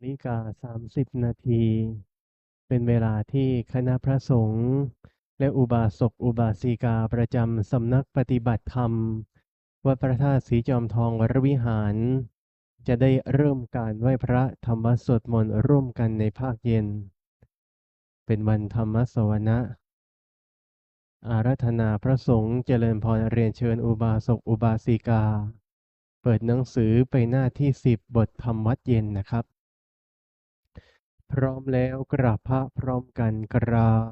19:30 เป็นเวลาที่คณะพระสงฆ์และอุบาสกอุบาสิกาประจำสำนักปฏิบัติธรรมวัดพระธาตุศรีจอมทองวรวิหารจะได้เริ่มการไหว้พระธรรมสวดมนต์ร่วมกันในภาคเย็นเป็นวันธรรมสวนะอาราธนาพระสงฆ์เจริญพรเรียนเชิญอุบาสกอุบาสิกาเปิดหนังสือไปหน้าที่10บทธรรมวัดเย็นนะครับพร้อมแล้วกราบพระพร้อมกันกราบ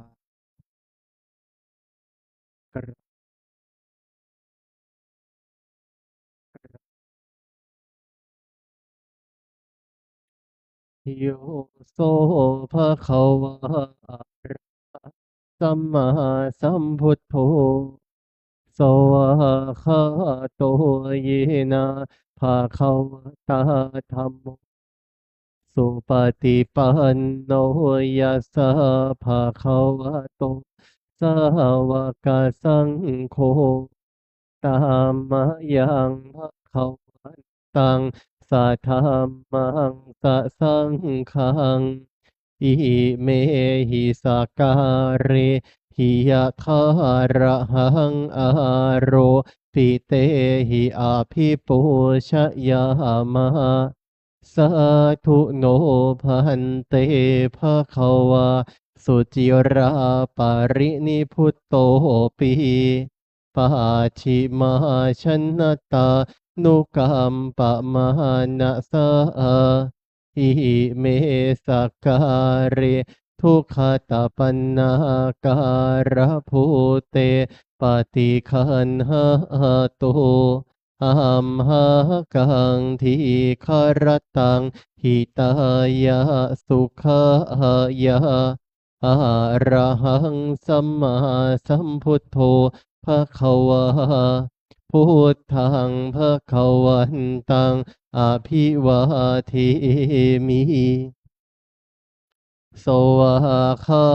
โยโสภะคะวะอะระหะสัมมาสัมพุทโธสวากขาโตเยนะภะคะวะตาธัมโมสุปฏิปันโนยัสสะภะคะวะโตสาวกสังโฆตามมะยังภะคะวันตังสัทธัมมังสะสังฆังอิเมหิสกการิหิยะทาระหังอาโรปิเตหิอาภิปูชยามะสาธุโนพันเตภะคะวาสุจิราปารินิพุตโตปีปาชิมาชนตานุกรรมปะมานะสาอิเมสกการิทุกขตาปันนาการะภูเตปฏิคันหาตุอัมหากังทีคารตังหิตายะสุขายะอะระหังสัมมาสัมพุทโธภะคะวาพุทธังภะคะวันตังอภิวาเทมิสวากขา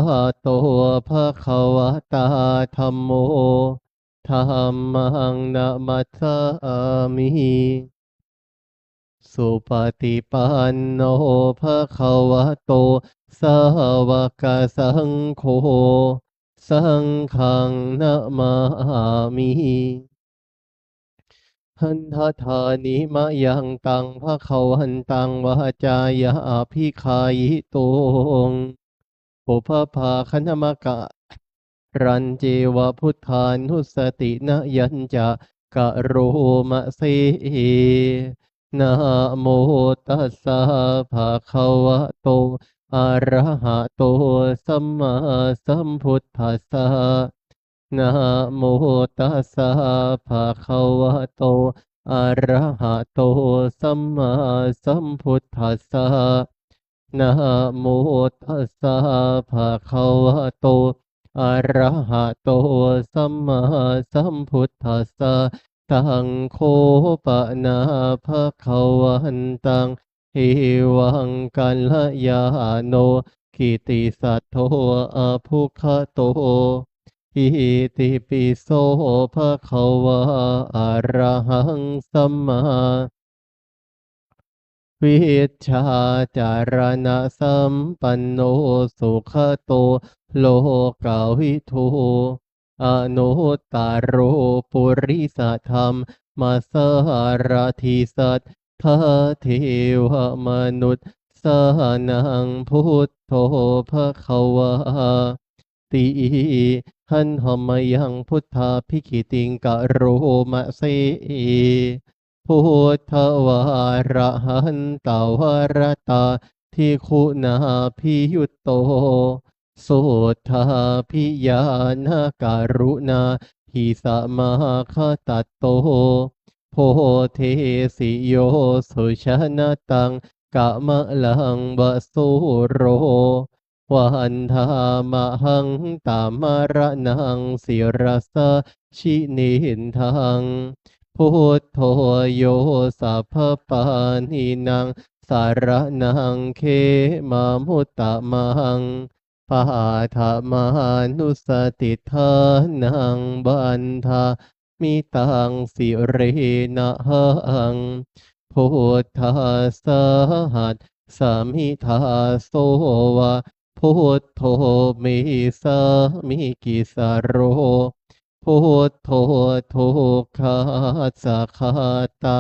โตภะคะวะตาธัมโมธัมมังนะมัสสามิสุปฏิปันโนภะคะวะโตสาวกสังโฆสังฆังนะมามิหันทธานิมะยังตังภะคะวันตังวาจายะอภิคายิโตงปุพพาคณมกะรันเจวะพุทธานุสตินะยัญจะกะโรมะเสนะโมตัสสะภะคะวะโตอะระหะโตสัมมาสัมพุทธัสสะนะโมตัสสะภะคะวะโตอะระหะโตสัมมาสัมพุทธัสสะนะโมตัสสะภะคะวะโตอะระหะโตสัมมาสัมพุทธัสสะตังโคปะนาภะคะวันตังเอวังกัลยาโนกิติสัทโธอะภุคโตอิติปิโสภะคะวะอะระหังสัมมาวิชชาจารณะสัมปันโนสุขโตโลกาวิทูอนุตตโรปุริสธรรมมาสารทิสัทธาเทวมนุษย์สานังพุทโธภะคะวาติหันหอมยังพุทธาภิกิติงกะโรมะเสพุทธวาระหันตาวรตาทิคุณาพิยุตโตสุทธาพิยานาการุณาหิสมาคตัตโตโพเทสิโยสุชนะตังกะมะลังบะสุโรวันธามะหังตามรนังสิรสะชินินทังพุทโธโยสัพพปานินางสารนังเคมามุตตะมังปาธามานุสติทานังบันทามิตังสิเรนะหังพุทธาสหัส สามิทาโสวะพุทโธเมสามิกิสารโรพุทโธทุกขาสัคาตา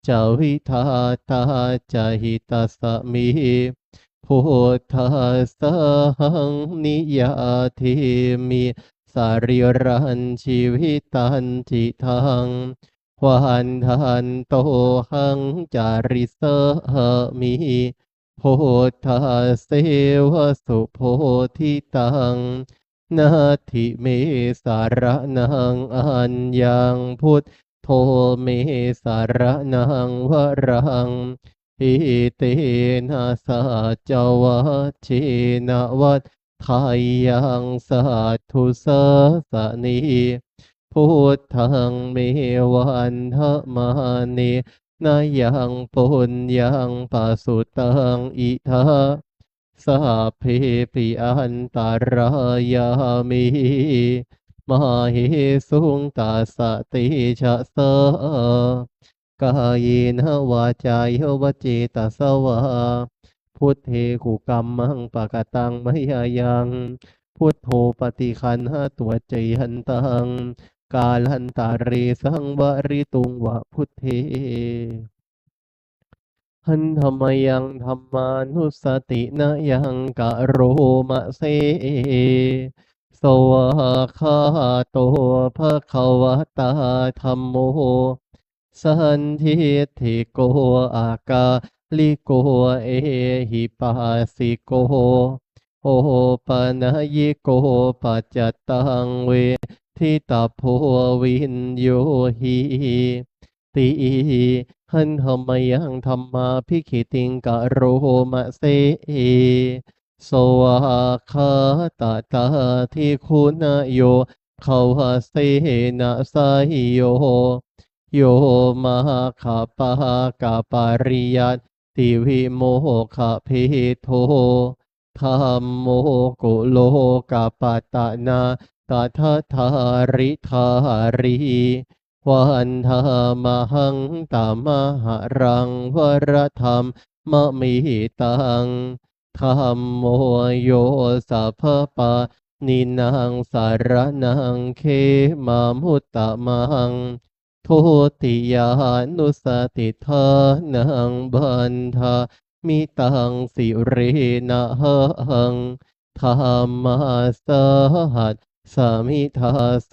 จาวิทาตาจาหิตาสมิพุทธัสสหังนิยาทิมิสาริรันชีวิตันจิทังวันทันโตหังจาริสมิโพธัสเสวสุโพธิตังนาทิเมสารนังอัญญังพุทโธเมสารนังวรังอิเตนะสัจวัชเชนะวัฏทายังสัทธุสสะนีพุทธังเมวันทมานินายังปุญญังปัสสุตังอิทาสัพเพปิอันตารายามิมาหิสุงตัสสะติชะสะกายนวาจายวจีตสวาพุทเทกุกัมมังปะกตังมยายังพุทโธปฏิคันหตัวเจหันตังกาลันตาเรสังวริตุงวะพุทเทหันธรรมยังธรรมานุสตินะยังกะโรมะเสสวะคาโตภะคะวะตาธัมโมสันทิฏฐิโกอากาลิโกเอหิปัสสิโกโอปะยิโกปัจจตังเวทิตาโพวินโยหิติหันธรรมยังธรรมาภิกขิติงกะโรมะเสสวาคาตาตาทิคุณโยขาวเสนะสายโยโยมาคาปะกาปาริยัตติวิโมขะเพโทธัมโมกุโลกาปตะนาตถาธาริธารีวันธามหังตามหารังวรธรรมมะมิตังธัมโมโยสัพพปะนินังสารนังเขมามุตตะมังทุติยานุสติทานังบันทามิตังสิเรนะหังธรรมาสหัสสามิทาโส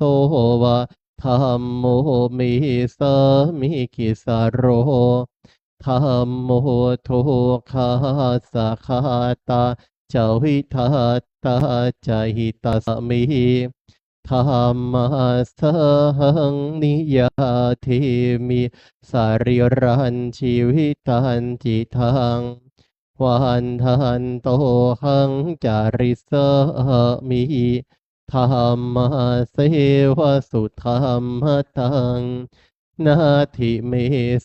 วะธัมโมมิสามิกิสารโรธัมโมทุกขาสัคาตาจาวิทัตตาจาหิตาสมิธัมมาสหังนิยาทิมิสาริรันชีวิตันจิทังวันทันโตหังจาริสมิธรรมเสวสุธรรมตังนาทิเม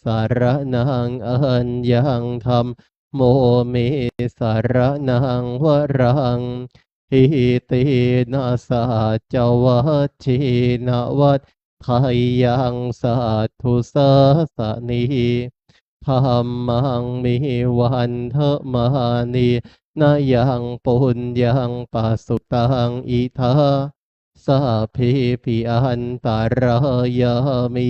สารนังอัญญังธรรมโมเมสารนังวรังอิเตนะสัจวัชเชนะวัฏทายังสัทธุสัสสะนีธัมมังมิวันเทมานีนายังปุญญังปัสสุตังอิทาสัพเพปิอันตารายามิ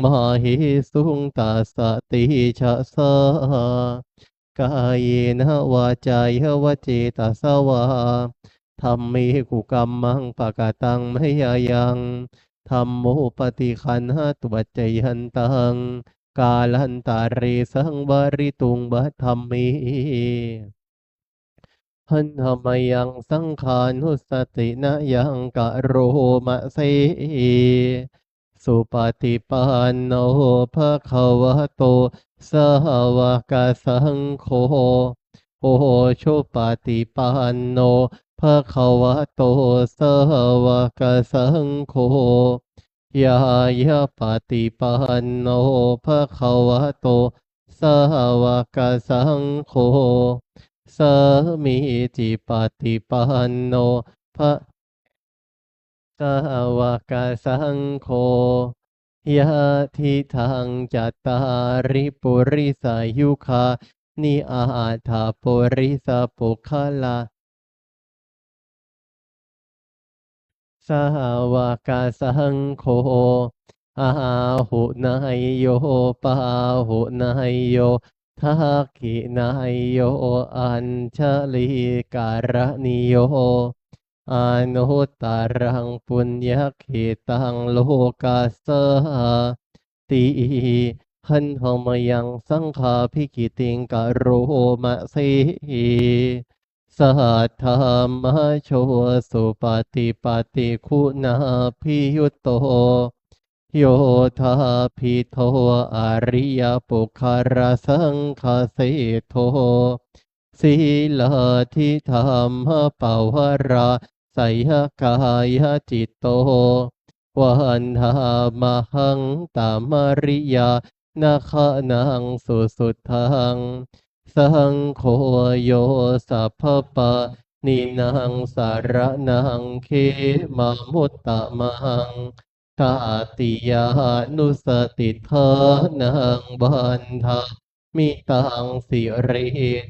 มาหิสุงตัสสะติชะสากายนวาจายวจีตสวาธัมมิกุกัมมังปะกตังมยายังธัมโมปฏิคันหตุปัจจยันตังกาลันตาเรสังวริตุงบัธัมมิหันธรรมยังสังขานุสตินะยังกะโรมะเสสุปฏิปันโนภะคะวะโตสาวกสังโฆโอชุปฏิปันโนภะคะวะโตสาวกสังโฆยายาปฏิปันโนภะคะวะโตสาวกสังโฆสามีจิปฏิปันโนภะสาวกสังโฆยะทิทังจัตตาริปุริสายุคา นิอาถาปุริสปุคละ สาวกสังโฆอาหุนายโยปาหุนายโยทักขินายโยอัญชลีการณิโยอนุตตรังปุญญคิตังโลกัสสะติหันธมยังสังฆาภิกิติงกโรมะเสหิสัทธามโชสุปฏิปฏิคุณาภิยุตโตโยธาภิโทอริยปุคคารสังคเสโทศีลาทิธรรมปวาราไสยกายจิตโตวันธามหังตามริยานาคนังสุทังสังโฆโยสัพพปะนินังสารนังเขมามุตตะมังตาติยานุสติทานังบันทามิตังสิเร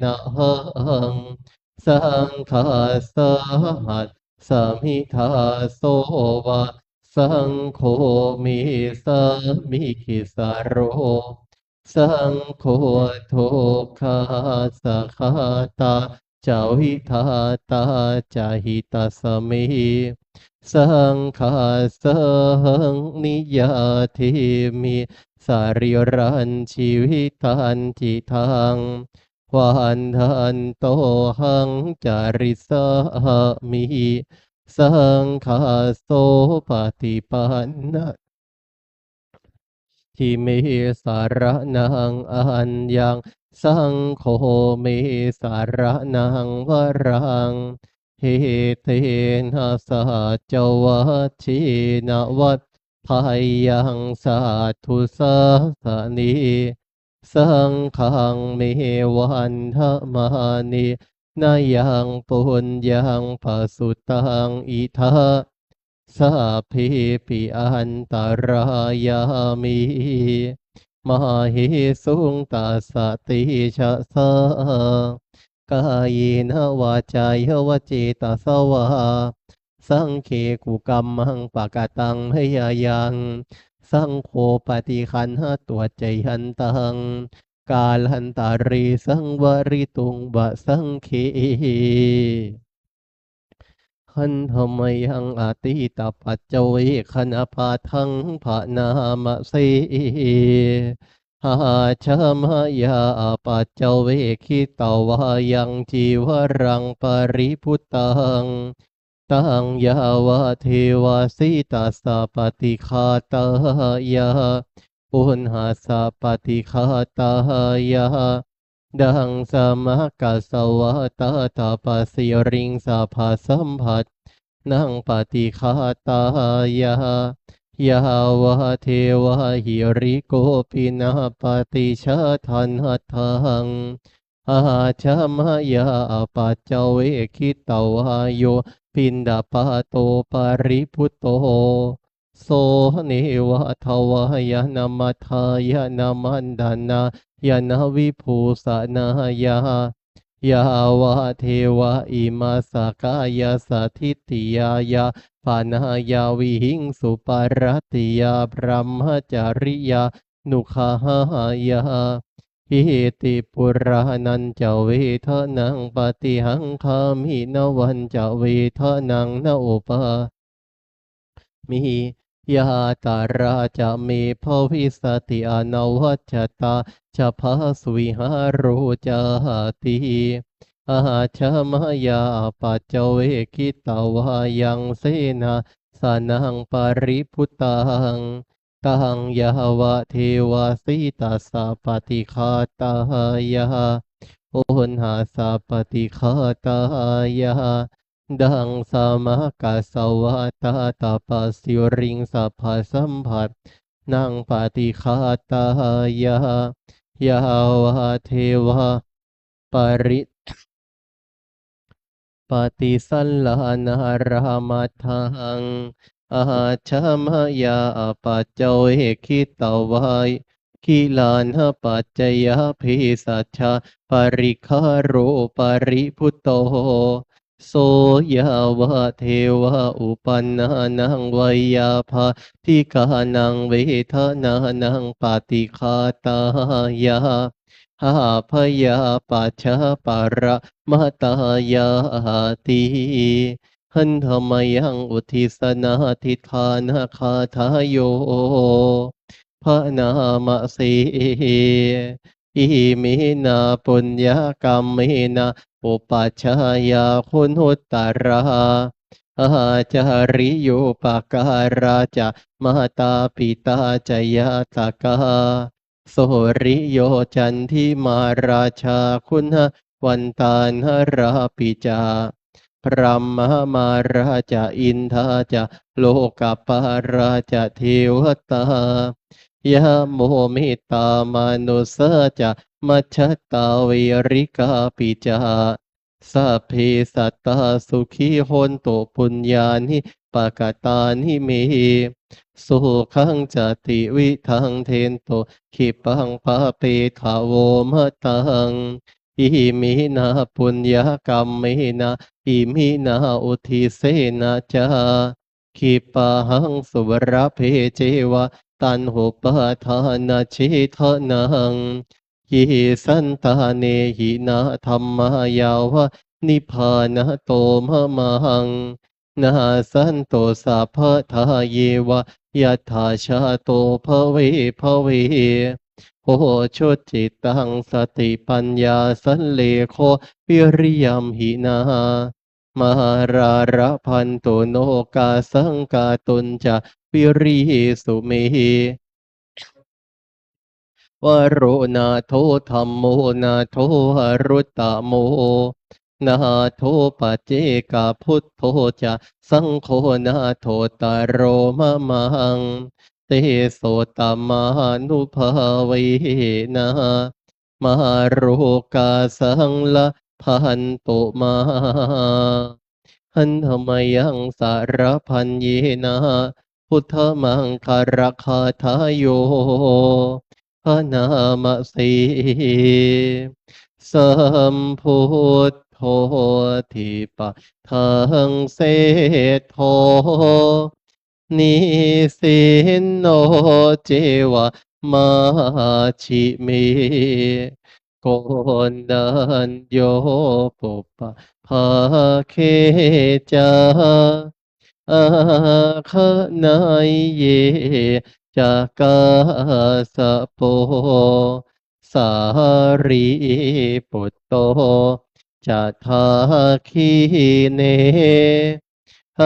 นะหังสังฆาสหัสสมิทาโสวะสังโฆมิสามิคิสารโรสังโฆโทคาสะคาตาจาวิทาตาจาหิตาสเมสังฆาสังนิยาทิมิสาริรันชีวิตันจิทังวันทันโตหังจาริสามิสังฆาโสปฏิปันนะ ทิเมสารนังอัญญังสังโฆเมสารนังวรังเหเตนะสหจวัชชินวัฏพายังสาธุสาสนีสังฆังเมวันทมานินายังปุญญังปสุตังอิทา สัพพิปิอันตรายามิมหิสุงตัสสติชะสากายนวาจายวจิตสวาสังเคกุกรรมังปะกะตังพยายังสังโฆปฏิคันหตัวใจหันตังกาลันตารีสังวริตุงบะสังเค ขันธมยังอาติตาปัจเจเวคณปาทังภานามะเสหาชามายาปัจเจเวคิตาวายังจีวรังปริพุตตังตังยาวะเทวาสิตาสปฏิคาตายาปุณหาสปฏิคาตายาดังสมกัสสวะตาตาปสิริงสาภาสัมผัสนังปฏิคาตายายาวะเทวะหิริโกปินาปฏิชาทันหัตถังอาชามายาปัจเจเวคิตาวาโยปินดาปาโตปาริพุตโตโสเนวะทวายนามัทธายนามันดานายานาวิภูสนายายาวะเทวะอิมาสกายาสถิติยายาปานายาวิหิงสุปารติยาพรหมจาริยานุขหายาอิติปุรานันจะเวทนังปฏิหังคามินวันจะเวทนังนโอปามิยาตาราจะเมภวิสติอนวัจจตาจะพาสุวิหารุจาติอาชามายาปัจเจเวกิตาวายังเสนาสนังปริพุตตังตังยาวะเทวาสิตาสาปฏิคาตายาโอนหาสาปฏิคาตายาดังสามกัสสวะตาตาปสิริงสัพพสัมผัสนังปฏิคาตายายาวะเทวะปริปฏิสัลลานารามัทังอาชามายาปัจเจเวคิตาวาย คิลานหปัจจยพิสัชชาปริคาโรปริพุตโตโสยาวะเทวะอุปันนานังวยาภาทิกานังเวทนานังปฏิคาตายาหาพยาปัจฉาปะระมะตายาติหันธรรมยังอุทิสนาทิฏฐานาคาทายโยพระนามสีอิมินาปุญญกรรมเมนะอุปัชฌายาคุณุตตราอาจาริโยปการาจะมาตาปิตาจยาตกาโสริโยจันทิมาราชาคุณวันตานหราปิจาพระมมาราชาอินทาจะโลกปาราชาเทวตายะโมมิตามนุสจะมัชฌตตาวิริกาปิจาสัพเพสัตตาสุขีโหนตุปุญญานิปกตานิเมสุขังจติวิทังเทนโตขิปังปะเปขาวโวมะตังอิมินาปุญญกรรมเมนะอิมินาอุทิเสนะจาขิปะหังสุวรเพเจวะตันหุปทานาชิทานังยิสันตาเนหินาธรรมายาวะนิพพานะโตมะมังนาสันโตสัพพะทาเยวะยัตถาชาโตภเวภเวโอชุจิตตังสติปัญญาสันเลโควิริยมหินา มหาราระพันตุโนกาสังกาตุนจะวิริสุเมวโรนาโทธรรมโมนาโทหรุตตโมนาโทปัจเจกาพุทโธจะสังโฆนาโทตโรมะมังเตโสตมานุภาเวนะมหาโรกาสังละพันตุมาหันธรรมยังสารพันเยนะพุทธมังคารคาทายโยพระนามสีสัมพุทโธทิปะทังเสทโธนิสินโนเจวะมาชิเมโกนดันโยปุปปะภาเคจาอาคานายเยจากาสะโปสารีปุตโตจะทาคีเนห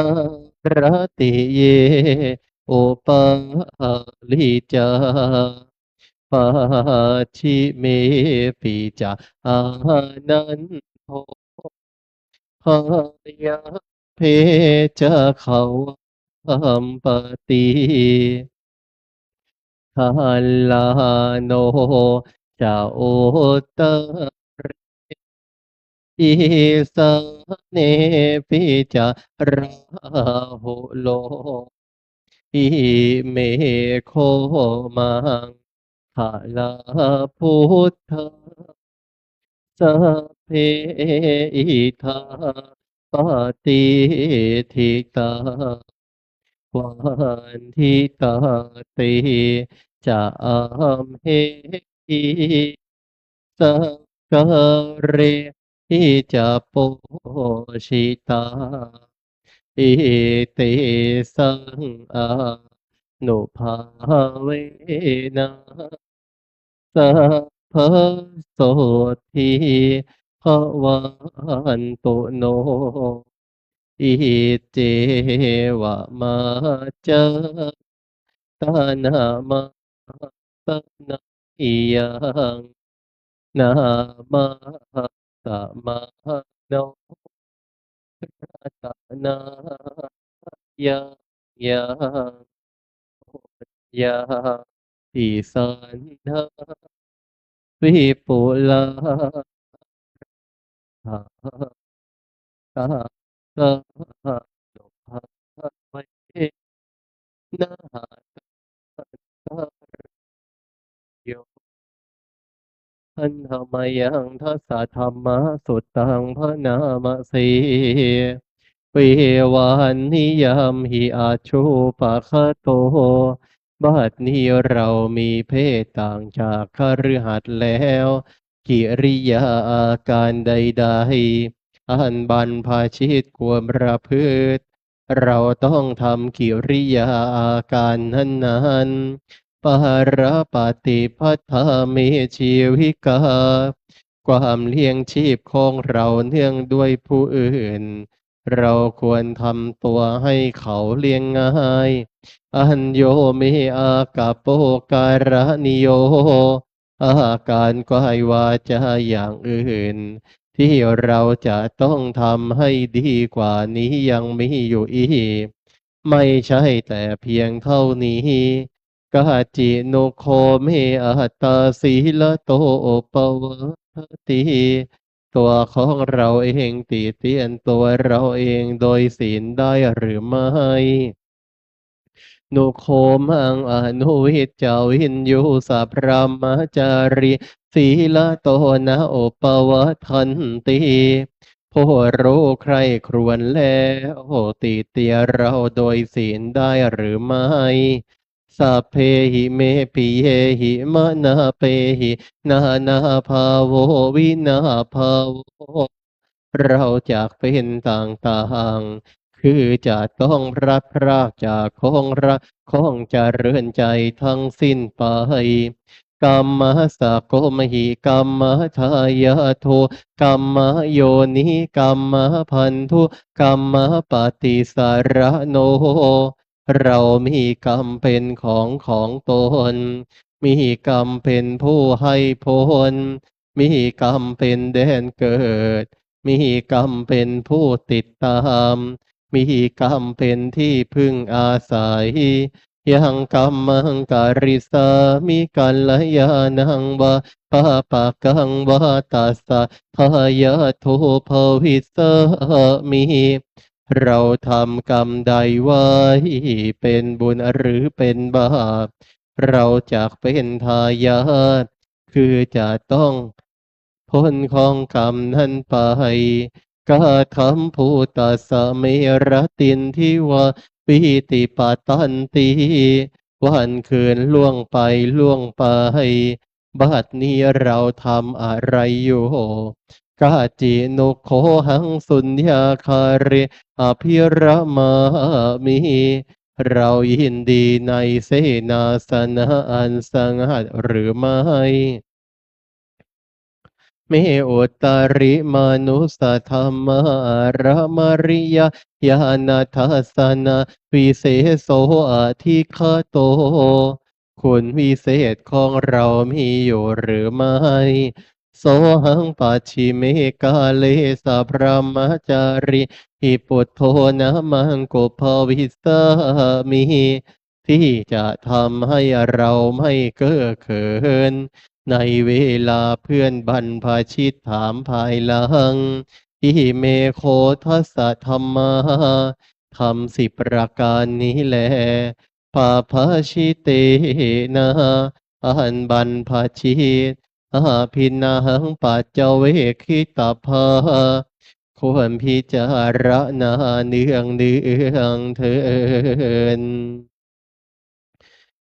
รติเยโอปาลิจาปาชิเมปิจาอานันโทหายาเพจะเขาอัมปติทัลลาโนจะโอตอิสาเนปิจาราหุโลอิเมโคมังคาลาพุทธสัพเพอิทาปฏิทิตาวันทิตาเตจะอัมเหติสังกเรหิจะโปชิตาอิเตสังอานุภาเวนะสัพพโสทิภวันตุโนอิเจวะมาจาตานามาตนาอิยังนามาสมาโนตานายังยังยาปิสันทาวิปุลาภาตาตาโนภาเวนะหาตาโย หันธรรมยังทัสสะธรรมะสุตตังพระนามสีเววานนิยามหิอาชูปะคะโตบัดนี้เรามีเพศต่างจากคฤหัสถ์แล้วกิริยาอาการใดๆอันบรรพชิตควรประพฤติ เราต้องทำกิริยาอาการนั้นๆปารปฏิพัทธามิชีวิกาความเลี้ยงชีพของเราเนื่องด้วยผู้อื่น เราควรทำตัวให้เขาเลี้ยงง่ายอัญโยเมอากาโปการะนิโยอาการกายวาจาอย่างอื่น ที่เราจะต้องทำให้ดีกว่านี้ยังมีอยู่อีก ไม่ใช่แต่เพียงเท่านี้กาจิโนโคเมอัตตาสีละโตโอปวัตติตัวของเราเองติเตียนตัวเราเองโดยศีลได้หรือไม่นุโคมังอนุวิจจาวินยูสัพพรหมจารีศีลโตนะโอปวัฏทันติผู้รู้ใครครวญแล้วติเตียนเราโดยศีลได้หรือไม่สัพเพหิเมปิเยหิมะนาเปหินานาภาโววินาภาโวเราจากเป็นต่างๆคือจะต้องพลัดพรากจากของรักของเจริญใจทั้งสิ้นไปกรรมสะโกมหิกรรมทายาโทกรรมโยนิกรรมพันธุกรรมปฏิสารโนเรามีกรรมเป็นของตนมีกรรมเป็นผู้ให้ผลมีกรรมเป็นแดนเกิดมีกรรมเป็นผู้ติดตามมีกรรมเป็นที่พึ่งอาศัยยังกรรมังการิสามิกัลยาณังวะปะปะกังวะตัสสะทายาโทภวิสมิเราทำกรรมใดไว้เป็นบุญหรือเป็นบาปเราจะเป็นทายาทคือจะต้องพ้นของกรรมนั้นไปกาธรรมภูตัสสะเมรตินทิวาปิติปาตันติวันคืนล่วงไปล่วงไปบัดนี้เราทำอะไรอยู่กาจินุโคหังสุญญาคาเรอภิระมามิเรายินดีในเสนาสนะอันสงัดหรือไม่เมอุตาริมานุสธรรมารมริยญาณทัสสนาวิเศษโสอธิคโตคุณวิเศษของเรามีอยู่หรือไม่โสหังปัจฉิเมกาเลสัพพรหมจาริหิปุตโธนะมังกุภวิสามิที่จะทำให้เราไม่เก้อเขิน ในเวลาเพื่อนบรรพชิตถามภายหลังอิเมโคทัสสะธรรมาทำ10ประการนี้แลปาภชิเตนะอันบรรพชิตอาภินาหังปัจเจเวคิตาภาควรพิจารณาเนืองเถิน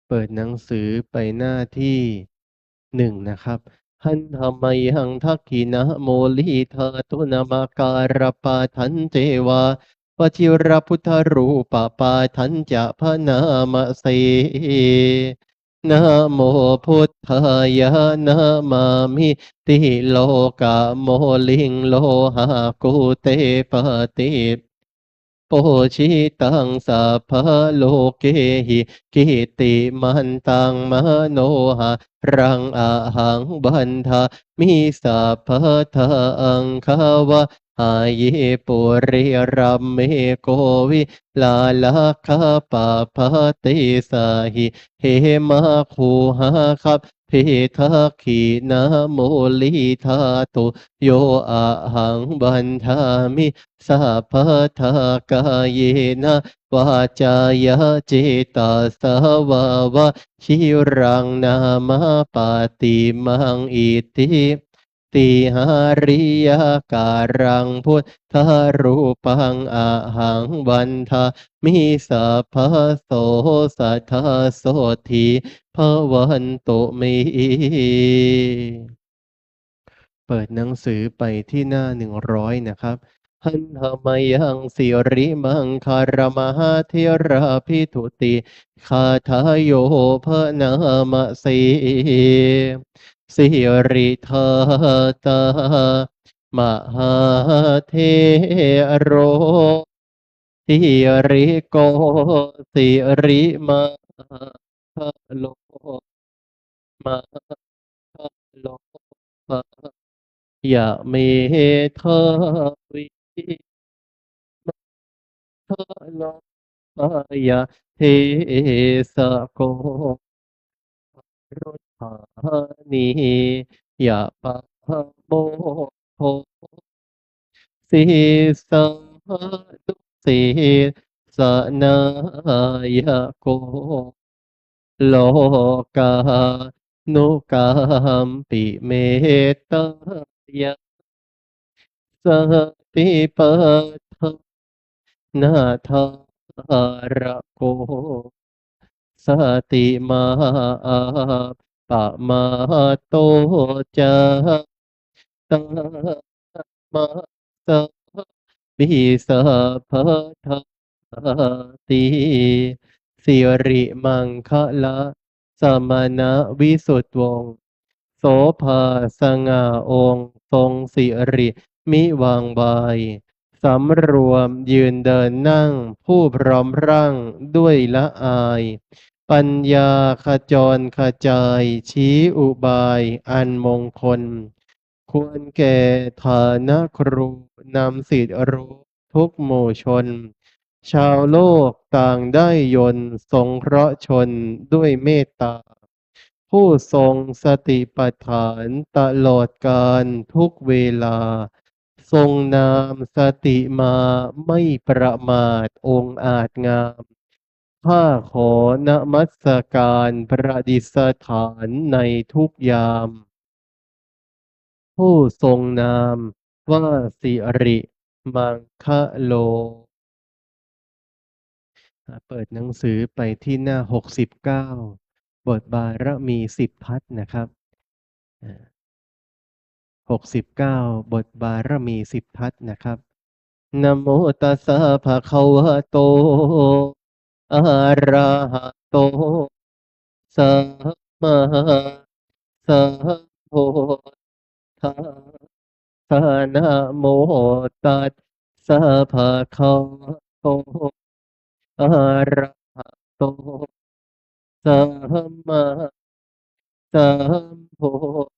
เปิดหนังสือไปหน้าที่1นะครับหันธรรมยังทักขินะโมลิธาตุนามาการปาทันเจวาวชิรพุทธรูปปาทันจะพระนามเสนะโมพุทธายะนะมามิติโลกะโมลิงโลหะกุเตปติโปชิตังสัพพะโลเกหิกิติมันตังมโนหะรังอาหังบันทามิสัพพะทาอังคาวะหายปุริรัมเมโกวิลาลาคาปะพะติสาหิเหมาคูหาคับพิทักขีนาโมลิธาตุโยอะหังบันทามิ สัพพะทากายนะ วาจายะเจตาสาวาวะชิรังนามาปาติมังอิติติหาริยาการังพุทธารูปังอาหังวันทามิสัพพะโสสัทธาโสทีภวันตุเม เปิดหนังสือไปที่หน้า100นะครับหันธมยังสิริมังคารมหาเทราพิทุติคาทายโยพระนามสีสิริธาตามหาเทโรสิริโกสิริมาคโลมาคโล ยะเมทาวิทาลปายะเทสะโกรุธานียะปะโมโทสิสังตุสิสนายะโกโลกานุกามปิเมตตายะสติปัฏฐานาทาระโกสติมาปะมาโตจาตมาสปิสัพพะทาติสิริมังคะละสมณวิสุทธวงศ์โสภาสง่าองค์ทรงสิริมิวางบายสำรวมยืนเดินนั่งผู้พร้อมร่างด้วยละอายปัญญาขจรขจายชี้อุบายอันมงคลควรแก่ฐานะครูนำสิทธิรู้ทุกหมู่ชนชาวโลกต่างได้ยนต์สงเคราะห์ชนด้วยเมตตาผู้ทรงสติปัฏฐานตลอดกาลทุกเวลาทรงนามสติมาไม่ประมาทองค์อาจงามข้าขอนมัสการประดิษฐานในทุกยาม ผู้ทรงนามว่าสิริมังคะโลเปิดหนังสือไปที่หน้า69บทบารมี10ทัศน์นะครับ69บทบารมี10ทัศน์นะครับนะโมตัสสะภะคะวะโตอะระหะโตสัมมาสัมพุทธัสสะนะโมตัสสะภะคะวะโตอะระหะโตสัมมาสัมพุท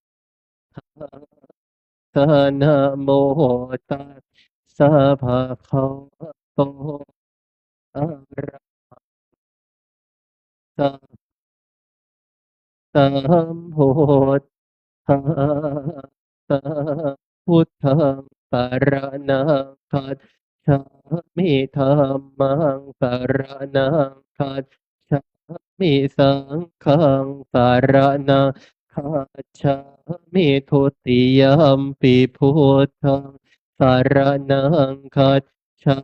ธัสสะนะโมตัสสะภะคะวะโตอะระหะสัมพุทธัสสะพุทธังสารนังคัจฉามิธัมมังสารนังคัจฉามิสังฆังสารนังคัจฉามิทุติยมปิพุทธังสารนังคัจฉา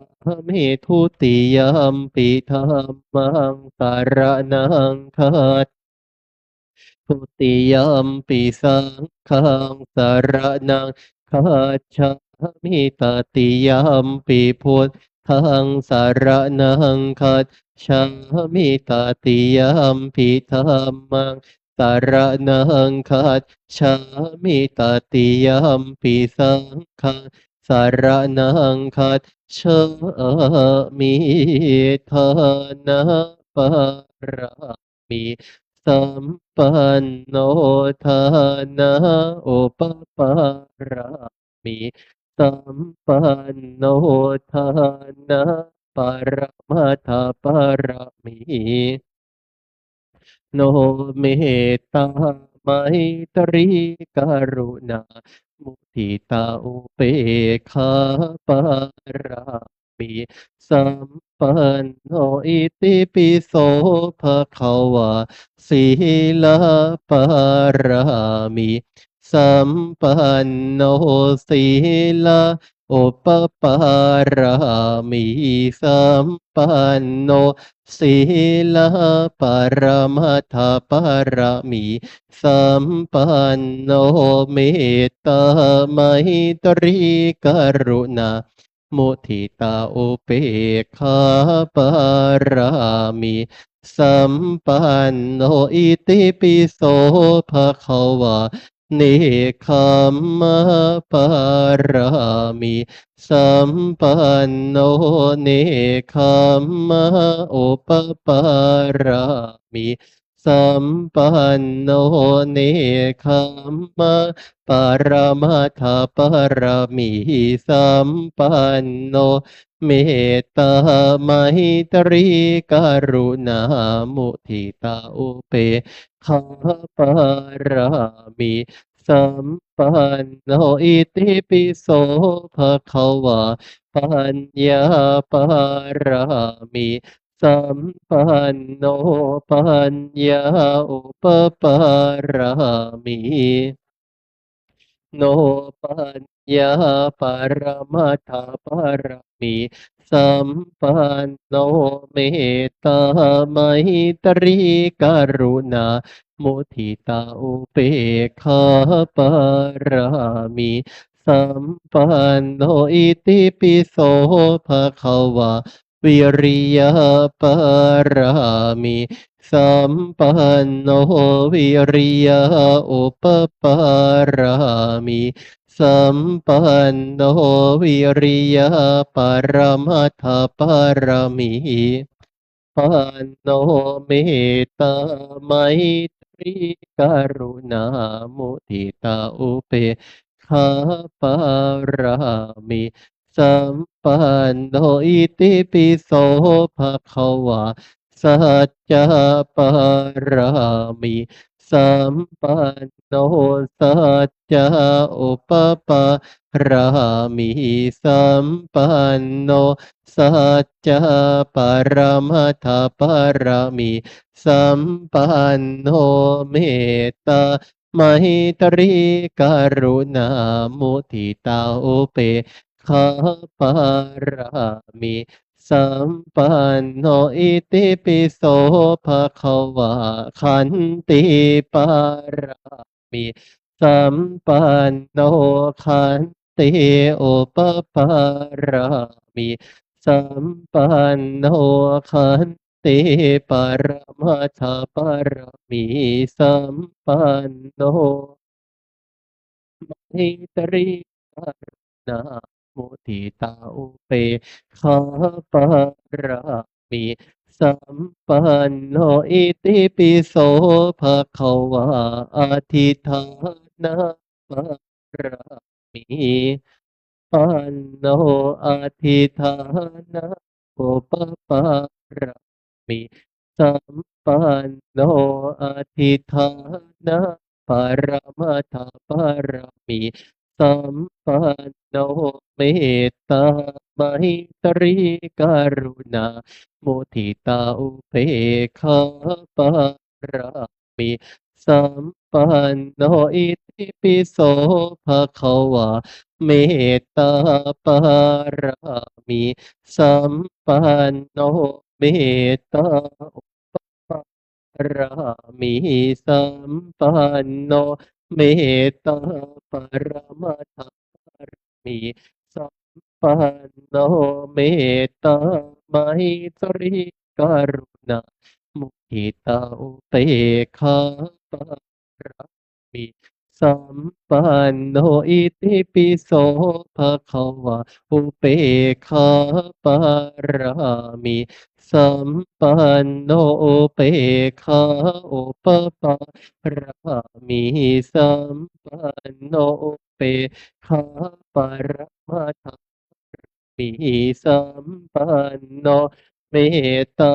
มิทุติยมปิธัมมังสารนังคัจ ทุติยมปิสังขังสารนังคัจฉามิตติยมปิพุทธังสารนังคัจฉามิตติยมปิธัมมังสารนังคัจฉามิตติยมปิสังฆังสารนังคัจฉามิทานะปะรามิ สัมปันโนทานะโอปปารามิสัมปันโนทานะปรมาทาปรามิโนเมตตาไมตรีกรุณามุทิตาอุเบกขาปารามิสัม ปันโนอิติปิโสภะคะวะศีลปารามิสัมปันโนศีลอุปปารามิสัมปันโนศีลปรมัตถปรมิสัมปันโนเมตตามหิตรีกรุณามุทิตาอุเปกขาปารามิสัมปันโนอิติปิโสภะคะวะเนคขมมะปารามิสัมปันโนเนคขมมะอุปปารามิสัมปันโนเนคขมมะปรมัตถปรมิสัมปันโนเมตตามหิตรีกรุณามุทิตาอุเปกขาปารามิสัมปันโนอิติปิโสภะคะวะปัญญาปารามิสัมปันโนปัญญาอุปปารามิ โนปัญญาปรมัตถปรมิสัมปันโนเมตตามหิตรีกรุณามุทิตาอุเปกขาปรามิสัมปันโนอิติปิโสภะคะวะวิริยปารามิสัมปันโนวิริยอุปปารามิสัมปันโนวิริยปรมัตถปรมิปันโนเมตตาไมตรีกรุณามุทิตาอุเปกขาปารามิสัมปันโนอิติปิโสภะคะวะสัจจะปารามิสัมปันโนสัจจะอุปปารามิสัมปันโนสัจจะปรมัตถปรมิสัมปันโนเมตตามหิตรีกรุณามุทิตาอุเปกขาปารามิสัมปันโนอิติปิโสภะคะวะขันติปารามิสัมปันโนขันติโอปปารามิสัมปันโนขันติปรมัตถปรมิสัมปันโน หิตริกรุณามุทิตาอุเปกขาปารามิสัมปันโนอิติปิโสภะคะวะอธิฐานะปารามิปันโนอธิฐานะโอปปารามิสัมปันโนอธิฐานะปรมัตถปรมิสัมปันโนเมตตามหิตรีกรุณามุทิตาอุเปกขาปารามิสัมปันโนอิติปิโสภะคะวะเมตตาปารามิสัมปันโนเมตตาอุปปารามิสัมปันโนเมตตาปรมัตถปรมิสัมปันโนเมตตามหิตริกรุณามุทิตาอุเปกขาปารามิสัมปันโนอิติปิโสภะคะวะอุเปกขาปารามิสัมปันโนอุเปกขาอุปปารามิสัมปันโนอุเปกขาปรมัตถมิสัมปันโนเมตตา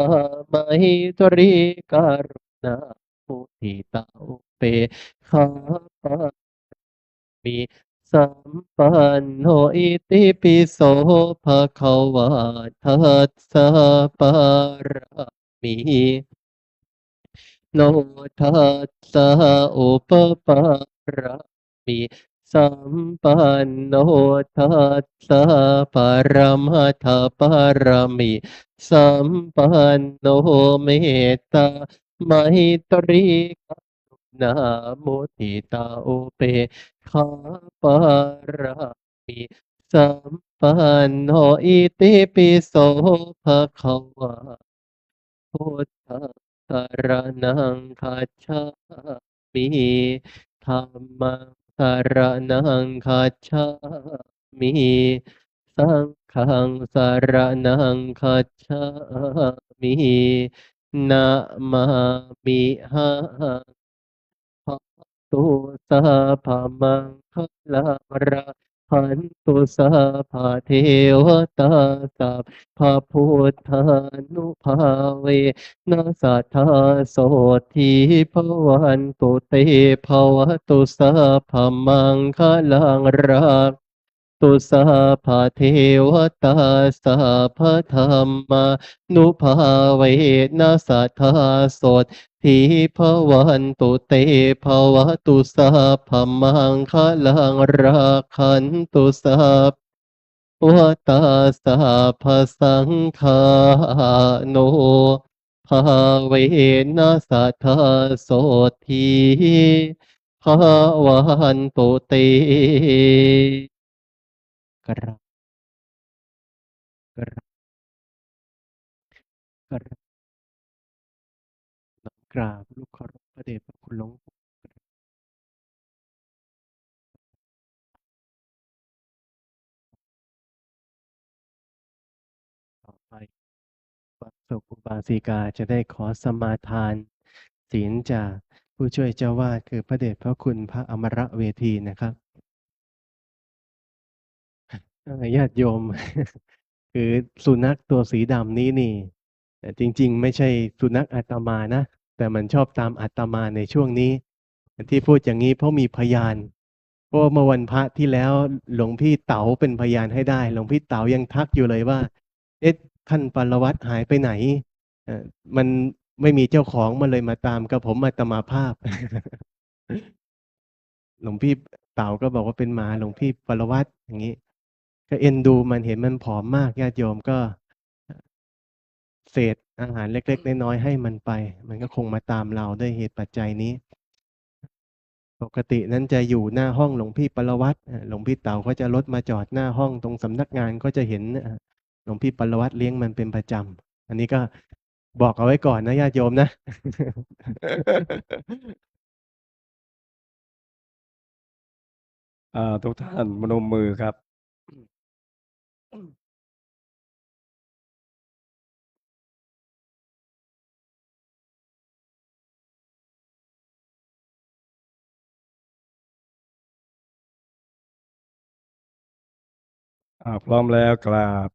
มหิตริกรุณามุทิตาอุเปกขาปามิ สัมปันโนอิติปิโสภะคะวะทัสสะปะระมิโนทัสสะอุปปาระมิสัมปันโนทัสสะปรมัตถปรมิสัมปันโนเมตตามหิตริกรุณามุทิตาอุเปกขาปาระมิสัมปันโนอิติปิโสภะคะวะพุทธังสรณังคัจฉามิธัมมังสรณังคัจฉามิสังฆังสรณังคัจฉามินะมามิหัง ภะตุสาภามังคะลาระหันตุสาภาเทวตาสัพพะพุทธานุภาเวนัสสัทธาโสทีภวันตุเตภวตุสาภามังคะลังรัก ตุสาภาเทวตาสาพธรรมานุภาเวนัสสัทธาโสทีภวันตุเตภวตุสาพมังคะลังราคันตุสาพวตาสาภสังฆาโนภาเวนัสสัทธาโสทีภวันตุเตกราบกราบกราบ กราบลูกเคารพพระเดชพระคุณหลวงปู่ต่อไปพระสุอุบาสิกาจะได้ขอสมาทานศีลจากผู้ช่วยเจ้าวาดคือพระเดชพระคุณพระอมรเวทีนะครับญาติโยม คือสุนัขตัวสีดำนี้นี่จริงๆไม่ใช่สุนัขอาตมานะแต่มันชอบตามอาตมาในช่วงนี้ที่พูดอย่างนี้เพราะมีพยานเพราะเมื่อวันพระที่แล้วหลวงพี่เต๋าเป็นพยานให้ได้หลวงพี่เต๋ายังทักอยู่เลยว่าเอ๊ะท่านปรวัตรหายไปไหนเอ่อมันไม่มีเจ้าของมันเลยมาตามกับผมอาตมาภาพ หลวงพี่เต่าก็บอกว่าเป็นหมาหลวงพี่ปรวัตรอย่างนี้ก็เอ็นดูมันเห็นมันผอมมากญาติโยมก็เศษอาหารเล็กๆน้อยๆให้มันไปมันก็คงมาตามเราด้วยเหตุปัจจัยนี้ปกตินั้นจะอยู่หน้าห้องหลวงพี่ปรวัตรหลวงพี่เต่าก็จะรถมาจอดหน้าห้องตรงสำนักงานก็จะเห็นหลวงพี่ปรวัตรเลี้ยงมันเป็นประจำอันนี้ก็บอกเอาไว้ก่อนนะญาติโยมนะ ทุกท่านพนมมือครับพร้อมแล้วกราบ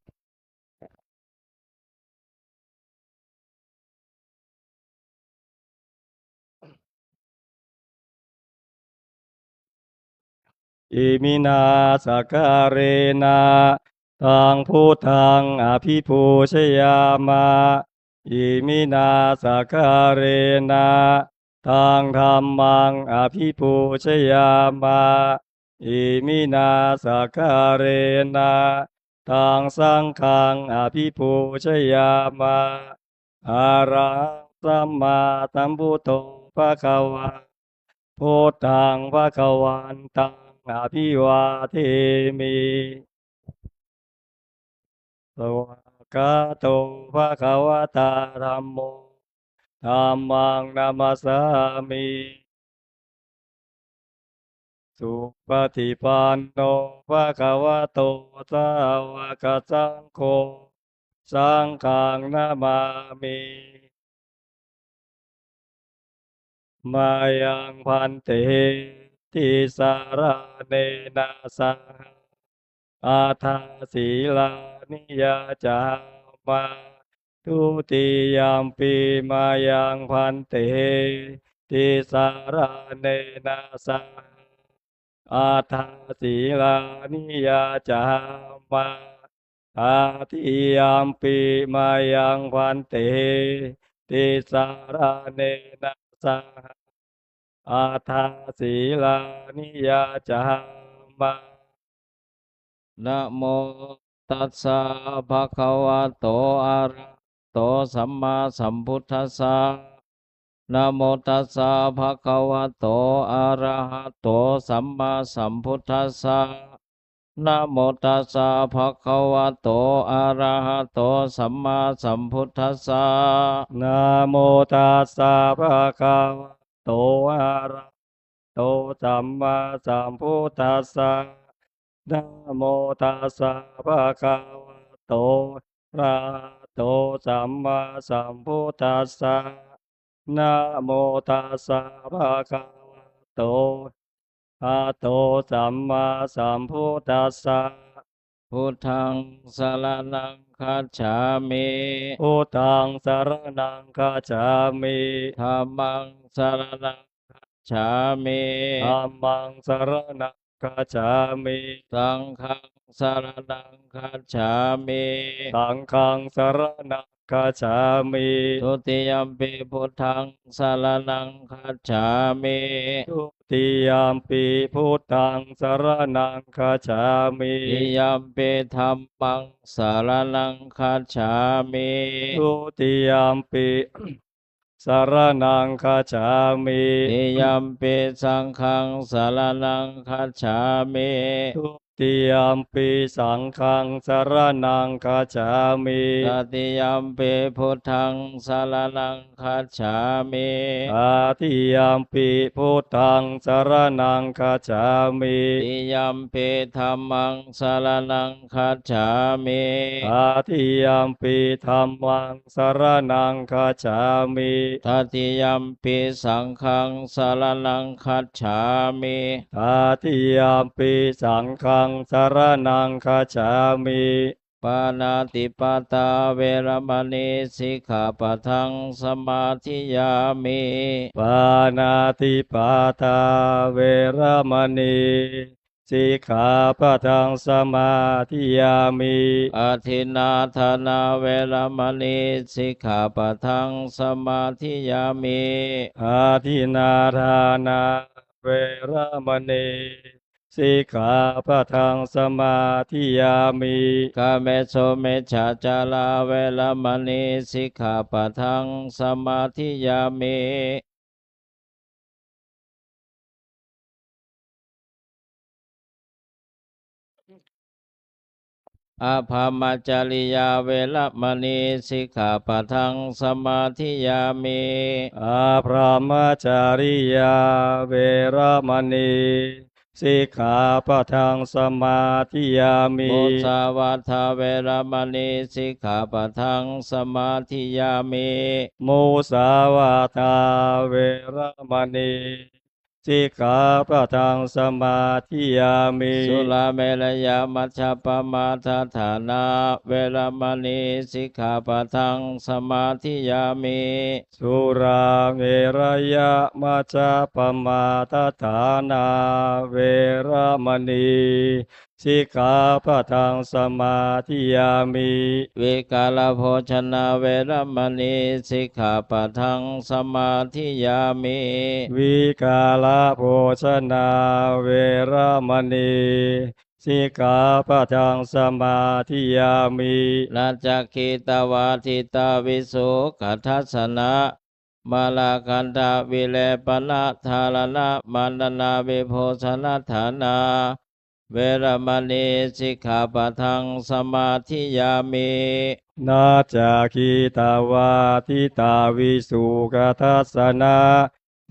อิมินาสการเรนะตังพุทธังอภิปูชยามาอิมินาสการเรนะตังธรรมังอภิปูชยามาอิมินาสการเรนะตังสังฆังอภิปูชยามาอะระหังสัมมาสัมพุทโธภะคะวะพุทธังภะคะวันตังอภิวาเทมิสวากขาโตภะคะวะตาธัมโมธัมมังนามัสสามิสุปฏิปันโนภะคะวะโตสาวกสังโฆสังฆังนามามิมายังพันเตทิสารเนนะสังฆอาทาสีลานิยาจามาทุติยามปีมายังพันเตทิสารเนนะสังฆ อาทาสีลานิยาจามาตาทิยามปีมายังพันเตติสารเนนะสหอาทาสีลานิยาจามานะโมตัสสะภะคะวะโตอะระหะโตสัมมาสัมพุทธัสสะนะโมตัสสะภะคะวะโตอะระหะโตสัมมาสัมพุทธัสสะนะโมตัสสะภะคะวะโตอะระหะโตสัมมาสัมพุทธัสสะนะโมตัสสะภะคะวะโตอะระหะโตสัมมาสัมพุทธัสสะนะโมตัสสะภะคะวะโตอะระหะโตสัมมาสัมพุทธัสสะนะโมตัสสะภะคะวะโตอะระหะโตสัมมาสัมพุทธัสสะพุทธังสรณังคัจฉามิพุทธังสรณังคัจฉามิธัมมังสรณังคัจฉามิธัมมังสรณังคัจฉามิสังฆังสรณังคัจฉามิสังฆังสรณังคัจฉามิทุติยัมปิพุทธังสรณังคัจฉามิทุติยัมปิพุทธังสรณังคัจฉามิติยัมปิธัมมังสรณังคัจฉามิทุติยัมปิสารนังคัจฉามิติยัมปิสังฆังสารนังคัจฉามิทุติยัมปิสังฆังสารนังคัจฉามิตติยัมปิพุทธังสารนังคัจฉามิตติยัมปิพุทธังสารนังคัจฉามิติยัมปิธัมมังสารนังคัจฉามิตติยัมปิธัมมังสารนังคัจฉามิตติยัมปิสังฆังสารนังคัจฉามิตติยัมปิสังฆังสารนังคัจฉามิปานาติปาตาเวรมณีสิกขาปะทังสมาธิยามิปานาติปาตาเวรมณีสิกขาปะทังสมาธิยามิอาทินนาธนาเวรมณีสิกขาปะทังสมาธิยามิอาทินนาธานาเวรมณีสิกขาปะทังสมาธิยามิกาเมโสเมจฉาจาราเวรมณีสิกขาปะทังสมาธิยามิอาภามัจจริยาเวรมณีสิกขาปะทังสมาธิยามิอาภามัจจริยาเวรมณีสิกขาปะทังสมาธิยามิมุสาวาทาเวรมณีสิกขาปะทังสมาธิยามิมุสาวาทาเวรมณีสิกขาปะทังสมาธิยามิสุราเมรยามัชฌปมาทฐานาเวรมณีสิกขาปะทังสมาธิยามิสุราเมรยามัชฌปมาทฐานาเวรมณีสิกขาปะทังสมาธิยามิวิกาลโภชนาเวรมณีสิกขาปะทังสมาธิยามิวิกาลโภชนาเวรมณีสิกขาปะทังสมาธิยามินาจักขิตวาทิตาวิสุขัทธัสสนะมาลาคันธาวิเลปนะธารณะมันดนาวิโภชนะฐานาเวรมณีสิกขาปะทังสมาธิยามินาจาคีตาวาทิตาวิสุขทัสสนะ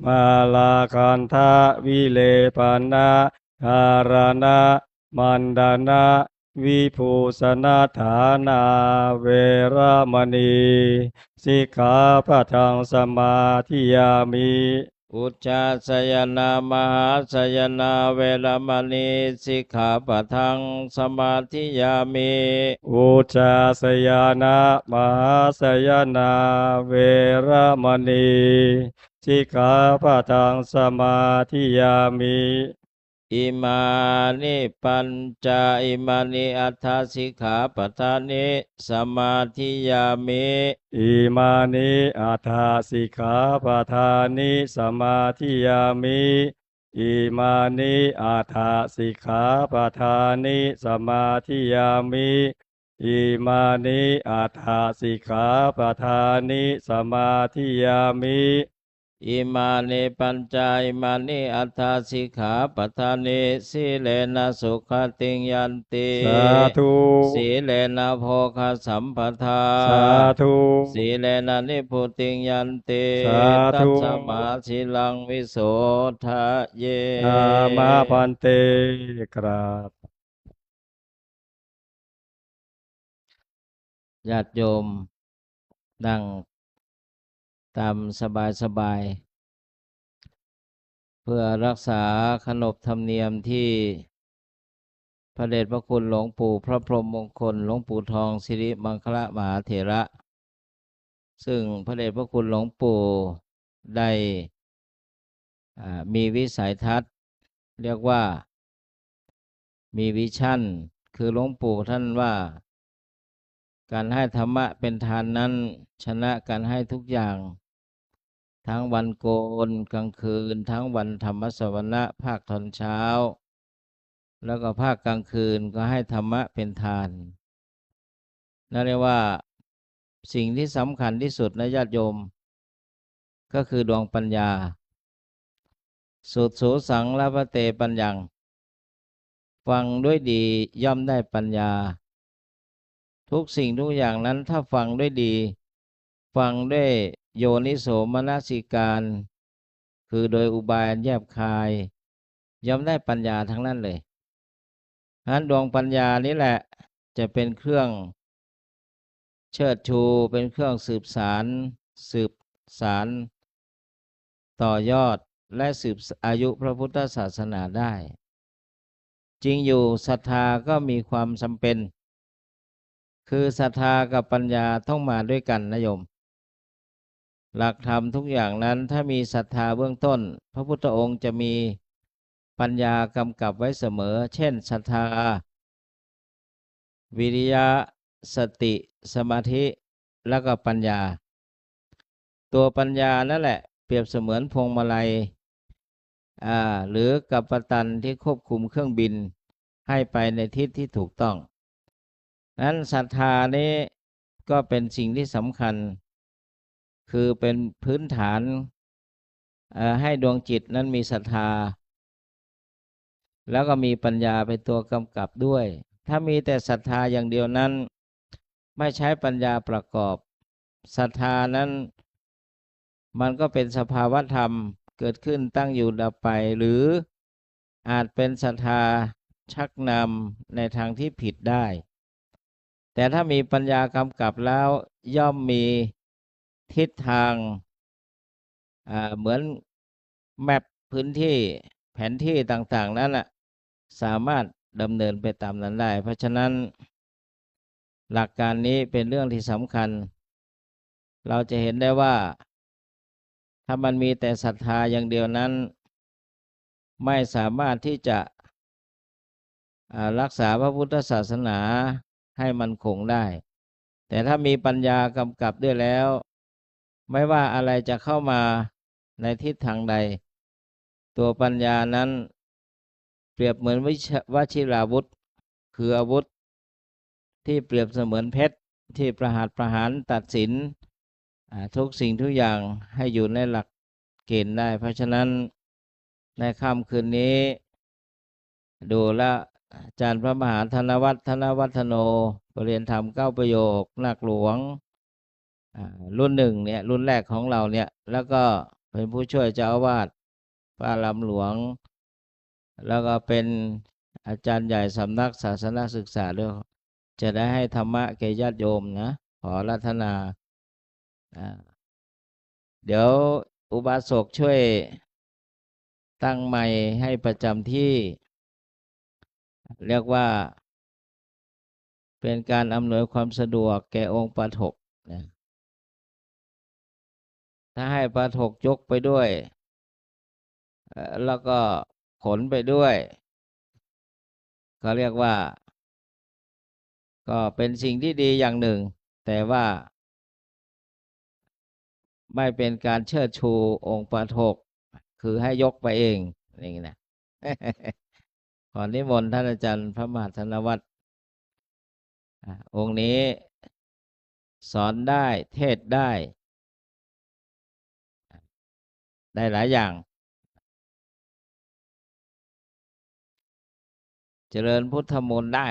มาลาคันธาวิเลปนะธารณะมันดานะวิภูสนาฐานาเวรมณีสิกขาปะทังสมาธิยามิอุจจาสยนามหาสยนาเวรมณีสิกขาปะทังสมาธิยามิอุจจาสยนามหาสยนาเวรมณีสิกขาปะทังสมาธิยามิ อิมานิปัญจอิมานิอัฏฐสิกขาปทานิสมาธิยามิ อิมานิอัฏฐสิกขาปทานิสมาธิยามิอิมานิอัฏฐสิกขาปทานิสมาธิยามิอิมานิอัฏฐสิกขาปทานิสมาธิยามิ อิมานิปัญจอิมานิอัฏฐสิกขาปทานิสีเลนะสุขติงยันติ สาธุ สีเลนะโภคสัมปทา สาธุ สีเลนะนิพุติงยันติ สาธุ ตัสสมาชิลังวิโสทะเย อามาพันเตกราบ ญาติโยมนั่งตามสบายเพื่อรักษาขนบธรรมเนียมที่พระเดชพระคุณหลวงปู่พระพรหมมงคลหลวงปู่ทองสิริมังคละมหาเถระซึ่งพระเดชพระคุณหลวงปู่ได้มีวิสัยทัศน์เรียกว่ามีวิชั่นคือหลวงปู่ท่านว่าการให้ธรรมะเป็นทานนั้นชนะการให้ทุกอย่างทั้งวันโกนกลางคืนทั้งวันธรรมสวนะภาคตอนเช้าแล้วก็ภาคกลางคืนก็ให้ธรรมะเป็นทานนั่นเรียกว่าสิ่งที่สำคัญที่สุดนะญาติโยมก็คือดวงปัญญาสุดโสสังละพะเตปัญญังฟังด้วยดีย่อมได้ปัญญาทุกสิ่งทุกอย่างนั้นถ้าฟังด้วยดีฟังด้วยโยนิโสมนสิการคือโดยอุบายอันแยบคายย่อมได้ปัญญาทั้งนั้นเลยนั้นดวงปัญญานี้แหละจะเป็นเครื่องเชิดชูเป็นเครื่องสืบสารต่อยอดและสืบอายุพระพุทธศาสนาได้จริงอยู่ศรัทธาก็มีความจำเป็นคือศรัทธากับปัญญาต้องมาด้วยกันนะโยมหลักธรรมทุกอย่างนั้นถ้ามีศรัทธาเบื้องต้นพระพุทธองค์จะมีปัญญากำกับไว้เสมอเช่นศรัทธาวิริยะสติสมาธิแล้วก็ปัญญาตัวปัญญานั่นแหละเปรียบเสมือนพวงมาลัยหรือกัปตันที่ควบคุมเครื่องบินให้ไปในทิศที่ถูกต้องนั้นศรัทธานี้ก็เป็นสิ่งที่สำคัญคือเป็นพื้นฐานให้ดวงจิตนั้นมีศรัทธาแล้วก็มีปัญญาเป็นตัวกำกับด้วยถ้ามีแต่ศรัทธาอย่างเดียวนั้นไม่ใช้ปัญญาประกอบศรัทธานั้นมันก็เป็นสภาวะธรรมเกิดขึ้นตั้งอยู่ดับไปหรืออาจเป็นศรัทธาชักนำในทางที่ผิดได้แต่ถ้ามีปัญญากำกับแล้วย่อมมีทิศทางเหมือนแมปพื้นที่แผนที่ต่างๆนั้นสามารถดำเนินไปตามนั้นได้เพราะฉะนั้นหลักการนี้เป็นเรื่องที่สำคัญเราจะเห็นได้ว่าถ้ามันมีแต่ศรัทธาอย่างเดียวนั้นไม่สามารถที่จะรักษาพระพุทธศาสนาให้มันคงได้แต่ถ้ามีปัญญากำกับด้วยแล้วไม่ว่าอะไรจะเข้ามาในทิศทางใดตัวปัญญานั้นเปรียบเหมือนวชิราวุธคืออาวุธที่เปรียบเสมือนเพชรที่ประหารตัดสินทุกสิ่งทุกอย่างให้อยู่ในหลักเกณฑ์ได้เพราะฉะนั้นในค่ำคืนนี้ดูแลอาจารย์พระมหาธนวัฒน์ธนวัฒโนปรริยนธรรม9 ประโยคนักหลวงรุ่นหนึ่งเนี่ยรุ่นแรกของเราเนี่ยแล้วก็เป็นผู้ช่วยเจ้าอาวาสป้าลำหลวงแล้วก็เป็นอาจารย์ใหญ่สำนักศาสนศึกษาด้วยจะได้ให้ธรรมะแก่ญาติโยมนะขอรัตนาเดี๋ยวอุบาสกช่วยตั้งไมค์ให้ประจำที่เรียกว่าเป็นการอำนวยความสะดวกแก่องค์ปาฐกนะถ้าให้ปาฐกยกไปด้วยแล้วก็ค ผลไปด้วยก็เรียกว่าก็เป็นสิ่งที่ดีอย่างหนึ่ง แต่ว่าไม่เป็นการเชิดชูองค์ปฐกคือให้ยกไปเองอย่างนี้นะ ขอนิมนต์ท่านอาจารย์พระมหาธนวัฒน์องค์นี้สอนได้เทศได้หลายอย่าง เจริญพุทธมนต์ได้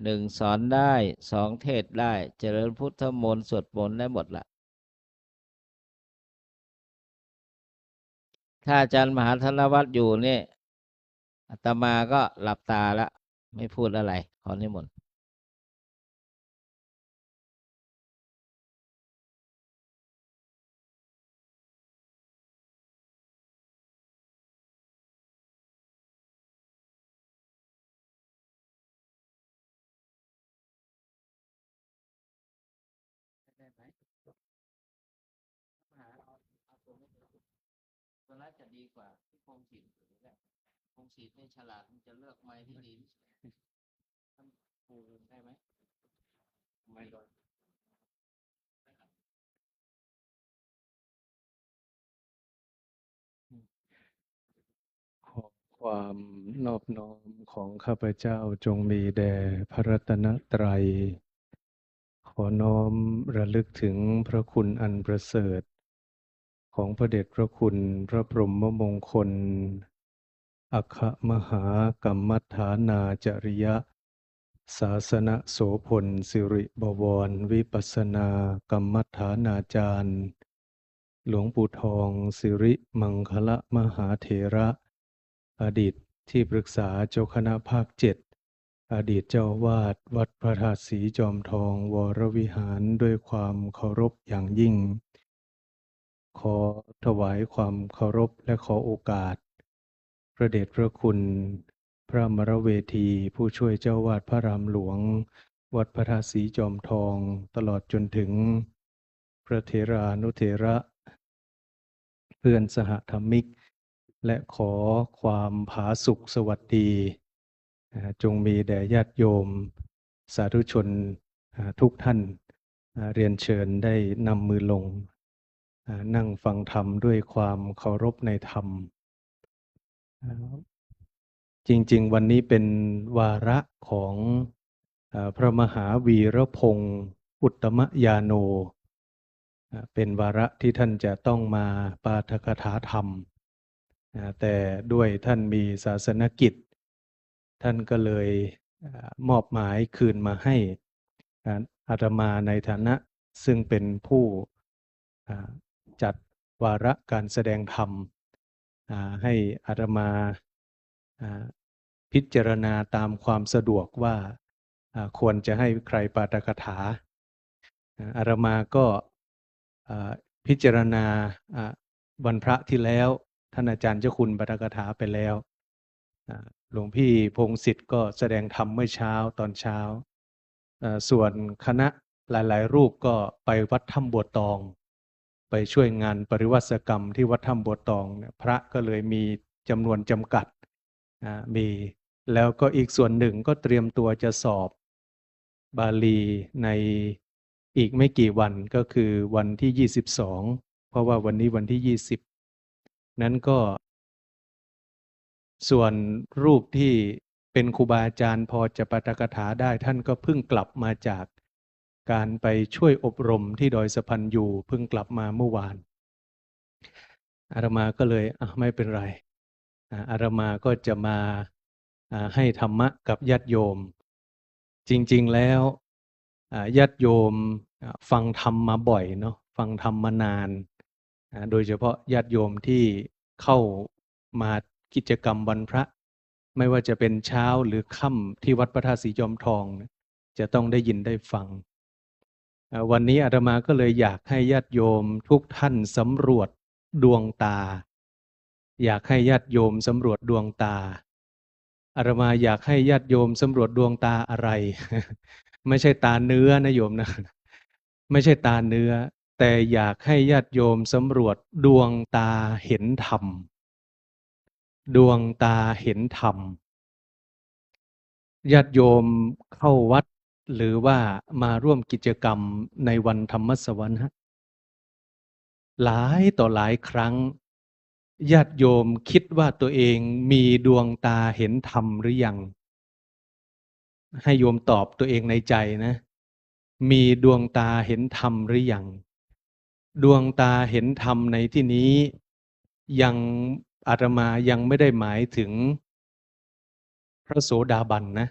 หนึ่งสอนได้สองเทศได้เจริญพุทธมนต์สวดมนต์ได้หมดละถ้าอาจารย์มหาธนวัฒน์อยู่เนี่ยอาตมาก็หลับตาละไม่พูดอะไรขอนิมนต์ได้ไหมตัวนั้นจะดีกว่าที่คงฉีดคงฉีดนี่ฉลาดมันจะเลือกไม้ที่ดีที่สุดท่านครูได้ไหมไม่โดน ขอความนอบน้อมของข้าพเจ้าจงมีแด่พระรัตนตรัย ขอน้อมระลึกถึงพระคุณอันประเสริฐ ของพระเดชพระคุณพระพรหมมงคล อัคคมหากัมมัฏฐานาจริยะ ศาสนโสพลสิริบวรวิปัสสนากรรมฐานาจารย์ หลวงปู่ทองสิริมังคละมหาเถระ อดีตที่ปรึกษาเจ้าคณะภาคเจ็ดอดีตเจ้าวาดวัดพระธาตุศรีจอมทองวรวิหารด้วยความเคารพอย่างยิ่ง ขอถวายความเคารพและขอโอกาส พระเดชพระคุณ พระมรเวทีผู้ช่วยเจ้าวาดพระรามหลวง วัดพระธาตุศรีจอมทองตลอดจนถึง พระเถรานุเถระ เพื่อนสหธรรมิก และขอความผาสุขสวัสดีจงมีแด่ญาติโยม สาธุชนทุกท่านเรียนเชิญได้นำมือลงนั่งฟังธรรมด้วยความเคารพในธรรม จริงๆวันนี้เป็นวาระของพระมหาวีรพงศ์อุตตมยาโนเป็นวาระที่ท่านจะต้องมาปาฐกถาธรรมแต่ด้วยท่านมีศาสนกิจท่านก็เลยมอบหมายคืนมาให้อาตมาในฐานะซึ่งเป็นผู้จัดวาระการแสดงธรรมให้อาตมาพิจารณาตามความสะดวกว่าควรจะให้ใครปาฐกถาอาตมาก็พิจารณาวันพระที่แล้วท่านอาจารย์เจ้าคุณปาฐกถาไปแล้วหลวงพี่พงศิษฐ์ก็แสดงธรรมเมื่อเช้าตอนเช้าส่วนคณะหลายๆรูปก็ไปวัดถ้ำบัวตองไปช่วยงานปริวัติกรรมที่วัดถ้ำบัวตองพระก็เลยมีจำนวนจำกัดมีแล้วก็อีกส่วนหนึ่งก็เตรียมตัวจะสอบบาลีในอีกไม่กี่วันก็คือวันที่22เพราะว่าวันนี้วันที่20นั้นก็ส่วนรูปที่เป็นครูบาอาจารย์พอจะปาฐกถาได้ท่านก็เพิ่งกลับมาจากการไปช่วยอบรมที่ดอยสะพันยูเพิ่งกลับมาเมื่อวานอาตมาก็เลยไม่เป็นไรอาตมาก็จะมาให้ธรรมะกับญาติโยมจริงๆแล้วญาติโยมฟังธรรมมาบ่อยเนาะฟังธรรมมานานโดยเฉพาะญาติโยมที่เข้ามากิจกรรมวันพระไม่ว่าจะเป็นเช้าหรือค่ำที่วัดพระธาตุศรีจอมทองจะต้องได้ยินได้ฟังวันนี้อาตมาก็เลยอยากให้ญาติโยมทุกท่านสำรวจดวงตาอยากให้ญาติโยมสำรวจดวงตาอาตมาอยากให้ญาติโยมสำรวจดวงตาอะไร ไม่ใช่ตาเนื้อนะโยมนะไม่ใช่ตาเนื้อ แต่อยากให้ญาติโยมสำรวจดวงตาเห็นธรรมดวงตาเห็นธรรมญาติโยมเข้าวัดหรือว่ามาร่วมกิจกรรมในวันธรรมสวนะหลายต่อหลายครั้งญาติโยมคิดว่าตัวเองมีดวงตาเห็นธรรมหรือยังให้โยมตอบตัวเองในใจนะมีดวงตาเห็นธรรมหรือยังดวงตาเห็นธรรมในที่นี้ยังอาตมายังไม่ได้หมายถึงพระโสดาบันนะ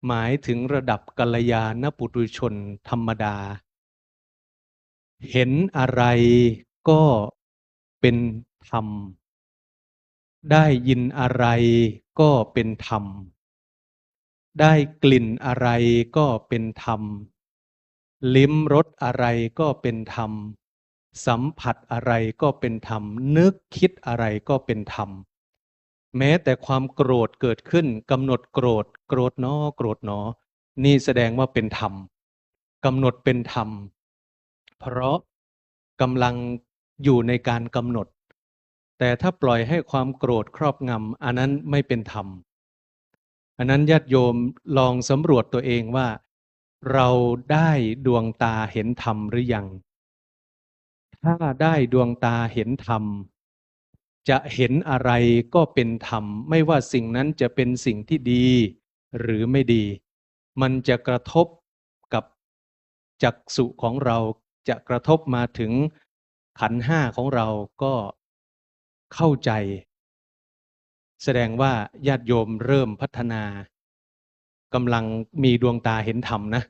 หมายถึงระดับกัลยาณปุถุชนธรรมดาเห็นอะไรก็เป็นธรรมได้ยินอะไรก็เป็นธรรมได้กลิ่นอะไรก็เป็นธรรมลิ้มรสอะไรก็เป็นธรรมสัมผัสอะไรก็เป็นธรรมนึกคิดอะไรก็เป็นธรรมแม้แต่ความโกรธเกิดขึ้นกำหนดโกรธโกรธหนอโกรธหนอนี่แสดงว่าเป็นธรรมกำหนดเป็นธรรมเพราะกำลังอยู่ในการกำหนดแต่ถ้าปล่อยให้ความโกรธครอบงำอันนั้นไม่เป็นธรรมอันนั้นญาติโยมลองสำรวจตัวเองว่าเราได้ดวงตาเห็นธรรมหรือยังถ้าได้ดวงตาเห็นธรรมจะเห็นอะไรก็เป็นธรรมไม่ว่าสิ่งนั้นจะเป็นสิ่งที่ดีหรือไม่ดีมันจะกระทบกับจักษุของเราจะกระทบมาถึงขันธ์ห้าของเราก็เข้าใจแสดงว่าญาติโยมเริ่มพัฒนากำลังมีดวงตาเห็นธรรมนะ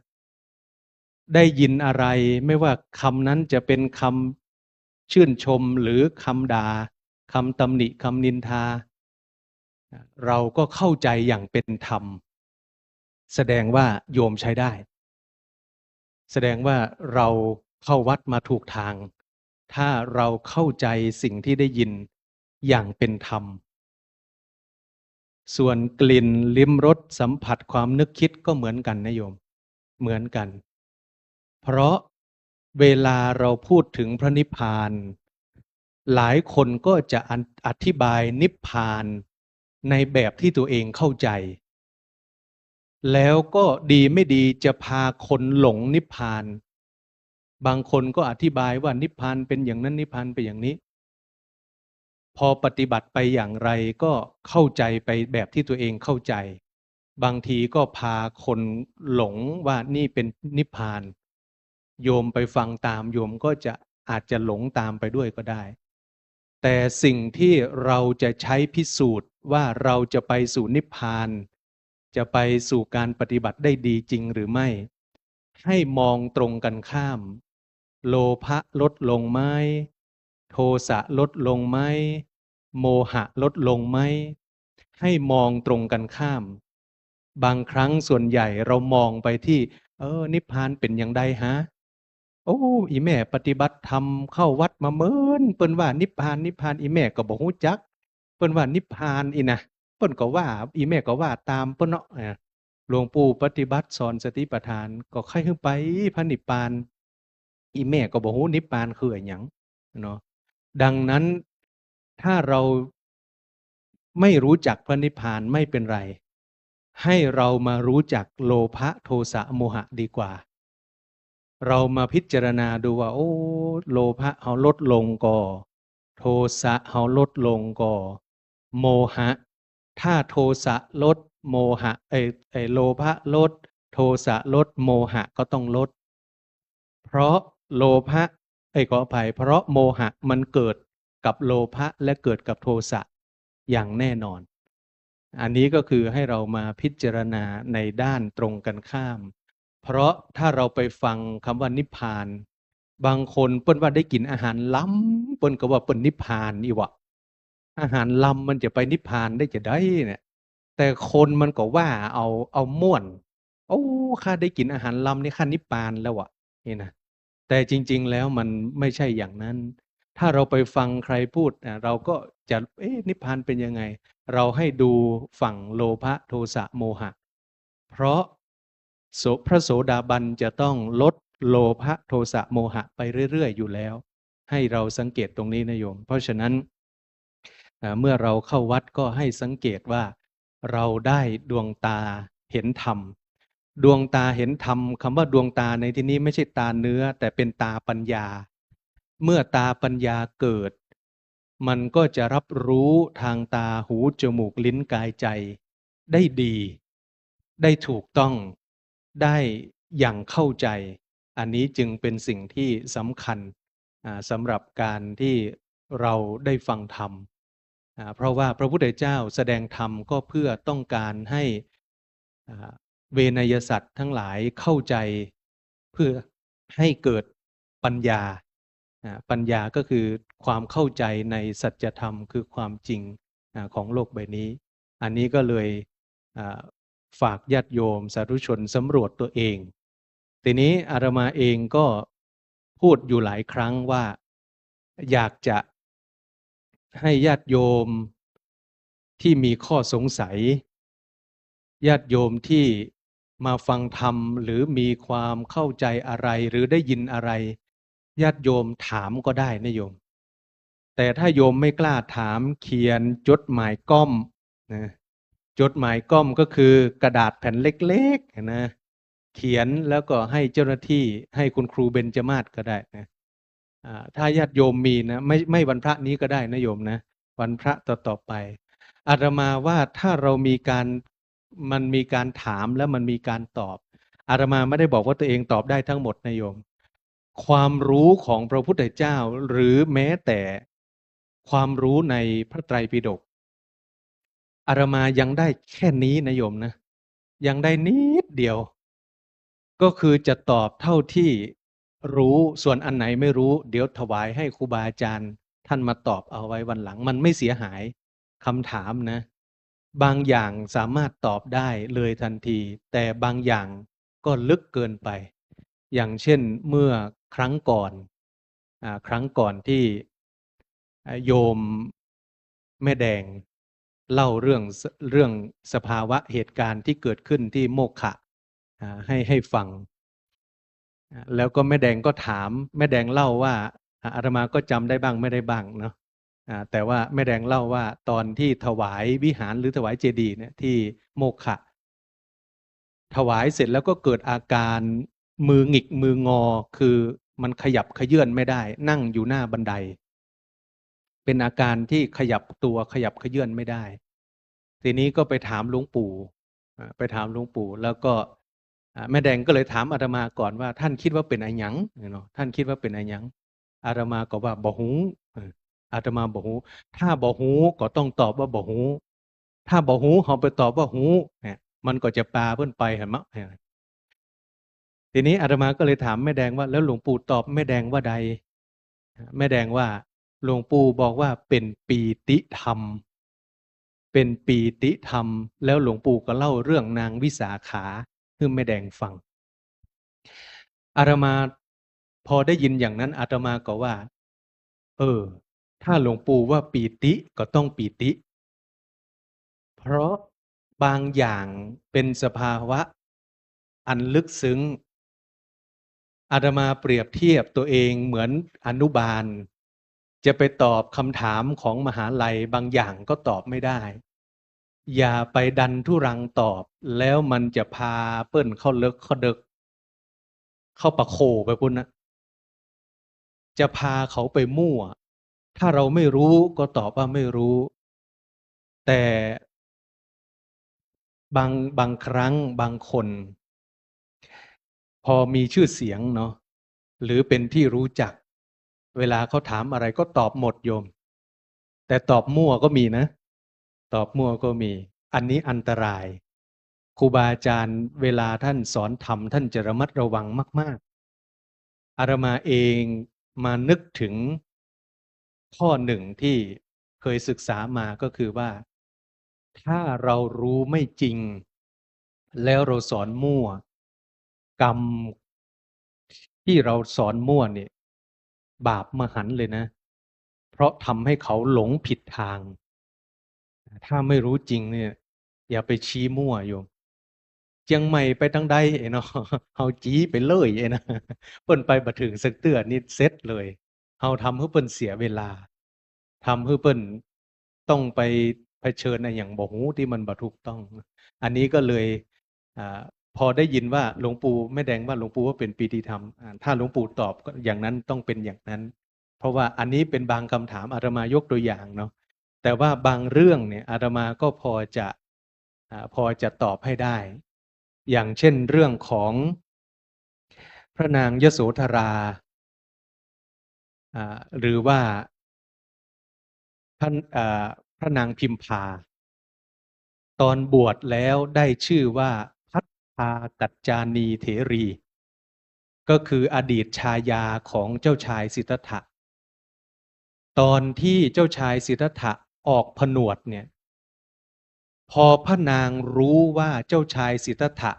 ได้ยินอะไรไม่ว่าคำนั้นจะเป็นคำชื่นชมหรือคำด่าคำตำหนิคำนินทาเราก็เข้าใจอย่างเป็นธรรมแสดงว่าโยมใช้ได้แสดงว่าเราเข้าวัดมาถูกทางถ้าเราเข้าใจสิ่งที่ได้ยินอย่างเป็นธรรมส่วนกลิ่นลิ้มรสสัมผัสความนึกคิดก็เหมือนกันนะโยมเหมือนกันเพราะเวลาเราพูดถึงพระนิพพานหลายคนก็จะอธิบายนิพพานในแบบที่ตัวเองเข้าใจแล้วก็ดีไม่ดีจะพาคนหลงนิพพานบางคนก็อธิบายว่านิพพานเป็นอย่างนั้นนิพพานเป็นอย่างนี้พอปฏิบัติไปอย่างไรก็เข้าใจไปแบบที่ตัวเองเข้าใจบางทีก็พาคนหลงว่านี่เป็นนิพพานโยมไปฟังตามโยมก็จะอาจจะหลงตามไปด้วยก็ได้แต่สิ่งที่เราจะใช้พิสูจน์ว่าเราจะไปสู่นิพพานจะไปสู่การปฏิบัติได้ดีจริงหรือไม่ให้มองตรงกันข้ามโลภะลดลงไหมโทสะลดลงไหมโมหะลดลงไหมให้มองตรงกันข้ามบางครั้งส่วนใหญ่เรามองไปที่นิพพานเป็นอย่างใดฮะโอ้อีแม่ปฏิบัติธรรมเข้าวัดมาเมินเปิ้นว่านิพพานนิพพานอีแม่ก็บ่ฮู้จักเปิ้นว่านิพพานอีนะเปิ้นก็ว่าอีแม่ก็ว่าตามเปิ้นเนาะหลวงปู่ปฏิบัติสอนสติปัฏฐานก็ใครขึ้นไปพระนิพพานอีแม่ก็บ่ฮู้นิพพานคืออิหยังเนาะดังนั้นถ้าเราไม่รู้จักพระนิพพานไม่เป็นไรให้เรามารู้จักโลภะโทสะโมหะดีกว่าเรามาพิจารณาดูว่าโอ้โลภะเฮาลดลงก่อโทสะเฮาลดลงก่อโมหะถ้าโทสะลดโมหะโลภะลดโทสะลดโมหะก็ต้องลดเพราะโลภะขออภัยเพราะโมหะมันเกิดกับโลภะและเกิดกับโทสะอย่างแน่นอนอันนี้ก็คือให้เรามาพิจารณาในด้านตรงกันข้ามเพราะถ้าเราไปฟังคำว่านิพพานบางคนเปิ้นว่าได้กินอาหารล้ำเปิ้นก็ว่าเปิ้นนิพพานอีวะอาหารล้ำมันจะไปนิพพานได้จะได้เนี่ยแต่คนมันก็ว่าเอาม่วนโอ้ข้าได้กินอาหารล้ำนี่ข้านิพพานแล้ววะนี่นะแต่จริงๆแล้วมันไม่ใช่อย่างนั้นถ้าเราไปฟังใครพูดเราก็จะนิพพานเป็นยังไงเราให้ดูฝั่งโลภะโทสะโมหะเพราะพระโสดาบันจะต้องลด โลภะโทสะโมหะไปเรื่อยๆอยู่แล้วให้เราสังเกตตรงนี้นะโยมเพราะฉะนั้นเมื่อเราเข้าวัดก็ให้สังเกตว่าเราได้ดวงตาเห็นธรรมดวงตาเห็นธรรมคำว่าดวงตาในที่นี้ไม่ใช่ตาเนื้อแต่เป็นตาปัญญาเมื่อตาปัญญาเกิดมันก็จะรับรู้ทางตาหูจมูกลิ้นกายใจได้ดีได้ถูกต้องได้อย่างเข้าใจอันนี้จึงเป็นสิ่งที่สำคัญสำหรับการที่เราได้ฟังธรรมเพราะว่าพระพุทธเจ้าแสดงธรรมก็เพื่อต้องการให้เวนยสัตว์ทั้งหลายเข้าใจเพื่อให้เกิดปัญญาปัญญาก็คือความเข้าใจในสัจธรรมคือความจริงของโลกใบนี้อันนี้ก็เลยฝากญาติโยมสาธุชนสำรวจตัวเองทีนี้อาตมาเองก็พูดอยู่หลายครั้งว่าอยากจะให้ญาติโยมที่มีข้อสงสัยญาติโยมที่มาฟังธรรมหรือมีความเข้าใจอะไรหรือได้ยินอะไรญาติโยมถามก็ได้นะโยมแต่ถ้าโยมไม่กล้าถามเขียนจดหมายก้อมนะจดหมายก้อมก็คือกระดาษแผ่นเล็กๆนะเขียนแล้วก็ให้เจ้าหน้าที่ให้คุณครูเบญจมาศก็ได้นะถ้าญาติโยมมีนะไม่วันพระนี้ก็ได้นะโยมนะวันพระต่อไปอาตมาว่าถ้าเรามีการถามแล้วมันมีการตอบอาตมาไม่ได้บอกว่าตัวเองตอบได้ทั้งหมดนะโยมความรู้ของพระพุทธเจ้าหรือแม้แต่ความรู้ในพระไตรปิฎกอาตมายังได้แค่นี้นะโยมนะยังได้นิดเดียวก็คือจะตอบเท่าที่รู้ส่วนอันไหนไม่รู้เดี๋ยวถวายให้ครูบาอาจารย์ท่านมาตอบเอาไว้วันหลังมันไม่เสียหายคำถามนะบางอย่างสามารถตอบได้เลยทันทีแต่บางอย่างก็ลึกเกินไปอย่างเช่นเมื่อครั้งก่อนที่โยมแม่แดงเล่าเรื่องสภาวะเหตุการณ์ที่เกิดขึ้นที่โมกขะให้ฟังแล้วก็แม่แดงก็ถามแม่แดงเล่าว่าอาตมาก็จำได้บ้างไม่ได้บ้างเนาะแต่ว่าแม่แดงเล่าว่าตอนที่ถวายวิหารหรือถวายเจดีย์เนี่ยที่โมกขะถวายเสร็จแล้วก็เกิดอาการมือหงิกมืองอคือมันขยับเขยื่อนไม่ได้นั่งอยู่หน้าบันไดเป็นอาการที่ขยับตัวขยับเขยื่อนไม่ได้ทีนี้ก็ไปถามหลวงปู่แล้วก็แม่แดงก็เลยถามอาตมาก่อนว่าท่านคิดว่าเป็นอะไรหยังเนาะท่านคิดว่าเป็นอะไรหยังอาตมาก็ว่าบ่ฮู้อาตมาบ่ฮู้ถ้าบ่ฮู้ก็ต้องตอบว่าบ่ฮู้ถ้าบ่ฮู้เฮาไปตอบว่าฮู้เนี่ยมันก็จะปาเพิ่นไปเห็นมั้ยทีนี้อาตมาก็เลยถามแม่แดงว่าแล้วหลวงปู่ตอบแม่แดงว่าใดแม่แดงว่าหลวงปู่บอกว่าเป็นปีติธรรมเป็นปีติธรรมแล้วหลวงปู่ก็เล่าเรื่องนางวิสาขาให้แม่แดงฟังอาตมาพอได้ยินอย่างนั้นอาตมาก็ว่าถ้าหลวงปู่ว่าปีติก็ต้องปีติเพราะบางอย่างเป็นสภาวะอันลึกซึ้งอาตมาเปรียบเทียบตัวเองเหมือนอนุบาลจะไปตอบคำถามของมหาลัยบางอย่างก็ตอบไม่ได้อย่าไปดันทุรังตอบแล้วมันจะพาเปิ้นเข้าเลิกเข้าเดึกเข้าปะโคไปพุ่นนะจะพาเขาไปมั่วถ้าเราไม่รู้ก็ตอบว่าไม่รู้แต่บางครั้งบางคนพอมีชื่อเสียงเนาะหรือเป็นที่รู้จักเวลาเขาถามอะไรก็ตอบหมดโยมแต่ตอบมั่วก็มีนะตอบมั่วก็มีอันนี้อันตรายครูบาอาจารย์เวลาท่านสอนธรรมท่านจะระมัดระวังมากๆอาตมาเองมานึกถึงข้อหนึ่งที่เคยศึกษามาก็คือว่าถ้าเรารู้ไม่จริงแล้วเราสอนมั่วกรรมที่เราสอนมั่วเนี่ยบาปมหันต์เลยนะเพราะทำให้เขาหลงผิดทางถ้าไม่รู้จริงเนี่ยอย่าไปชี้มั่วโยมจ จียงใหม่ไปทางใดเนาะ เฮาจี้ไปเลยนะเปิ้นไปบ่ถึงสักเทื่อนี่เสร็จเลยเฮาทำให้เปิ้นเสียเวลาทำให้เปิ้นต้องไปเผชิญไอ้หยังบ่ฮู้ที่มันบ่ถูกต้อง อันนี้ก็เลยพอได้ยินว่าหลวงปู่แม่แดงว่าหลวงปู่ว่าเป็นปีติธรรมถ้าหลวงปู่ตอบก็อย่างนั้นต้องเป็นอย่างนั้น เพราะว่าอันนี้เป็นบางคำถามอาตมายกตัวอย่างเนาะแต่ว่าบางเรื่องเนี่ยอาตมาก็พอจะตอบให้ได้ อย่างเช่นเรื่องของพระนางยโสธราหรือว่าพระนางพิมพาตอนบวชแล้วได้ชื่อว่าพัทธากัจจานีเถรี ก็คืออดีตชายาของเจ้าชายสิทธัตถะตอนที่เจ้าชายสิทธัตถะออกผนวดเนี่ยพอพระนางรู้ว่าเจ้าชายสิทธัตถะ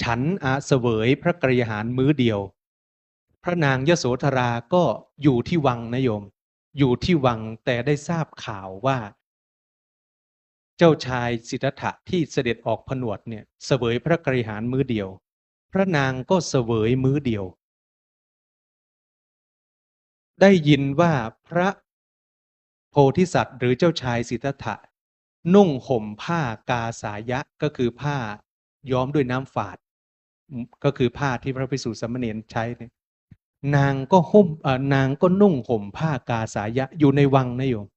ฉันเสวยพระกรยาหารมื้อเดียวพระนางยโสธราก็อยู่ที่วังนะโยมอยู่ที่วังแต่ได้ทราบข่าวว่าเจ้าชายสิทธัตถะที่เสด็จออกผนวดเนี่ยเสวยพระกรยาหารมื้อเดียวพระนางก็เสวยมื้อเดียวได้ยินว่าพระโพธิสัตว์หรือเจ้าชายสิทธัตถะนุ่งห่มผ้ากาสายะก็คือผ้าย้อมด้วยน้ำฝาดก็คือผ้าที่พระภิกษุสามเณรใช้เนี่ยนางก็นุ่งห่มผ้ากาสายะอยู่ในวังนะโยม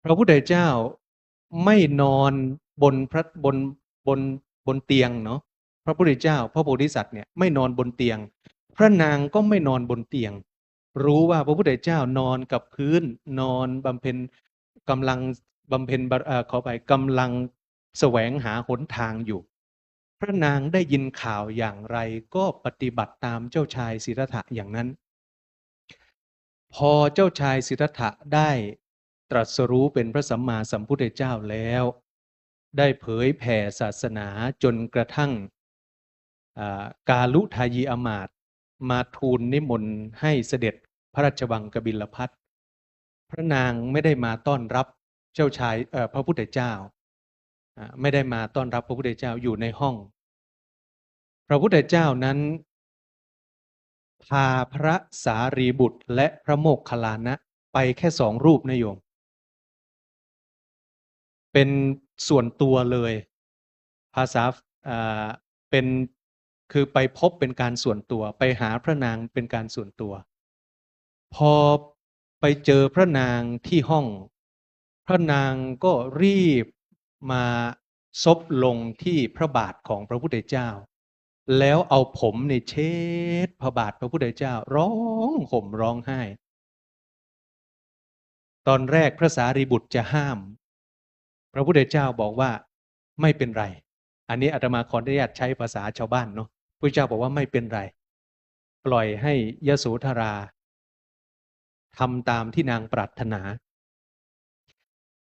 พระพุทธเจ้าไม่นอนบนเตียงเนาะพระพุทธเจ้าพระโพธิสัตว์เนี่ยไม่นอนบนเตียงพระนางก็ไม่นอนบนเตียงรู้ว่าพระพุทธเจ้านอนกับพื้นนอนบำเพ็ญกำลังบำเพ็ญกำลังแสวงหาหนทางอยู่พระนางได้ยินข่าวอย่างไรก็ปฏิบัติตามเจ้าชายสิทธัตถะอย่างนั้นพอเจ้าชายสิทธัตถะได้ตรัสรู้เป็นพระสัมมาสัมพุทธเจ้าแล้วได้เผยแผ่ศาสนาจนกระทั่งกาลุทายีอมาตย์มาทูลนิมนต์ให้เสด็จพระราชวังกบิลพัสพระนางไม่ได้มาต้อนรับเจ้าชายพระพุทธเจ้าไม่ได้มาต้อนรับพระพุทธเจ้าอยู่ในห้องพระพุทธเจ้านั้นพาพระสารีบุตรและพระโมคคัลลานะไปแค่2 รูปนะโยมเป็นส่วนตัวเลยภาษาเป็นคือไปพบเป็นการส่วนตัวไปหาพระนางเป็นการส่วนตัวพอไปเจอพระนางที่ห้องพระนางก็รีบมาซบลงที่พระบาทของพระพุทธเจ้าแล้วเอาผมในเช็ดพระบาทพระพุทธเจ้าร้องห่มร้องไห้ตอนแรกพระสารีบุตรจะห้ามพระพุทธเจ้าบอกว่าไม่เป็นไรอันนี้อาตมาขออนุญาตใช้ภาษาชาวบ้านเนาะพระเจ้าบอกว่าไม่เป็นไรปล่อยให้ยโสธราทำตามที่นางปรารถนา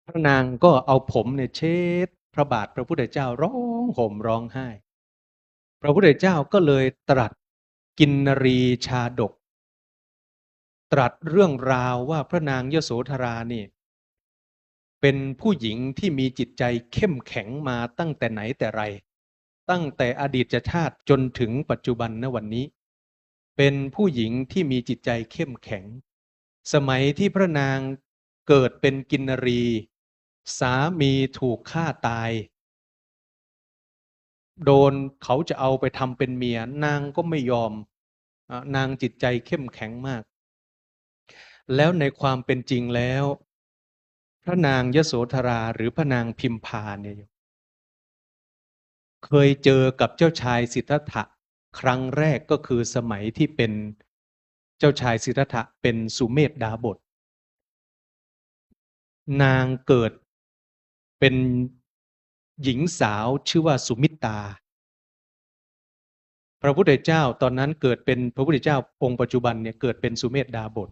พระนางก็เอาผมเนี่ยเช็ดพระบาทพระพุทธเจ้าร้องห่มร้องไห้พระพุทธเจ้าก็เลยตรัสกินนรีชาดกตรัสเรื่องราวว่าพระนางยโสธรานี่เป็นผู้หญิงที่มีจิตใจเข้มแข็งมาตั้งแต่ไหนแต่ไรตั้งแต่อดีตชาติจนถึงปัจจุบันณวันนี้เป็นผู้หญิงที่มีจิตใจเข้มแข็งสมัยที่พระนางเกิดเป็นกินนรีสามีถูกฆ่าตายโดนเขาจะเอาไปทำเป็นเมียนางก็ไม่ยอมนางจิตใจเข้มแข็งมากแล้วในความเป็นจริงแล้วพระนางยโสธราหรือพระนางพิมพาเนี่ยเคยเจอกับเจ้าชายสิทธัตถะครั้งแรกก็คือสมัยที่เป็นเจ้าชายสิทธัตถะเป็นสุเมธดาบสนางเกิดเป็นหญิงสาวชื่อว่าสุมิตราพระพุทธเจ้าตอนนั้นเกิดเป็นพระพุทธเจ้าองค์ปัจจุบันเนี่ยเกิดเป็นสุเมธดาบส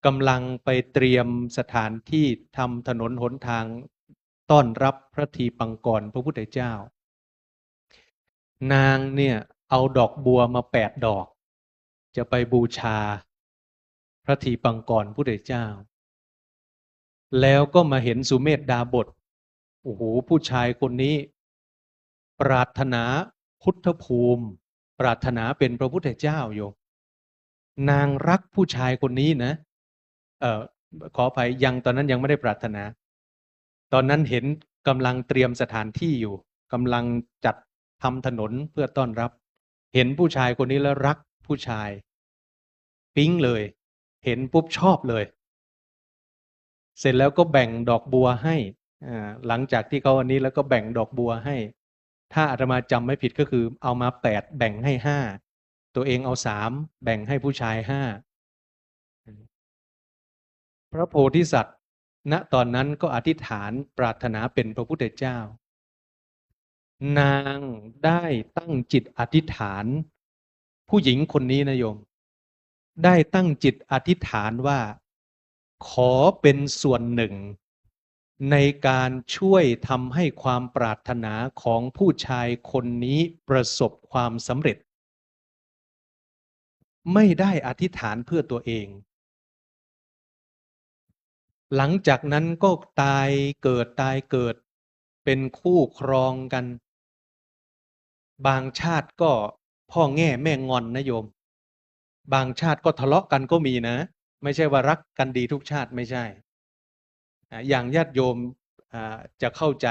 กำลังไปเตรียมสถานที่ทำถนนหนทางต้อนรับพระทีปังกรพระพุทธเจ้านางเนี่ยเอาดอกบัวมา8 ดอกจะไปบูชาพระทีปังกรพระพุทธเจ้าแล้วก็มาเห็นสุเมธดาบส โอ้โหผู้ชายคนนี้ ปรารถนาพุทธภูมิ ปรารถนาเป็นพระพุทธเจ้าโยมนางรักผู้ชายคนนี้นะขออภัยตอนนั้นยังไม่ได้ปรารถนา ตอนนั้นเห็นกำลังเตรียมสถานที่อยู่กำลังจัดทำถนนเพื่อต้อนรับ เห็นผู้ชายคนนี้แล้วรักผู้ชายปิ๊งเลย เห็นปุ๊บชอบเลย เสร็จแล้วก็แบ่งดอกบัวให้หลังจากที่เขาอันนี้แล้วก็แบ่งดอกบัวให้ ถ้าอาตมาจำไม่ผิดก็คือเอามา8แบ่งให้5ตัวเองเอา3แบ่งให้ผู้ชาย5พระโพธิสัตว์ณตอนนั้นก็อธิษฐานปรารถนาเป็นพระพุทธเจ้า นางได้ตั้งจิตอธิษฐาน ผู้หญิงคนนี้นะโยม ได้ตั้งจิตอธิษฐานว่าขอเป็นส่วนหนึ่งในการช่วยทำให้ความปรารถนาของผู้ชายคนนี้ประสบความสำเร็จ ไม่ได้อธิษฐานเพื่อตัวเอง หลังจากนั้นก็ตายเกิดเป็นคู่ครองกัน บางชาติก็พ่อแง่แม่งอนนะโยม บางชาติก็ทะเลาะกันก็มีนะ ไม่ใช่ว่ารักกันดีทุกชาติไม่ใช่อย่างญาติโยมจะเข้าใจ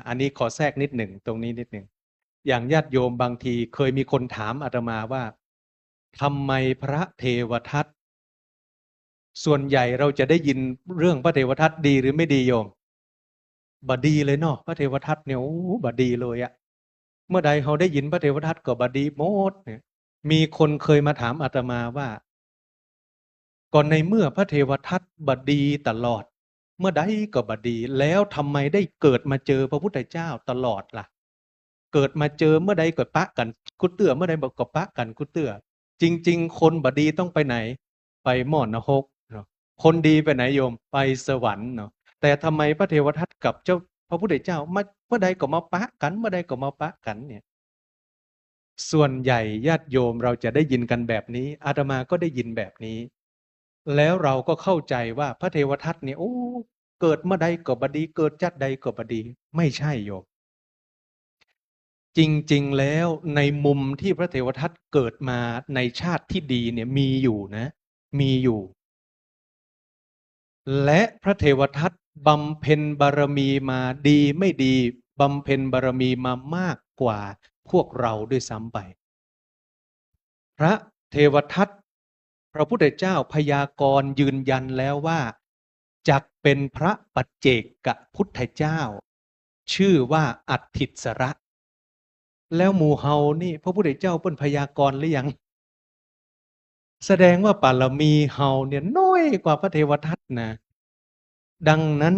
อันนี้ขอแทรกนิดหนึ่งตรงนี้นิดหนึ่งอย่างญาติโยมบางทีเคยมีคนถามอาตมาว่าทำไมพระเทวทัตส่วนใหญ่เราจะได้ยินเรื่องพระเทวทัตดีหรือไม่ดีโยมบดีเลยเนาะพระเทวทัตเนี่ยโอ้บดีเลยอะเมื่อใดเขาได้ยินพระเทวทัตก็บดีหมดเนี่ยมีคนเคยมาถามอาตมาว่าก่อนในเมื่อพระเทวทัตบดีตลอดเมื่อใดก็บดีแล้วทำไมได้เกิดมาเจอพระพุทธเจ้าตลอดล่ะเกิดมาเจอเมื่อใดก็ปะกันกุเตื้อเมื่อใดบอกก็ปะกันกุเตื้อจริงๆคนบดีต้องไปไหนไปหม้อนรกเนาะคนดีไปไหนโยมไปสวรรค์เนาะแต่ทำไมพระเทวทัตกับเจ้าพระพุทธเจ้าเมื่อใดก็มาปะกันเมื่อใดก็มาปะกันเนี่ยส่วนใหญ่ญาติโยมเราจะได้ยินกันแบบนี้อาตมาก็ได้ยินแบบนี้แล้วเราก็เข้าใจว่าพระเทวทัตเนี่ยโอ้เกิดเมื่อใดก็บดีเกิดจัดใดก็บดีไม่ใช่โยมจริงๆแล้วในมุมที่พระเทวทัตเกิดมาในชาติที่ดีเนี่ยมีอยู่นะมีอยู่และพระเทวทัตบำเพ็ญบารมีมาดีไม่ดีบำเพ็ญบารมีมามากกว่าพวกเราด้วยซ้ำไปพระเทวทัตพระพุทธเจ้าพยากรณ์ยืนยันแล้วว่าจักเป็นพระปัจเจกพุทธเจ้าชื่อว่าอัตถิสระแล้วหมู่เฮานี่พระพุทธเจ้าเปิ้นพยากรณ์หรือยังแสดงว่าบารมีเฮาเนี่ยน้อยกว่าพระเทวทัตนะดังนั้น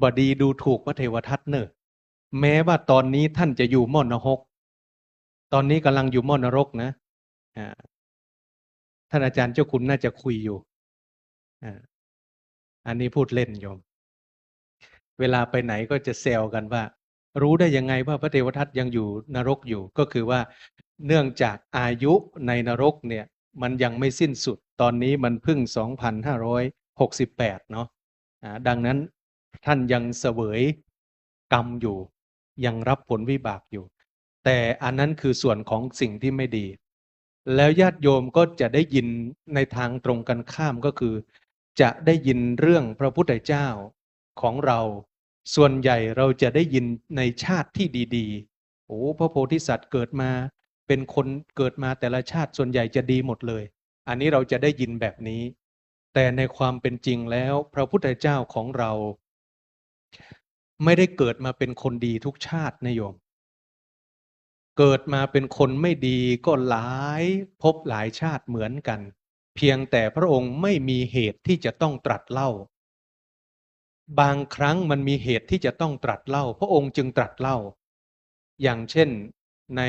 บดีดูถูกพระเทวทัตเนอะแม้ว่าตอนนี้ท่านจะอยู่ม่อนนรกตอนนี้กำลังอยู่ม่อนนรกนะท่านอาจารย์เจ้าคุณน่าจะคุยอยู่อันนี้พูดเล่นโยมเวลาไปไหนก็จะแซวกันว่ารู้ได้ยังไงว่าพระเทวทัตยังอยู่นรกอยู่ก็คือว่าเนื่องจากอายุในนรกเนี่ยมันยังไม่สิ้นสุดตอนนี้มันเพิ่ง2568เนาะดังนั้นท่านยังเสวยกรรมอยู่ยังรับผลวิบากอยู่แต่อันนั้นคือส่วนของสิ่งที่ไม่ดีแล้วญาติโยมก็จะได้ยินในทางตรงกันข้ามก็คือจะได้ยินเรื่องพระพุทธเจ้าของเราส่วนใหญ่เราจะได้ยินในชาติที่ดีๆโอ้พระโพธิสัตว์เกิดมาเป็นคนเกิดมาแต่ละชาติส่วนใหญ่จะดีหมดเลยอันนี้เราจะได้ยินแบบนี้แต่ในความเป็นจริงแล้วพระพุทธเจ้าของเราไม่ได้เกิดมาเป็นคนดีทุกชาตินะโยมเกิดมาเป็นคนไม่ดีก็หลายภพหลายชาติเหมือนกันเพียงแต่พระองค์ไม่มีเหตุที่จะต้องตรัสเล่าบางครั้งมันมีเหตุที่จะต้องตรัสเล่าพระองค์จึงตรัสเล่าอย่างเช่นใน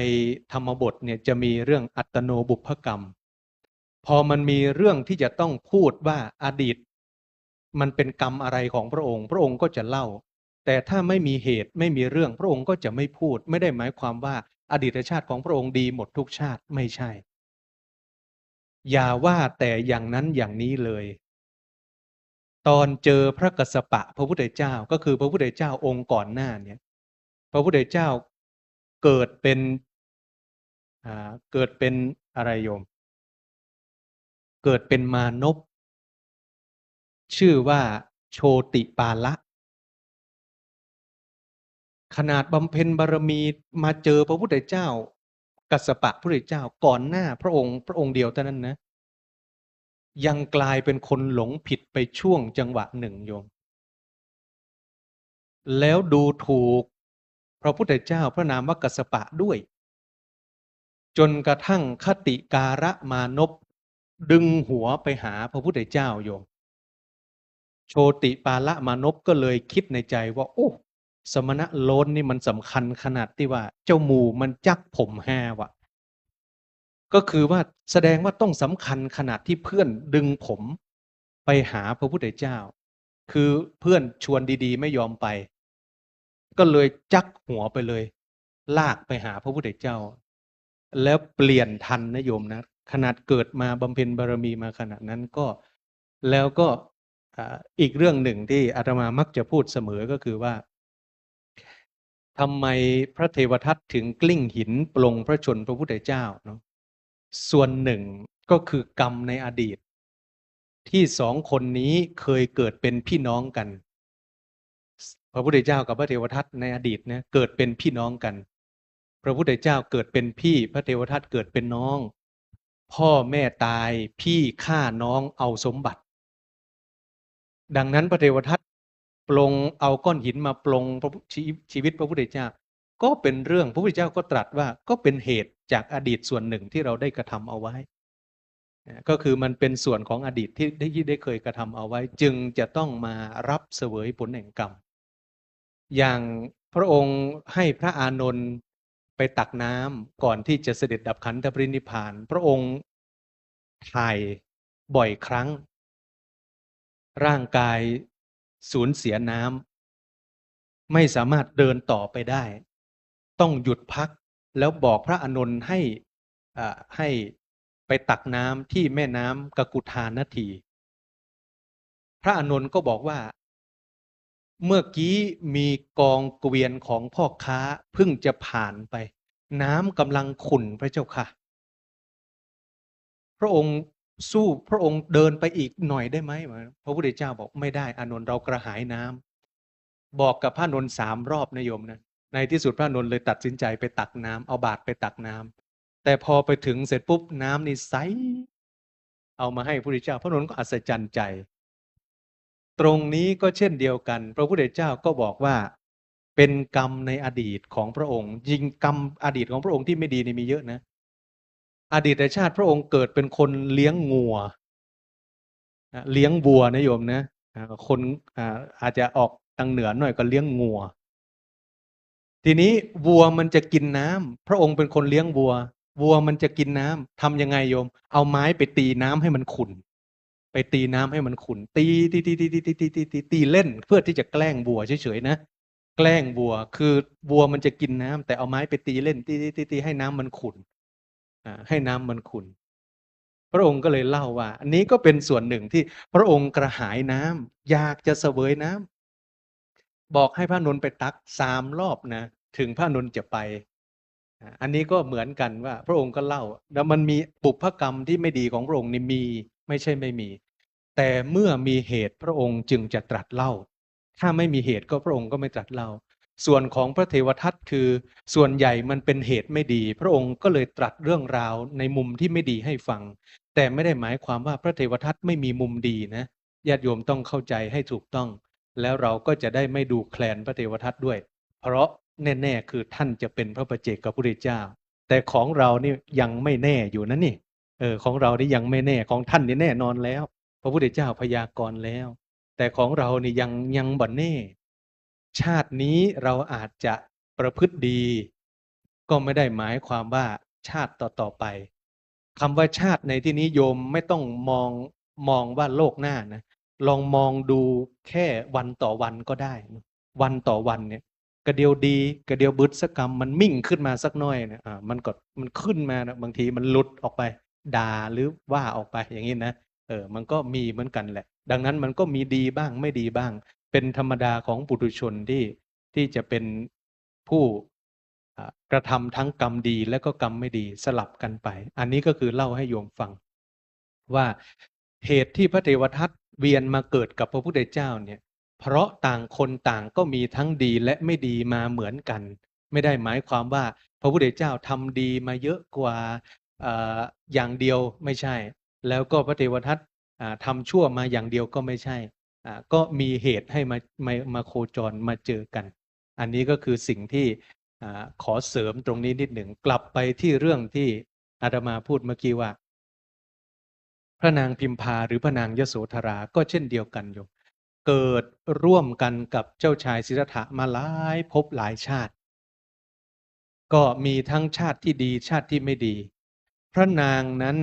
ธรรมบทเนี่ยจะมีเรื่องอัตโนบุพกรรมพอมันมีเรื่องที่จะต้องพูดว่าอดีตมันเป็นกรรมอะไรของพระองค์พระองค์ก็จะเล่าแต่ถ้าไม่มีเหตุไม่มีเรื่องพระองค์ก็จะไม่พูดไม่ได้หมายความว่าอดีตชาติของพระองค์ดีหมดทุกชาติไม่ใช่อย่าว่าแต่อย่างนั้นอย่างนี้เลย ตอนเจอพระกัสสปะพระพุทธเจ้าก็คือพระพุทธเจ้าองค์ก่อนหน้าเนี่ยพระพุทธเจ้าเกิดเป็นอะไรโยมเกิดเป็นมานพชื่อว่าโชติปาละขนาดบำเพ็ญบารมีมาเจอพระพุทธเจ้ากัสสปะพระพุทธเจ้าก่อนหน้าพระองค์เดียวเท่านั้นนะยังกลายเป็นคนหลงผิดไปช่วงจังหวะหนึ่งโยมแล้วดูถูกพระพุทธเจ้าพระนามว่ากัสสปะด้วยจนกระทั่งคติการะมานพดึงหัวไปหาพระพุทธเจ้าโยมโชติปาละมานพก็เลยคิดในใจว่าโอ้สมณะโลนนี่มันสำคัญขนาดที่ว่าเจ้าหมู่มันจักผมแห่วะก็คือว่าแสดงว่าต้องสำคัญขนาดที่เพื่อนดึงผมไปหาพระพุทธเจ้าคือเพื่อนชวนดีๆไม่ยอมไปก็เลยจักหัวไปเลยลากไปหาพระพุทธเจ้าแล้วเปลี่ยนทันนะโยมนะขนาดเกิดมาบำเพ็ญบารมีมาขนาดนั้นก็แล้วก็อีกเรื่องหนึ่งที่อาตมามักจะพูดเสมอก็คือว่าทำไมพระเทวทัตถึงกลิ้งหินปลงพระชนพระพุทธเจ้าเนาะส่วนหนึ่งก็คือกรรมในอดีตที่สองคนนี้เคยเกิดเป็นพี่น้องกันพระพุทธเจ้ากับพระเทวทัตในอดีตนะเกิดเป็นพี่น้องกันพระพุทธเจ้าเกิดเป็นพี่พระเทวทัตเกิดเป็นน้องพ่อแม่ตายพี่ฆ่าน้องเอาสมบัติดังนั้นพระเทวทัตปลงเอาก้อนหินมาปลงชีวิตพระพุทธเจ้าก็เป็นเรื่องพระพุทธเจ้าก็ตรัสว่าก็เป็นเหตุจากอดีตส่วนหนึ่งที่เราได้กระทำเอาไว้ก็คือมันเป็นส่วนของอดีตที่ได้เคยกระทำเอาไว้จึงจะต้องมารับเสวยผลแห่งกรรมอย่างพระองค์ให้พระอานนท์ไปตักน้ำก่อนที่จะเสด็จดับขันธปรินิพพานพระองค์ถ่ายบ่อยครั้งร่างกายสูญเสียน้ำไม่สามารถเดินต่อไปได้ต้องหยุดพักแล้วบอกพระอานนท์ให้ไปตักน้ำที่แม่น้ำกกุฏานาทีพระอานนท์ก็บอกว่าเมื่อกี้มีกองเกวียนของพ่อค้าเพิ่งจะผ่านไปน้ำกำลังขุ่นพระเจ้าค่ะพระองค์เดินไปอีกหน่อยได้ไหมพระพุทธเจ้าบอกไม่ได้อานนท์เรากระหายน้ำบอกกับพระอานนท์3 รอบนะโยมนะในที่สุดพระอานนท์เลยตัดสินใจไปตักน้ำเอาบาตรไปตักน้ำแต่พอไปถึงเสร็จปุ๊บน้ำนี่ใสเอามาให้พระพุทธเจ้าพระอานนท์ก็อัศจรรย์ใจตรงนี้ก็เช่นเดียวกันพระพุทธเจ้าก็บอกว่าเป็นกรรมในอดีตของพระองค์ยิงกรรมอดีตของพระองค์ที่ไม่ดีนี่มีเยอะนะอดีตชาติพระองค์เกิดเป็นคนเลี้ยงงัวเลี้ยงวัวนะโยมนะคนอาจจะออกทางเหนือหน่อยก็เลี้ยงงัวทีนี้วัวมันจะกินน้ำพระองค์เป็นคนเลี้ยงวัวมันจะกินน้ำทำยังไงโยมเอาไม้ไปตีน้ำให้มันขุ่นไปตีน้ำให้มันขุ่นตีเล่นเพื่อที่จะแกล้งวัวเฉยๆนะแกล้งวัวคือวัวมันจะกินน้ำแต่เอาไม้ไปตีเล่นตีให้น้ำมันขุ่นให้น้ำมันขุ่นพระองค์ก็เลยเล่าว่าอันนี้ก็เป็นส่วนหนึ่งที่พระองค์กระหายน้ำอยากจะเสวยน้ำบอกให้พระนนท์ไปตัก3 รอบนะถึงพระนนท์จะไปอันนี้ก็เหมือนกันว่าพระองค์ก็เล่าแล้วมันมีบุพกรรมที่ไม่ดีของพระองค์นี่มีไม่ใช่ไม่มีแต่เมื่อมีเหตุพระองค์จึงจะตรัสเล่าถ้าไม่มีเหตุก็พระองค์ก็ไม่ตรัสเล่าส่วนของพระเทวทัตคือส่วนใหญ่มันเป็นเหตุไม่ดีพระองค์ก็เลยตรัสเรื่องราวในมุมที่ไม่ดีให้ฟังแต่ไม่ได้หมายความว่าพระเทวทัตไม่มีมุมดีนะญาติโยมต้องเข้าใจให้ถูกต้องแล้วเราก็จะได้ไม่ดูแคลนพระเทวทัตด้วยเพราะแน่ๆคือท่านจะเป็นพระปัจเจกพุทธเจ้าแต่ของเรานี่ยังไม่แน่อยู่นะนี่ของเรานี่ยังไม่แน่ของท่านนี่แน่นอนแล้วพระพุทธเจ้าพยากรณ์แล้วแต่ของเรานี่ยังบ่แน่ชาตินี้เราอาจจะประพฤติดีก็ไม่ได้หมายความว่าชาติต่อไปคำว่าชาติในที่นี้โยมไม่ต้องมองว่าโลกหน้านะลองมองดูแค่วันต่อวันก็ได้วันต่อวันเนี่ยกระเดียวดีกระเดียวบึดสักกรรมมันมิ่งขึ้นมาสักหน่อยนะมันขึ้นมานะบางทีมันหลุดออกไปด่าหรือว่าออกไปอย่างนี้นะมันก็มีเหมือนกันแหละ ดังนั้นมันก็มีดีบ้างไม่ดีบ้าง เป็นธรรมดาของปุถุชนที่จะเป็นผู้กระทำทั้งกรรมดีและก็กรรมไม่ดีสลับกันไป อันนี้ก็คือเล่าให้โยมฟังว่าเหตุที่พระเทวทัตเวียนมาเกิดกับพระพุทธเจ้าเนี่ยเพราะต่างคนต่างก็มีทั้งดีและไม่ดีมาเหมือนกัน ไม่ได้หมายความว่าพระพุทธเจ้าทำดีมาเยอะกว่าอย่างเดียวไม่ใช่ แล้วก็พระเทวทัตทำชั่วมาอย่างเดียวก็ไม่ใช่ก็มีเหตุให้มาโคจรมาเจอกัน อันนี้ก็คือสิ่งที่ขอเสริมตรงนี้นิดหนึ่งกลับไปที่เรื่องที่อาตมาพูดเมื่อกี้ว่า พระนางพิมพาหรือพระนางยโสธราก็เช่นเดียวกันโยมเกิดร่วมกันกับเจ้าชายสิทธัตถะมาหลายภพหลายชาติ ก็มีทั้งชาติที่ดีชาติที่ไม่ดี พระนางนั้น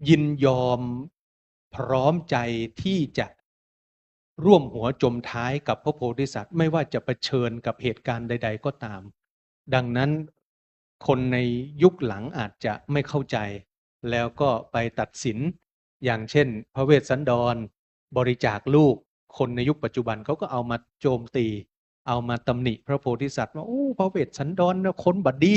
ยินยอมพร้อมใจที่จะร่วมหัวจมท้ายกับพระโพธิสัตว์ไม่ว่าจะเผชิญกับเหตุการณ์ใดๆก็ตาม ดังนั้นคนในยุคหลังอาจจะไม่เข้าใจ แล้วก็ไปตัดสินอย่างเช่นพระเวสสันดรบริจาคลูกคนในยุคปัจจุบันเขาก็เอามาโจมตีเอามาตำหนิพระโพธิสัตว์ว่าโอ้พระเวสสันดรนะคนบัดดี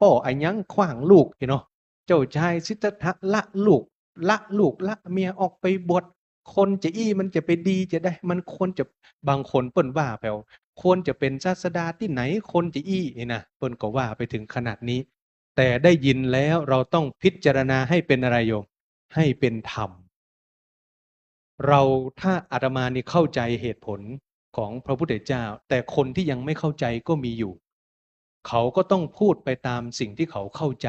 พ่อไอ้ยังขว้างลูกเนาะเจ้าชายสิทธัตถะละลูกละเมียออกไปบวชคนจะอี้มันจะไปดีจะได้มันควรจะบางคนเปิ้นว่าแผ่วควรจะเป็นศาสดาที่ไหนคนจะอี้นะเปิ้นก็ว่าไปถึงขนาดนี้แต่ได้ยินแล้วเราต้องพิจารณาให้เป็นอะไรโยมให้เป็นธรรมเราถ้าอาตมานี่เข้าใจเหตุผลของพระพุทธเจ้าแต่คนที่ยังไม่เข้าใจก็มีอยู่เขาก็ต้องพูดไปตามสิ่งที่เขาเข้าใจ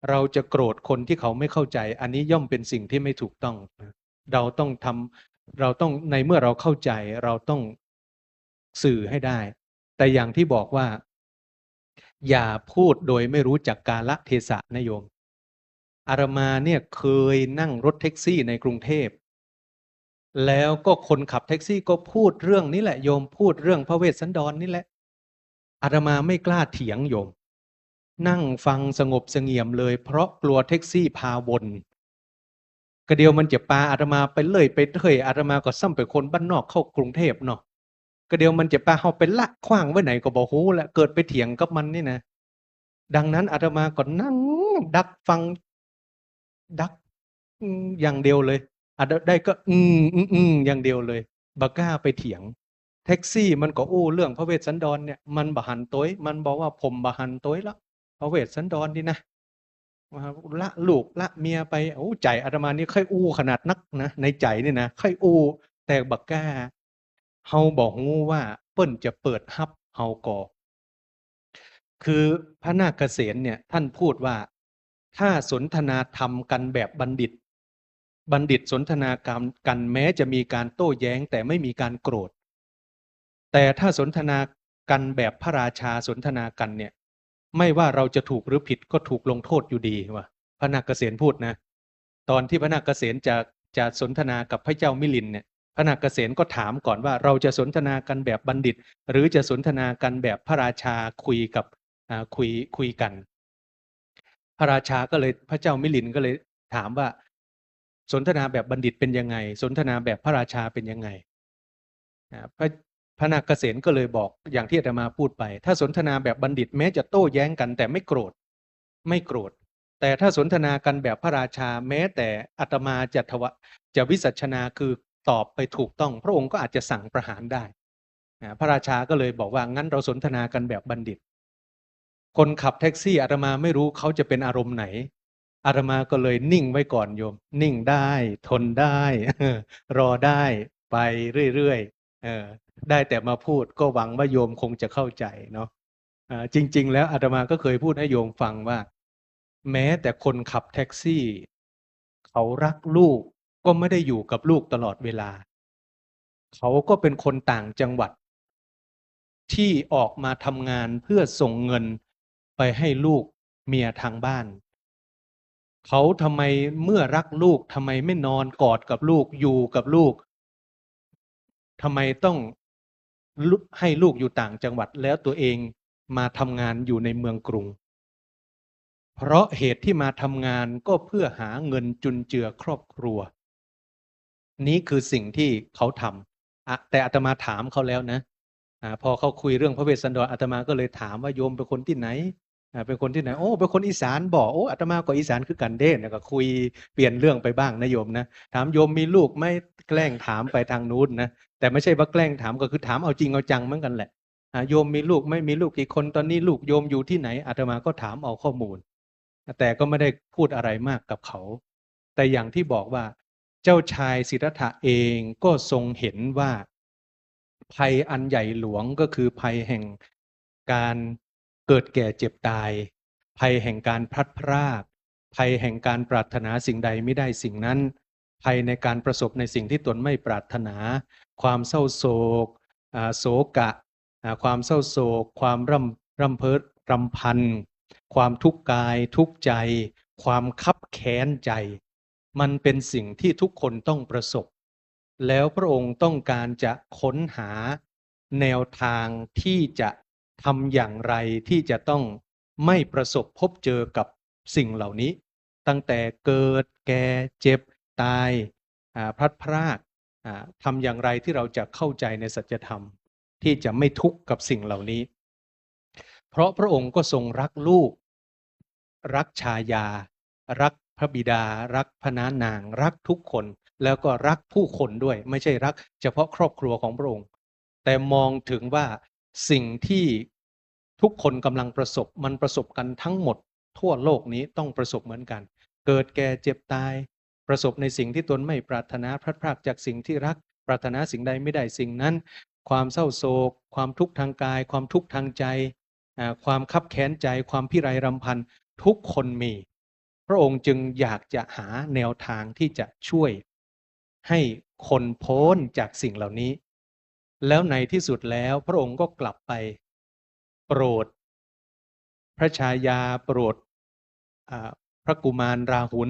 เราจะโกรธคนที่เขาไม่เข้าใจอันนี้ย่อมเป็นสิ่งที่ไม่ถูกต้องเราต้องในเมื่อเราเข้าใจเราต้องสื่อให้ได้แต่อย่างที่บอกว่าอย่าพูดโดยไม่รู้จักกาลเทศะนะโยมอาตมาเนี่ยเคยนั่งรถแท็กซี่ในกรุงเทพแล้วก็คนขับแท็กซี่ก็พูดเรื่องนี้แหละโยมพูดเรื่องพระเวสสันดรนี่แหละอาตมาไม่กล้าเถียงโยมนั่งฟังสงบเสงี่ยมเลยเพราะกลัวแท็กซี่พาวนกระเดียวมันจะปาอาตมาไปเลยไปเถยอาตมาก็ซ้ำไปคนบ้านนอกเข้ากรุงเทพเนาะกระเดียวมันจะปาเฮาไปละขว้างไว้ไหนก็บ่ฮู้แหละเกิดไปเถียงกับมันนี่นะดังนั้นอาตมาก็นั่งดักฟังดักอย่างเดียวเลยอาจได้ก็อย่างเดียวเลยบ่กล้าไปเถียงแท็กซี่มันก็อู้เรื่องพระเวสสันดรเนี่ยมันบ่หันต้อยมันบอกว่าผมบ่หันต้อยแล้วพระเวสสันดรนี่นะละลูกละเมียไปโอ้ใจอาตมานี่ค่อยอู้ขนาดนักนะในใจนี่นะค่อยอู้แต่บ่กล้าเฮาบอกงูว่าเปิ้นจะเปิดฮับเฮาก่อคือพระนาคเษนเนี่ยท่านพูดว่าถ้าสนทนาธรรมกันแบบบัณฑิตสนทนากันแม้จะมีการโต้แย้งแต่ไม่มีการโกรธแต่ถ้าสนทนากันแบบพระราชาสนทนากันเนี่ยไม่ว่าเราจะถูกหรือผิดก็ถูกลงโทษอยู่ดีว่าพระนาคเษนพูดนะตอนที่พระนาคเษนจะสนทนากับพระเจ้ามิลินเนี่ยพระนาคเษนก็ถามก่อนว่าเราจะสนทนากันแบบบัณฑิตหรือจะสนทนากันแบบพระราชาคุยกันพระราชาก็เลยพระเจ้ามิลินก็เลยถามว่าสนทนาแบบบัณฑิตเป็นยังไงสนทนาแบบพระราชาเป็นยังไงพระนาคเษนก็เลยบอกอย่างที่อาตมาพูดไปถ้าสนทนาแบบบัณฑิตแม้จะโต้แย้งกันแต่ไม่โกรธแต่ถ้าสนทนากันแบบพระราชาแม้แต่อาตมาจะวิสัชนาคือตอบไปถูกต้องพระองค์ก็อาจจะสั่งประหารได้พระราชาก็เลยบอกว่างั้นเราสนทนากันแบบบัณฑิตคนขับแท็กซี่อาตมาไม่รู้เขาจะเป็นอารมณ์ไหนอาตมาก็เลยนิ่งไว้ก่อนโยมนิ่งได้ทนได้รอได้ไปเรื่อยๆได้แต่มาพูดก็หวังว่าโยมคงจะเข้าใจเนาะจริงๆแล้วอาตมาก็เคยพูดให้โยมฟังว่าแม้แต่คนขับแท็กซี่เขารักลูกก็ไม่ได้อยู่กับลูกตลอดเวลาเขาก็เป็นคนต่างจังหวัดที่ออกมาทำงานเพื่อส่งเงินไปให้ลูกเมียทางบ้านเขาทำไมเมื่อรักลูกทำไมไม่นอนกอดกับลูกอยู่กับลูกทำไมต้องให้ลูกอยู่ต่างจังหวัดแล้วตัวเองมาทำงานอยู่ในเมืองกรุงเพราะเหตุที่มาทำงานก็เพื่อหาเงินจุนเจือครอบครัว นี้คือสิ่งที่เขาทำแต่อาตมาถามเขาแล้วนะพอเขาคุยเรื่องพระเวสสันดรอาตมาก็เลยถามว่าโยมเป็นคนที่ไหนเป็นคนที่ไหนโอ้เป็นคนอีสานบอกโอ้อาตมาก็อีสานคือกันเด้ก็คุยเปลี่ยนเรื่องไปบ้างนะโยมนะถามโยมมีลูกไหมแกล้งถามไปทางนู้นนะแต่ไม่ใช่ว่าแกล้งถามก็คือถามเอาจริงเอาจังเหมือนกันแหละโยมมีลูกไม่มีลูกกี่คนตอนนี้ลูกโยมอยู่ที่ไหนอาตมาก็ถามเอาข้อมูลแต่ก็ไม่ได้พูดอะไรมากกับเขาแต่อย่างที่บอกว่าเจ้าชายสิทธัตถะเองก็ทรงเห็นว่าภัยอันใหญ่หลวงก็คือภัยแห่งการเกิดแก่เจ็บตายภัยแห่งการพลัดพรากภัยแห่งการปรารถนาสิ่งใดไม่ได้สิ่งนั้นภัยในการประสบในสิ่งที่ตนไม่ปรารถนาความเศร้าโศกโศกะความเศร้าโศกความร่ำเพ้อรำพันความทุกข์กายทุกข์ใจความคับแค้นใจมันเป็นสิ่งที่ทุกคนต้องประสบแล้วพระองค์ต้องการจะค้นหาแนวทางที่จะทำอย่างไรที่จะต้องไม่ประสบพบเจอกับสิ่งเหล่านี้ตั้งแต่เกิดแก่เจ็บตายพลัดพรากทำอย่างไรที่เราจะเข้าใจในสัจธรรมที่จะไม่ทุกข์กับสิ่งเหล่านี้เพราะพระองค์ก็ทรงรักลูกรักชายารักพระบิดารักพระนางรักทุกคนแล้วก็รักผู้คนด้วยไม่ใช่รักเฉพาะครอบครัวของพระองค์แต่มองถึงว่าสิ่งที่ทุกคนกำลังประสบมันประสบกันทั้งหมดทั่วโลกนี้ต้องประสบเหมือนกันเกิดแก่เจ็บตายประสบในสิ่งที่ตนไม่ปรารถนาพลัดพรากจากสิ่งที่รักปรารถนาสิ่งใดไม่ได้สิ่งนั้นความเศร้าโศกความทุกข์ทางกายความทุกข์ทางใจความคับแค้นใจความพิไรรำพันทุกคนมีพระองค์จึงอยากจะหาแนวทางที่จะช่วยให้คนพ้นจากสิ่งเหล่านี้แล้วในที่สุดแล้วพระองค์ก็กลับไปโปรดพระชายาโปรดพระกุมารราหุล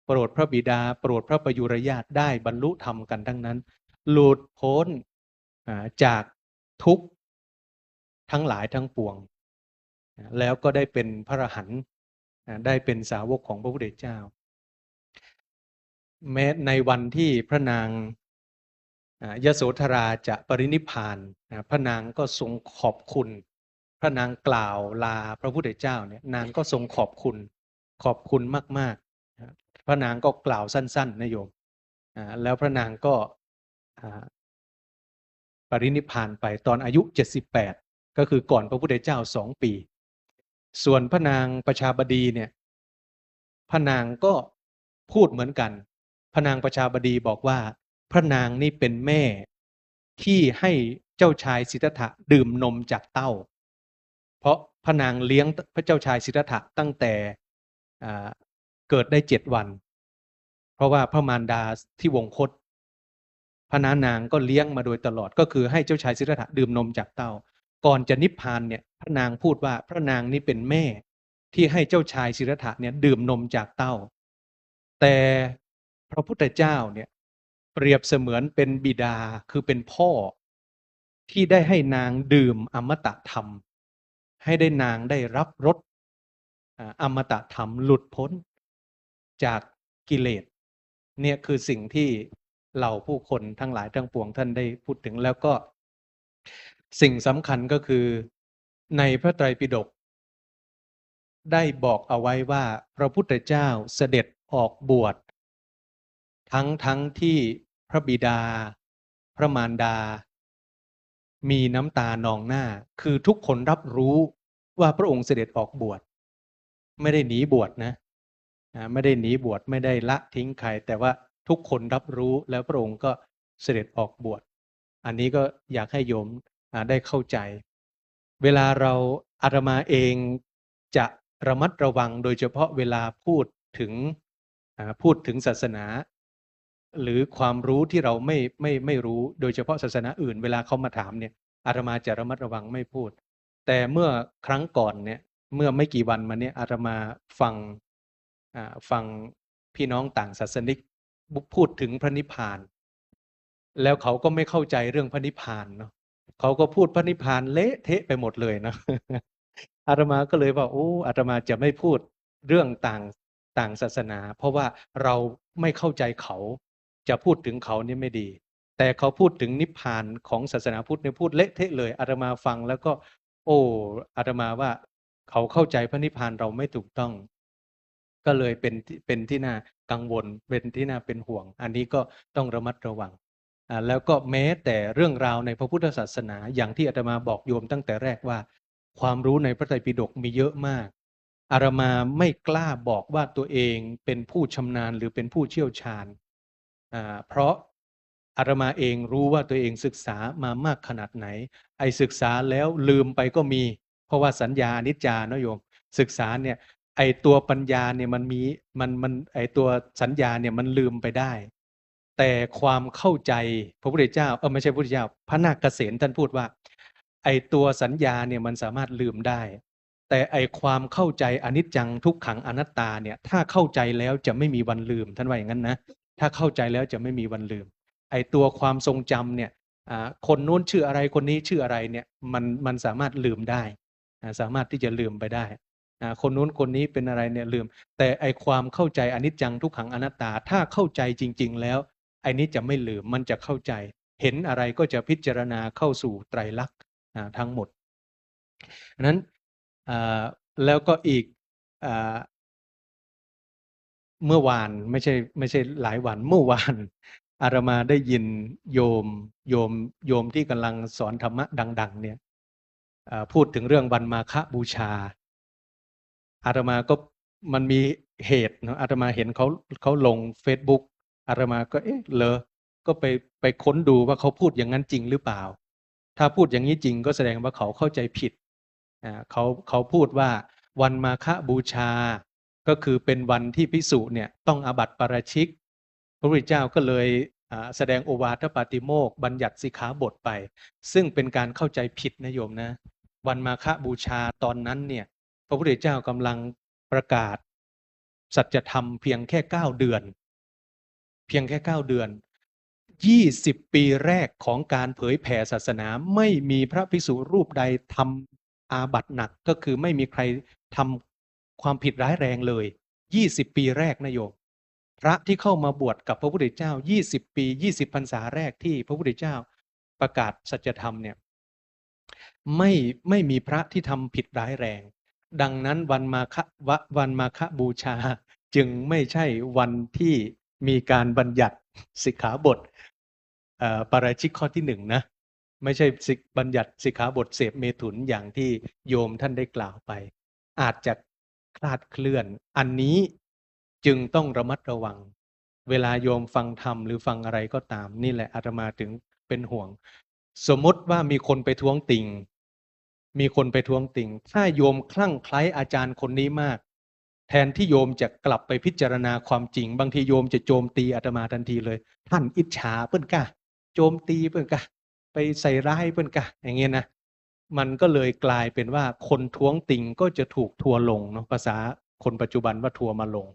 โปรดพระบิดาโปรดพระประยุรญาติได้บรรลุธรรมกันทั้งนั้นหลุดพ้นจากทุกข์ทั้งหลายทั้งปวงแล้วก็ได้เป็นพระอรหันต์ได้เป็นสาวกของพระพุทธเจ้าแม้ในวันที่พระนางยโสธราจะปรินิพพานพระนางก็ทรงขอบคุณพระนางกล่าวลาพระพุทธเจ้าเนี่ยนางก็ทรงขอบคุณมากๆพระนางก็กล่าวสั้นๆนะโยมแล้วพระนางก็ปรินิพพานไปตอนอายุ78ก็คือก่อนพระพุทธเจ้า2 ปีส่วนพระนางประชาบดีเนี่ยพระนางก็พูดเหมือนกันพระนางประชาบดีบอกว่าพระนางนี่เป็นแม่ที่ให้เจ้าชายสิทธัตถะดื่มนมจากเต้าเพราะพระนางเลี้ยงพระเจ้าชายสิทธัตถะตั้งแต่เกิดได้7 วันเพราะว่าพระมารดาที่วงคตพระนางก็เลี้ยงมาโดยตลอดก็คือให้เจ้าชายสิทธัตถะดื่มนมจากเต้าก่อนจะนิพพานเนี่ยพระนางพูดว่าพระนางนี่เป็นแม่ที่ให้เจ้าชายสิทธัตถะเนี่ยดื่มนมจากเต้าแต่พระพุทธเจ้าเนี่ยเปรียบเสมือนเป็นบิดาคือเป็นพ่อที่ได้ให้นางดื่มอมตะธรรมให้ได้นางได้รับรสอมตะธรรมหลุดพ้นจากกิเลสเนี่ยคือสิ่งที่เหล่าผู้คนทั้งหลายทั้งปวงท่านได้พูดถึงแล้วก็สิ่งสำคัญก็คือในพระไตรปิฎกได้บอกเอาไว้ว่าพระพุทธเจ้าเสด็จออกบวชทั้งที่พระบิดาพระมารดามีน้ำตานองหน้าคือทุกคนรับรู้ว่าพระองค์เสด็จออกบวชไม่ได้หนีบวชนะไม่ได้หนีบวชไม่ได้ละทิ้งใครแต่ว่าทุกคนรับรู้แล้วพระองค์ก็เสด็จออกบวชอันนี้ก็อยากให้โยมได้เข้าใจเวลาเราอาตมาเองจะระมัดระวังโดยเฉพาะเวลาพูดถึงศาสนาหรือความรู้ที่เราไม่รู้โดยเฉพาะศาสนาอื่นเวลาเขามาถามเนี่ยอาตมาจะระมัดระวังไม่พูดแต่เมื่อครั้งก่อนเนี่ยเมื่อไม่กี่วันมาเนี่ยอาตมาฟังพี่น้องต่างศาสนิกพูดถึงพระนิพพานแล้วเขาก็ไม่เข้าใจเรื่องพระนิพพานเนาะเขาก็พูดพระนิพพานเละเทะไปหมดเลยนะอาตมาก็เลยว่าอาตมาจะไม่พูดเรื่องต่างศาสนาเพราะว่าเราไม่เข้าใจเขา จะพูดถึงเขานี่ไม่ดี แต่เขาพูดถึงนิพพานของศาสนาพุทธเนี่ยพูดเละเทะเลยอาตมาฟังแล้วก็ โอ้อาตมาว่าเขาเข้าใจพระนิพพานเราไม่ถูกต้อง ก็เลยเป็นที่น่ากังวลเป็นที่น่าเป็นห่วง อันนี้ก็ต้องระมัดระวังแล้วก็แม้แต่เรื่องราวในพระพุทธศาสนาอย่างที่อาตมาบอกโยมตั้งแต่แรกว่า ความรู้ในพระไตรปิฎกมีเยอะมากอาตมาไม่กล้าบอกว่าตัวเองเป็นผู้ชำนาญหรือเป็นผู้เชี่ยวชาญเพราะอาตมาเองรู้ว่าตัวเองศึกษามามากขนาดไหนไอ้ศึกษาแล้วลืมไปก็มีเพราะว่าสัญญาอนิจจาเนาะโยมศึกษาเนี่ยไอ้ตัวปัญญาเนี่ยมันไอ้ตัวสัญญาเนี่ยมันลืมไปได้ แต่ความเข้าใจพระพุทธเจ้าไม่ใช่พระพุทธเจ้าพระนาคเกษณท่านพูดว่าไอ้ตัวสัญญาเนี่ยมันสามารถลืมได้ แต่ไอ้ความเข้าใจอนิจจังทุกขังอนัตตาเนี่ยถ้าเข้าใจแล้วจะไม่มีวันลืมท่านว่าอย่างนั้นนะถ้าเข้าใจแล้วจะไม่มีวันลืมไอ้ตัวความทรงจำเนี่ยคนนู้นชื่ออะไรคนนี้ชื่ออะไรเนี่ยมันสามารถลืมได้สามารถที่จะลืมไปได้คนนู้นคนนี้เป็นอะไรเนี่ยลืมแต่ไอ้ความเข้าใจอนิจจังทุกขังอนัตตาถ้าเข้าใจจริงๆแล้วไอ้นี้จะไม่ลืมมันจะเข้าใจเห็นอะไรก็จะพิจารณาเข้าสู่ไตรลักษณ์ทั้งหมดนั้นแล้วก็อีกเมื่อวานไม่ใช่หลายวันเมื่อวานอาตมาได้ยินโยมที่กำลังสอนธรรมะดังๆเนี่ยพูดถึงเรื่องวันมาฆบูชาอาตมาก็มันมีเหตุเนาะอาตมาเห็นเขาลง Facebook อาตมาก็ก็ไปค้นดูว่าเขาพูดอย่างนั้นจริงหรือเปล่าถ้าพูดอย่างนี้จริงก็แสดงว่าเขาเข้าใจผิดเขาพูดว่าวันมาฆบูชาก็คือเป็นวันที่ภิกษุเนี่ยต้องอาบัติปาราชิกพระพุทธเจ้าก็เลยแสดงโอวาทปาติโมกข์บัญญัติสิกขาบทไปซึ่งเป็นการเข้าใจผิดนะโยมนะวันมาฆบูชาตอนนั้นเนี่ยพระพุทธเจ้ากำลังประกาศสัจธรรมเพียงแค่9 เดือนเพียงแค่9 เดือน20 ปีแรกของการเผยแผ่ศาสนาไม่มีพระภิกษุรูปใดทำอาบัติหนักก็คือไม่มีใครทำความผิดร้ายแรงเลย20 ปีแรกนะโยมพระที่เข้ามาบวชกับพระพุทธเจ้า20 ปี20 พรรษาแรกที่พระพุทธเจ้าประกาศสัจธรรมเนี่ยไม่มีพระที่ทำผิดร้ายแรงดังนั้นวันมาฆบูชาจึงไม่ใช่วันที่มีการบัญญัติสิกขาบทปาราชิกข้อที่1นะไม่ใช่บัญญัติสิกขาบทเสพเมถุนอย่างที่โยมท่านได้กล่าวไปอาจจะคลาดเคลื่อนอันนี้จึงต้องระมัดระวังเวลาโยมฟังธรรมหรือฟังอะไรก็ตามนี่แหละอาตมาถึงเป็นห่วงสมมติว่ามีคนไปท้วงติงถ้าโยมคลั่งไคล้อาจารย์คนนี้มากแทนที่โยมจะกลับไปพิจารณาความจริงบางทีโยมจะโจมตีอาตมาทันทีเลยท่านอิจฉาเปิ้นกะโจมตีเปิ้นกะไปใส่ร้ายเปิ้นกะอย่างเงี้ยนะมันก็เลยกลายเป็นว่าคนท้วงติงก็จะถูกทัวลงเนาะภาษาคนปัจจุบันว่าทัวมาลง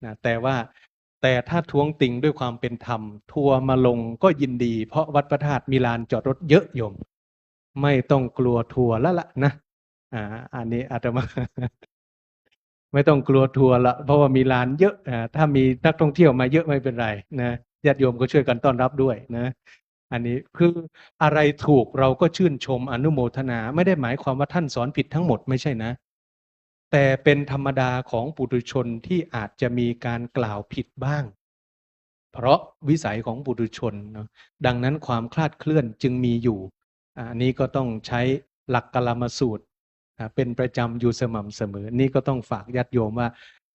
นะแต่ถ้าท้วงติงด้วยความเป็นธรรมทัวมาลงก็ยินดีเพราะวัดพระธาตุมีลานจอดรถเยอะโยมไม่ต้องกลัวทัวแล้วล่ะนะอันนี้อาตมา ไม่ต้องกลัวทัวร์ละเพราะว่ามีลานเยอะถ้ามีนักท่องเที่ยวมาเยอะไม่เป็นไรนะญาติโยมก็ช่วยกันต้อนรับด้วยนะอันนี้คืออะไรถูกเราก็ชื่นชมอนุโมทนาไม่ได้หมายความว่าท่านสอนผิดทั้งหมดไม่ใช่นะแต่เป็นธรรมดาของปุถุชนที่อาจจะมีการกล่าวผิดบ้างเพราะวิสัยของปุถุชนเนาะดังนั้นความคลาดเคลื่อนจึงมีอยู่อันนี้ก็ต้องใช้หลักกลามสูตรเป็นประจำอยู่สม่ำเสมอนี่ก็ต้องฝากญาติโยมว่า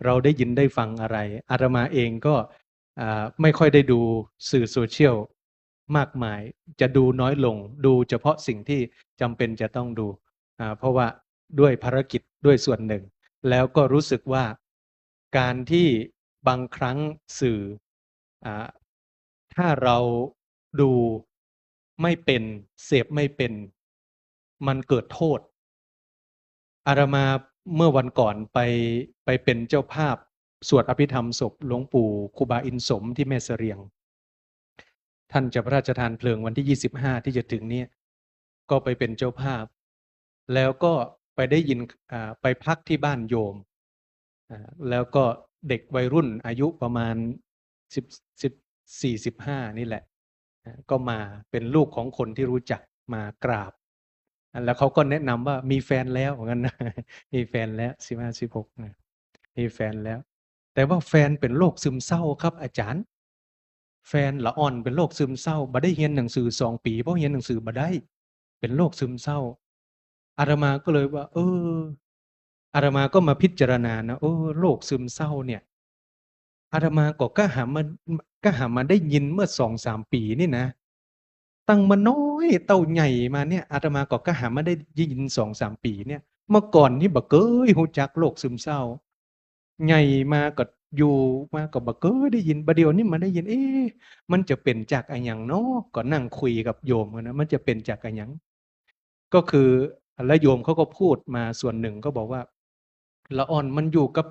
เราได้ยินได้ฟังอะไรอาตมาเองก็ไม่ค่อยได้ดูสื่อโซเชียลมากมายจะดูน้อยลงดูเฉพาะสิ่งที่จำเป็นจะต้องดูเพราะว่าด้วยภารกิจด้วยส่วนหนึ่งแล้วก็รู้สึกว่าการที่บางครั้งสื่อถ้าเราดูไม่เป็นเสพไม่เป็นมันเกิดโทษอาตมาเมื่อวันก่อนไปเป็นเจ้าภาพสวดอภิธรรมศพหลวงปู่ครูบาอินสมที่แม่เสรียงท่านจะพระราชทานเพลิงวันที่25ที่จะถึงนี้ก็ไปเป็นเจ้าภาพแล้วก็ไปได้ยินไปพักที่บ้านโยมแล้วก็เด็กวัยรุ่นอายุประมาณ10 45นี่แหละก็มาเป็นลูกของคนที่รู้จักมากราบแล้วเขาก็แนะนำว่ามีแฟนแล้วเหมือนกันนะ มีแฟนแล้ว15 16มีแฟนแล้ว แต่ว่าแฟนเป็นโรคซึมเศร้าครับอาจารย์ แฟนละอ่อนเป็นโรคซึมเศร้าบ่ได้เรียนหนังสือ2 ปีเพราะเรียนหนังสือบ่ได้ เป็นโรคซึมเศร้าอาตมาก็เลยว่า อาตมาก็มาพิจารณานะโรคซึมเศร้าเนี่ยอาตมาก็หามาได้ยินเมื่อ2-3 ปีนี่นะ ตั้งมาน้อยเต้าใหญ่มาเนี่ยอาตมาก็หามาได้ยิน2-3 ปีเนี่ย เมื่อก่อนนี่บ่เคยรู้จักโรคซึมเศร้าใหญ่มาก็อยู่มาก็บ่เคยได้ยินบัดเดี๋ยวนี้มาได้ยิน มันจะเป็นจากอะหยังเนาะก็นั่งคุยกับโยมนะมันจะเป็นจากอะหยังก็คือแล้วโยมเขาก็พูดมาส่วนหนึ่งก็บอกว่าละอ่อนมันอยู่กับ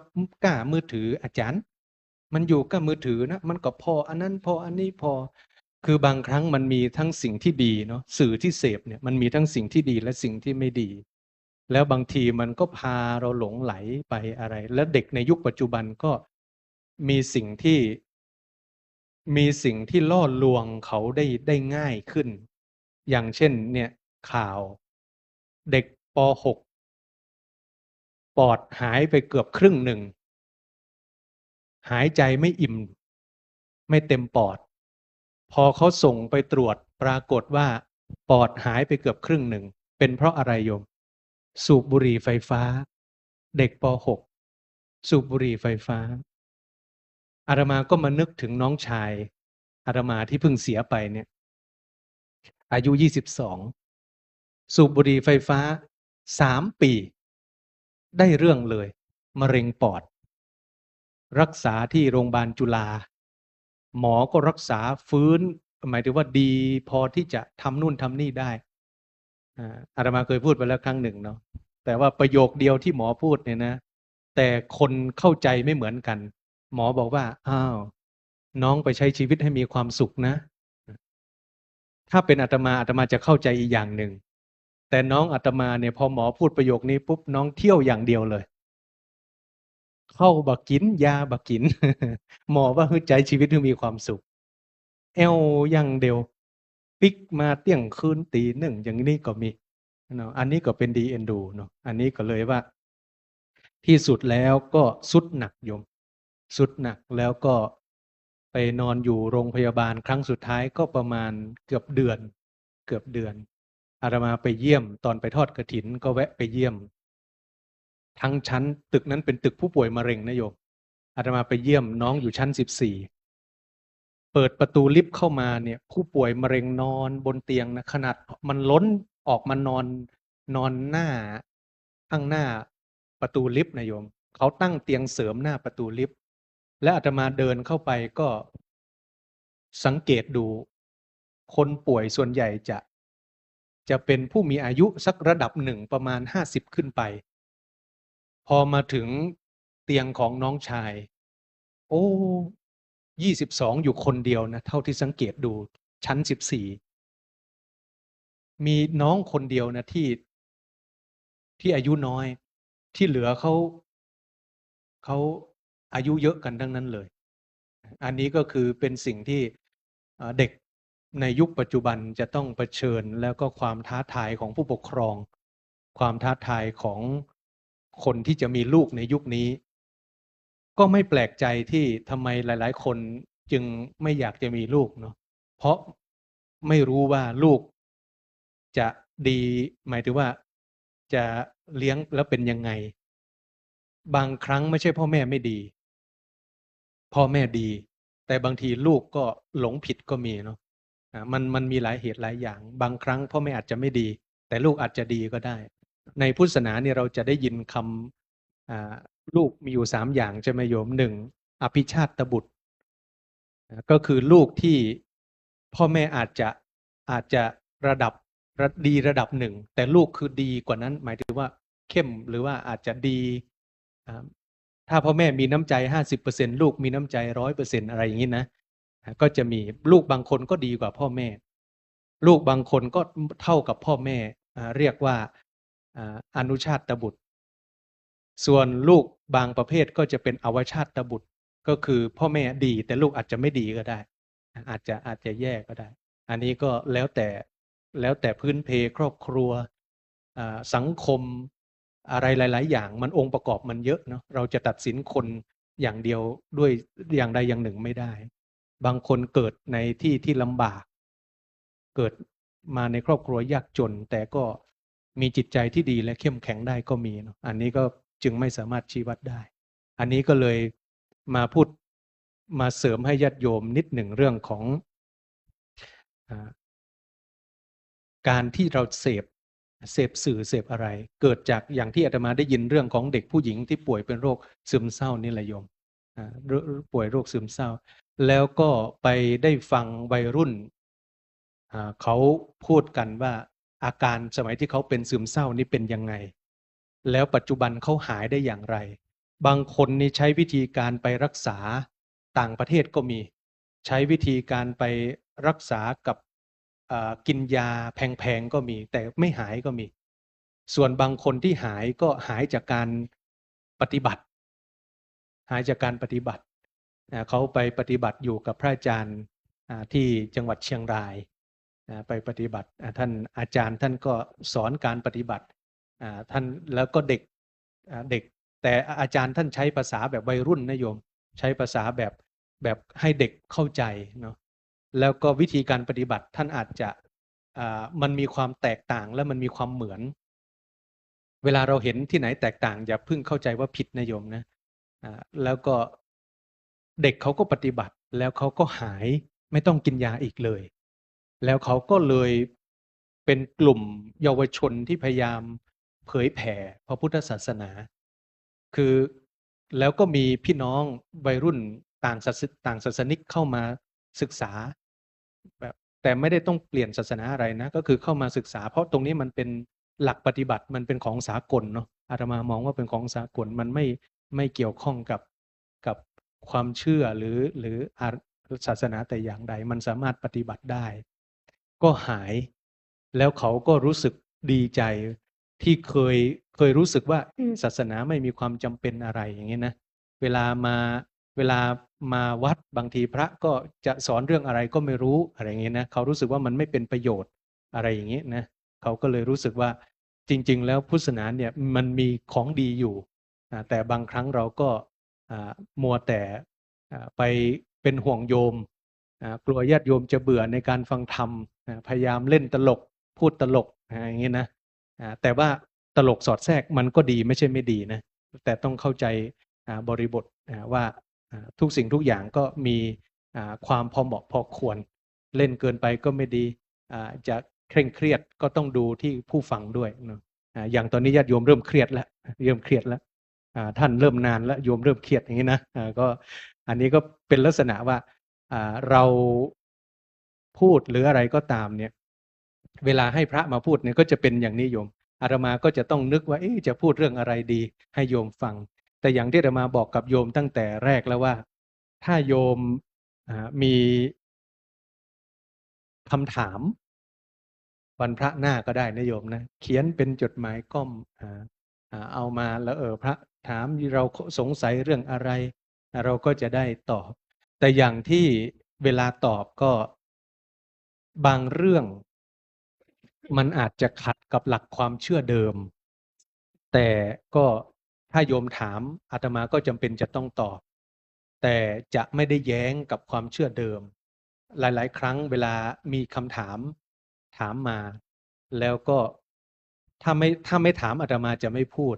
ก้ามือถืออาจารย์ มันอยู่กับมือถือนะมันก็พออันนั้นพออันนี้พอ คือบางครั้งมันมีทั้งสิ่งที่ดีเนาะสื่อที่เสพเนี่ยมันมีทั้งสิ่งที่ดีและสิ่งที่ไม่ดี แล้วบางทีมันก็พาเราหลงไหลไปอะไร และเด็กในยุคปัจจุบันก็มีสิ่งที่ล่อลวงเขาได้ง่ายขึ้น อย่างเช่นเนี่ยข่าวเด็กป .6 ปอดหายไปเกือบครึ่งหนึ่ง หายใจไม่อิ่มไม่เต็มปอด พอเขาส่งไปตรวจปรากฏว่าปอดหายไปเกือบครึ่งหนึ่ง เป็นเพราะอะไรโยม สูบบุหรี่ไฟฟ้า เด็กป .6 สูบบุหรี่ไฟฟ้าอาตมาก็มานึกถึงน้องชายอาตมาที่เพิ่งเสียไปเนี่ยอายุ22สูบบุหรี่ไฟฟ้า3 ปีได้เรื่องเลยมะเร็งปอด รักษาที่โรงพยาบาลจุฬาหมอก็รักษาฟื้นหมายถึงว่าดีพอที่จะทำนู่นทำนี่ได้อาตมาเคยพูดไปแล้วครั้งหนึ่งเนาะแต่ว่าประโยคเดียวที่หมอพูดเนี่ยนะแต่คนเข้าใจไม่เหมือนกัน หมอบอกว่าอ้าวน้องไปใช้ชีวิตให้มีความสุขนะถ้าเป็นอาตมาจะเข้าใจอีกอย่างหนึ่งแต่น้องอาตมาเนี่ยพอหมอพูดประโยคนี้ปุ๊บน้องเที่ยวอย่างเดียวเลยเข้าบักกินยาบักกิน หมอว่าให้ใจชีวิตให้มีความสุขแอลอย่างเดียวปิกมาเที่ยงคืนตีหนึ่งอย่างนี้ก็มีเนาะอันนี้ก็เป็นดีเอ็นดูเนาะอันนี้ก็เลยว่า ที่สุดแล้วก็สุดหนักโยมสุดหนักแล้วก็ไปนอนอยู่โรงพยาบาลครั้งสุดท้ายก็ประมาณเกือบเดือนอาตมาไปเยี่ยมตอนไปทอดกฐินก็แวะไปเยี่ยม ทั้งชั้นตึกนั้นเป็นตึกผู้ป่วยมะเร็งนะโยมอาตมาไปเยี่ยมน้องอยู่ชั้น14เปิดประตูลิฟต์เข้ามาเนี่ยผู้ป่วยมะเร็งนอนบนเตียงนะขนาดมันล้นออกมานอนหน้าข้างหน้าประตูลิฟต์นะโยมเขาตั้งเตียงเสริมหน้าประตูลิฟต์และอาตมาเดินเข้าไปก็สังเกตดูคนป่วยส่วนใหญ่จะเป็นผู้มีอายุสักระดับหนึ่งประมาณ50ขึ้นไปพอมาถึงเตียงของน้องชาย22อยู่คนเดียวนะเท่าที่สังเกตดูชั้น14มีน้องคนเดียวนะที่อายุน้อยที่เหลือเขาอายุเยอะกันทั้งนั้นเลยอันนี้ก็คือเป็นสิ่งที่เด็กในยุคปัจจุบันจะต้องเผชิญแล้วก็ความท้าทายของผู้ปกครองความท้าทายของคนที่จะมีลูกในยุคนี้ก็ไม่แปลกใจที่ทำไมหลายๆคนจึงไม่อยากจะมีลูกเนาะเพราะไม่รู้ว่าลูกจะดีหมายถึงว่าจะเลี้ยงแล้วเป็นยังไงบางครั้งไม่ใช่พ่อแม่ไม่ดีพ่อแม่ดีแต่บางทีลูกก็หลงผิดก็มีเนาะมันมีหลายเหตุหลายอย่างบางครั้งพ่อแม่อาจจะไม่ดีแต่ลูกอาจจะดีก็ได้ในพุทธศาสนาเนี่ยเราจะได้ยินคำลูกมีอยู่3อย่างใช่ไหมโยม1อภิชาตบุตรก็คือลูกที่พ่อแม่อาจจะดีระดับหนึ่งแต่ลูกคือดีกว่านั้นหมายถึงว่าเข้มหรือว่าอาจจะดีถ้าพ่อแม่มีน้ำใจ50%ลูกมีน้ำใจ100%อะไรอย่างนี้นะก็จะมีลูกบางคนก็ดีกว่าพ่อแม่ลูกบางคนก็เท่ากับพ่อแม่เรียกว่าอนุชาตบุตรส่วนลูกบางประเภทก็จะเป็นอวชาตบุตรก็คือพ่อแม่ดีแต่ลูกอาจจะไม่ดีก็ได้ อาจจะแย่ก็ได้ อันนี้ก็แล้วแต่พื้นเพครอบครัวสังคมอะไรหลาย ๆ อย่างมันองค์ประกอบมันเยอะเนาะเราจะตัดสินคนอย่างเดียวด้วยอย่างใดอย่างหนึ่งไม่ได้ บางคนเกิดในที่ลำบาก เกิดมาในครอบครัวยากจน แต่ก็มีจิตใจที่ดีและเข้มแข็งได้ก็มีเนาะอันนี้ก็จึงไม่สามารถชี้วัดได้ อันนี้ก็เลยมาพูดมาเสริมให้ญาติโยมนิดหนึ่งเรื่องของการที่เราเสพสื่อเสพอะไร เกิดจากอย่างที่อาตมาได้ยินเรื่องของเด็กผู้หญิงที่ป่วยเป็นโรคซึมเศร้านี่แหละโยมป่วยโรคซึมเศร้า แล้วก็ไปได้ฟังวัยรุ่นเขาพูดกันว่าอาการสมัยที่เขาเป็นซึมเศร้านี่เป็นยังไง แล้วปัจจุบันเขาหายได้อย่างไร บางคนนี่ใช้วิธีการไปรักษาต่างประเทศก็มี ใช้วิธีการไปรักษากับกินยาแพงๆก็มี แต่ไม่หายก็มี ส่วนบางคนที่หายก็หายจากการปฏิบัติ หายจากการปฏิบัติเขาไปปฏิบัติอยู่กับพระอาจารย์ที่จังหวัดเชียงรายไปปฏิบัติท่านอาจารย์ท่านก็สอนการปฏิบัติท่านแล้วก็เด็กแต่อาจารย์ท่านใช้ภาษาแบบวัยรุ่นนะโยมใช้ภาษาแบบให้เด็กเข้าใจเนาะแล้วก็วิธีการปฏิบัติท่านอาจจะมันมีความแตกต่างและมันมีความเหมือน เวลาเราเห็นที่ไหนแตกต่างอย่าเพิ่งเข้าใจว่าผิดนะโยมนะแล้วก็เด็กเขาก็ปฏิบัติแล้วเขาก็หายไม่ต้องกินยาอีกเลย แล้วเขาก็เลยเป็นกลุ่มเยาวชนที่พยายามเผยแผ่พระพุทธศาสนา คือแล้วก็มีพี่น้องวัยรุ่นต่างศาสนิกเข้ามาศึกษาแบบแต่ไม่ได้ต้องเปลี่ยนศาสนาอะไรนะก็คือเข้ามาศึกษาเพราะตรงนี้มันเป็นหลักปฏิบัติมันเป็นของสากลเนาะอาตมามองว่าเป็นของสากลมันไม่เกี่ยวข้องกับความเชื่อหรือศาสนาแต่อย่างใดมันสามารถปฏิบัติได้ ก็หายแล้วเขาก็รู้สึกดีใจที่เคยรู้สึกว่าศาสนาไม่มีความจำเป็นอะไรอย่างนี้นะเวลามาวัดบางทีพระก็จะสอนเรื่องอะไรก็ไม่รู้อะไรอย่างนี้นะเขารู้สึกว่ามันไม่เป็นประโยชน์อะไรอย่างนี้นะเขาก็เลยรู้สึกว่าจริงๆแล้วพุทธศาสนาเนี่ยมันมีของดีอยู่แต่บางครั้งเราก็มัวแต่ไปเป็นห่วงโยมกลัวญาติโยมจะเบื่อในการฟังธรรมพยายามเล่นตลกพูดตลกอย่างนี้นะแต่ว่าตลกสอดแทรกมันก็ดีไม่ใช่ไม่ดีนะแต่ต้องเข้าใจบริบทว่าทุกสิ่งทุกอย่างก็มีความพอเหมาะพอควรเล่นเกินไปก็ไม่ดีจะเคร่งเครียดก็ต้องดูที่ผู้ฟังด้วยนะอย่างตอนนี้ญาติโยมเริ่มเครียดแล้วท่านเริ่มนานแล้วโยมเริ่มเครียดอย่างนี้นะก็อันนี้ก็เป็นลักษณะว่าเราพูดหรืออะไรก็ตามเนี่ยเวลาให้พระมาพูดเนี่ยก็จะเป็นอย่างนี้โยมอาตมาก็จะต้องนึกว่าจะพูดเรื่องอะไรดีให้โยมฟังแต่อย่างที่อาตมาบอกกับโยมตั้งแต่แรกแล้วว่าถ้าโยมมีคำถามวันพระหน้าก็ได้นะโยมนะเขียนเป็นจดหมายก้อมเอามาแล้วพระถามเราสงสัยเรื่องอะไรเราก็จะได้ตอบแต่อย่างที่เวลาตอบก็บางเรื่องมันอาจจะขัดกับหลักความเชื่อเดิมแต่ก็ถ้าโยมถามอาตมาก็จำเป็นจะต้องตอบแต่จะไม่ได้แย้งกับความเชื่อเดิมหลายๆครั้งเวลามีคำถามมาแล้วก็ถ้าไม่ถามอาตมาจะไม่พูด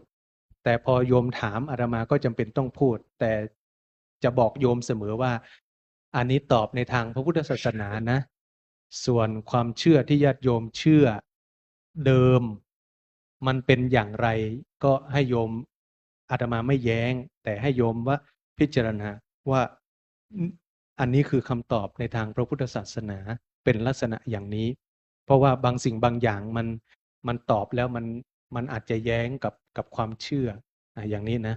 แต่พอโยมถามอาตมาก็จำเป็นต้องพูดแต่จะบอกโยมเสมอว่าอันนี้ตอบในทางพระพุทธศาสนานะส่วนความเชื่อที่ญาติโยมเชื่อเดิมมันเป็นอย่างไรก็ให้โยมอาตมาไม่แย้งแต่ให้โยมว่าพิจารณาว่าอันนี้คือคำตอบในทางพระพุทธศาสนาเป็นลักษณะอย่างนี้เพราะว่าบางสิ่งบางอย่างมันตอบแล้วมันอาจจะแย้งกับความเชื่ออย่างนี้นะ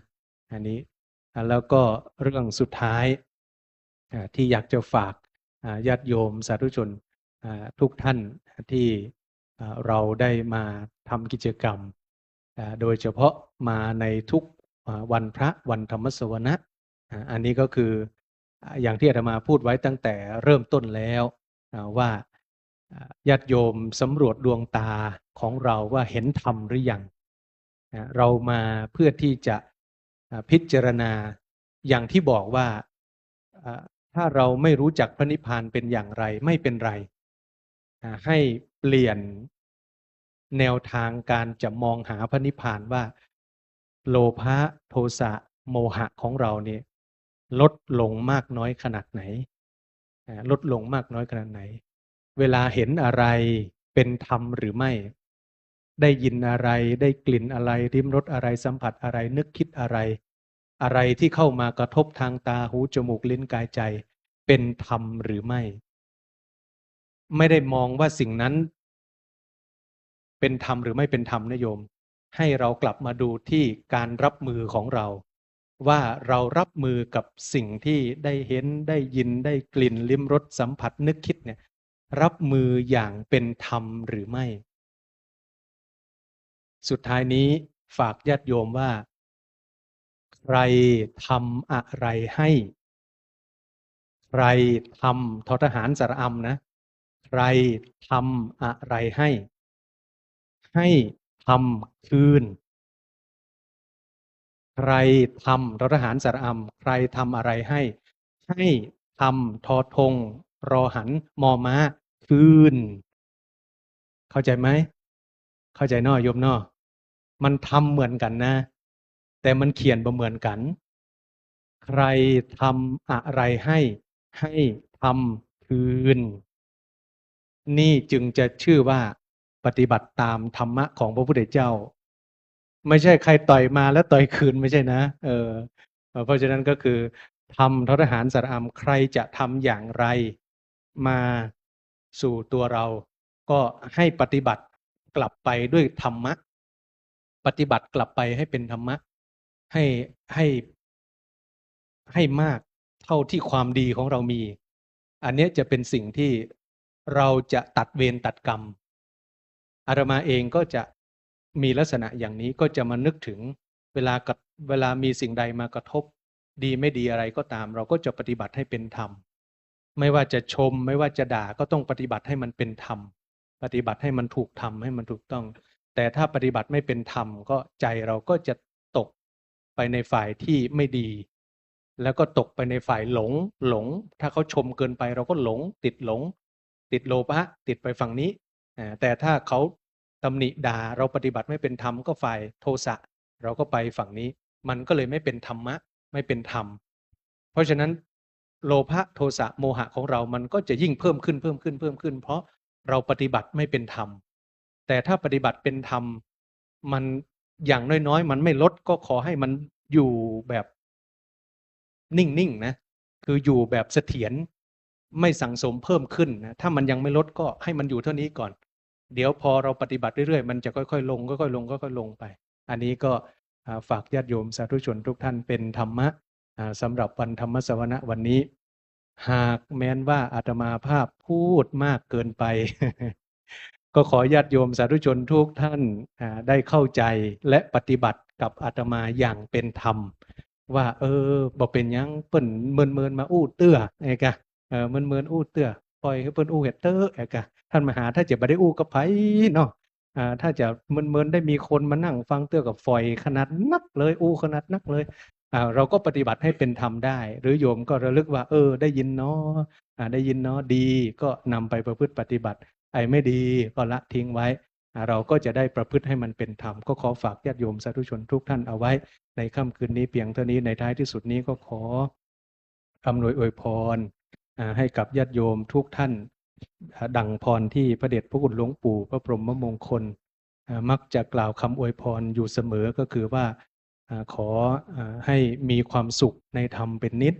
อันนี้แล้วก็เรื่องสุดท้ายที่อยากจะฝากญาติโยมสาธุชนทุกท่านที่เราได้มาทำกิจกรรมโดยเฉพาะมาในทุกวันพระวันธรรมสวนะอันนี้ก็คือ อย่างที่อาตมาพูดไว้ตั้งแต่เริ่มต้นแล้วว่าญาติโยมสำรวจดวงตาของเราว่าเห็นธรรมหรือยังเรามาเพื่อที่จะพิจารณาอย่างที่บอกว่าถ้าเราไม่รู้จักพระนิพพานเป็นอย่างไรไม่เป็นไรให้เปลี่ยนแนวทางการจะมองหาพระนิพพานว่าโลภะโทสะโมหะของเราเนี่ยลดลงมากน้อยขนาดไหนลดลงมากน้อยขนาดไหนเวลาเห็นอะไรเป็นธรรมหรือไม่ได้ยินอะไรได้กลิ่นอะไรริมรสอะไรสัมผัสอะไรนึกคิดอะไรอะไรที่เข้ามากระทบทางตาหูจมูกลิ้นกายใจเป็นธรรมหรือไม่ไม่ได้มองว่าสิ่งนั้นเป็นธรรมหรือไม่เป็นธรรมนะโยมให้เรากลับมาดูที่การรับมือของเราว่าเรารับมือกับสิ่งที่ได้เห็นได้ยินได้กลิ่นลิ้มรสสัมผัสนึกคิดเนี่ยรับมืออย่างเป็นธรรมหรือไม่สุดท้ายนี้ฝากญาติโยมว่าใครทำอะไรให้ใครทำทอทหารสระอำนะใครทำอะไรให้ทำคืนใครทำททหารสระอำใครทำอะไรให้ทำทอทงรอหันมอม้าคืนเข้าใจไหมเข้าใจน้อยโยมน้อมันทำเหมือนกันนะแต่มันเขียนบ่เหมือนกันใครทำอะไรให้ทำคืนนี่จึงจะชื่อว่าปฏิบัติตามธรรมะของพระพุทธเจ้าไม่ใช่ใครต่อยมาแล้วต่อยคืนไม่ใช่นะเพราะฉะนั้นก็คือทำททหารสระอำใครจะทำอย่างไรมาสู่ตัวเราก็ให้ปฏิบัติกลับไปด้วยธรรมะปฏิบัติกลับไปให้เป็นธรรมะให้ให้ให้มากเท่าที่ความดีของเรามีอันนี้จะเป็นสิ่งที่เราจะตัดเวรตัดกรรมอาตมาเองก็จะมีลักษณะอย่างนี้ก็จะมานึกถึงเวลามีสิ่งใดมากระทบดีไม่ดีอะไรก็ตามเราก็จะปฏิบัติให้เป็นธรรมไม่ว่าจะชมไม่ว่าจะด่าก็ต้องปฏิบัติให้มันเป็นธรรมปฏิบัติให้มันถูกธรรมให้มันถูกต้องแต่ถ้าปฏิบัติไม่เป็นธรรมก็ใจเราก็จะตกไปในฝ่ายที่ไม่ดีแล้วก็ตกไปในฝ่ายหลงถ้าเขาชมเกินไปเราก็หลงติดโลภะติดไปฝั่งนี้แต่ถ้าเขาตำหนิด่าเราปฏิบัติไม่เป็นธรรมก็ฝ่ายโทสะเราก็ไปฝั่งนี้มันก็เลยไม่เป็นธรรมะไม่เป็นธรรมเพราะฉะนั้นโลภะโทสะโมหะของเรามันก็จะยิ่งเพิ่มขึ้นเพราะเราปฏิบัติไม่เป็นธรรมแต่ถ้าปฏิบัติเป็นธรรมมันอย่างน้อยๆมันไม่ลดก็ขอให้มันอยู่แบบนิ่งๆนะคืออยู่แบบเสถียรไม่สั่งสมเพิ่มขึ้นนะถ้ามันยังไม่ลดก็ให้มันอยู่เท่านี้ก่อนเดี๋ยวพอเราปฏิบัติเรื่อยๆมันจะค่อยๆลงค่อยๆลงค่อยๆลงไปอันนี้ก็ฝากญาติโยมสาธุชนทุกท่านเป็นธรรมะสำหรับวันธรรมสวนะวันนี้หากแม้นว่าอาตมาภาพพูดมากเกินไป ก็ขอญาติโยมสาธุชนทุกท่านได้เข้าใจและปฏิบัติกับอาตมาอย่างเป็นธรรมว่าบ่เป็นยังเปิ้นเมินมาอู้เตื้อไอ้กะเมินอู้เตื้อปล่อยให้เปิ้นอู้เฮ็ดเต้อไอ้กะท่านมหาถ้าจะบ่ได้อู้กับไผเนาะถ้าจะเมินได้มีคนมานั่งฟังเตื้อกับฝอยขนาดนักเลยอู้ขนาดนักเลยเราก็ปฏิบัติให้เป็นธรรมได้หรือโยมก็ระลึกว่าได้ยินเนาะได้ยินเนาะดีก็นำไปประพฤติปฏิบัติไอ้ไม่ดีก็ละทิ้งไว้เราก็จะได้ประพฤติให้มันเป็นธรรมก็ขอฝากญาติโยมสาธุชนทุกท่านเอาไว้ในค่ำคืนนี้เพียงเท่านี้ในท้ายที่สุดนี้ก็ขออำนวยอวยพรให้กับญาติโยมทุกท่านดังพรที่พระเดชพระคุณหลวงปู่พระพรหมมงคลมักจะกล่าวคำอวยพรอยู่เสมอก็คือว่าขอให้มีความสุขในธรรมเป็นนิจ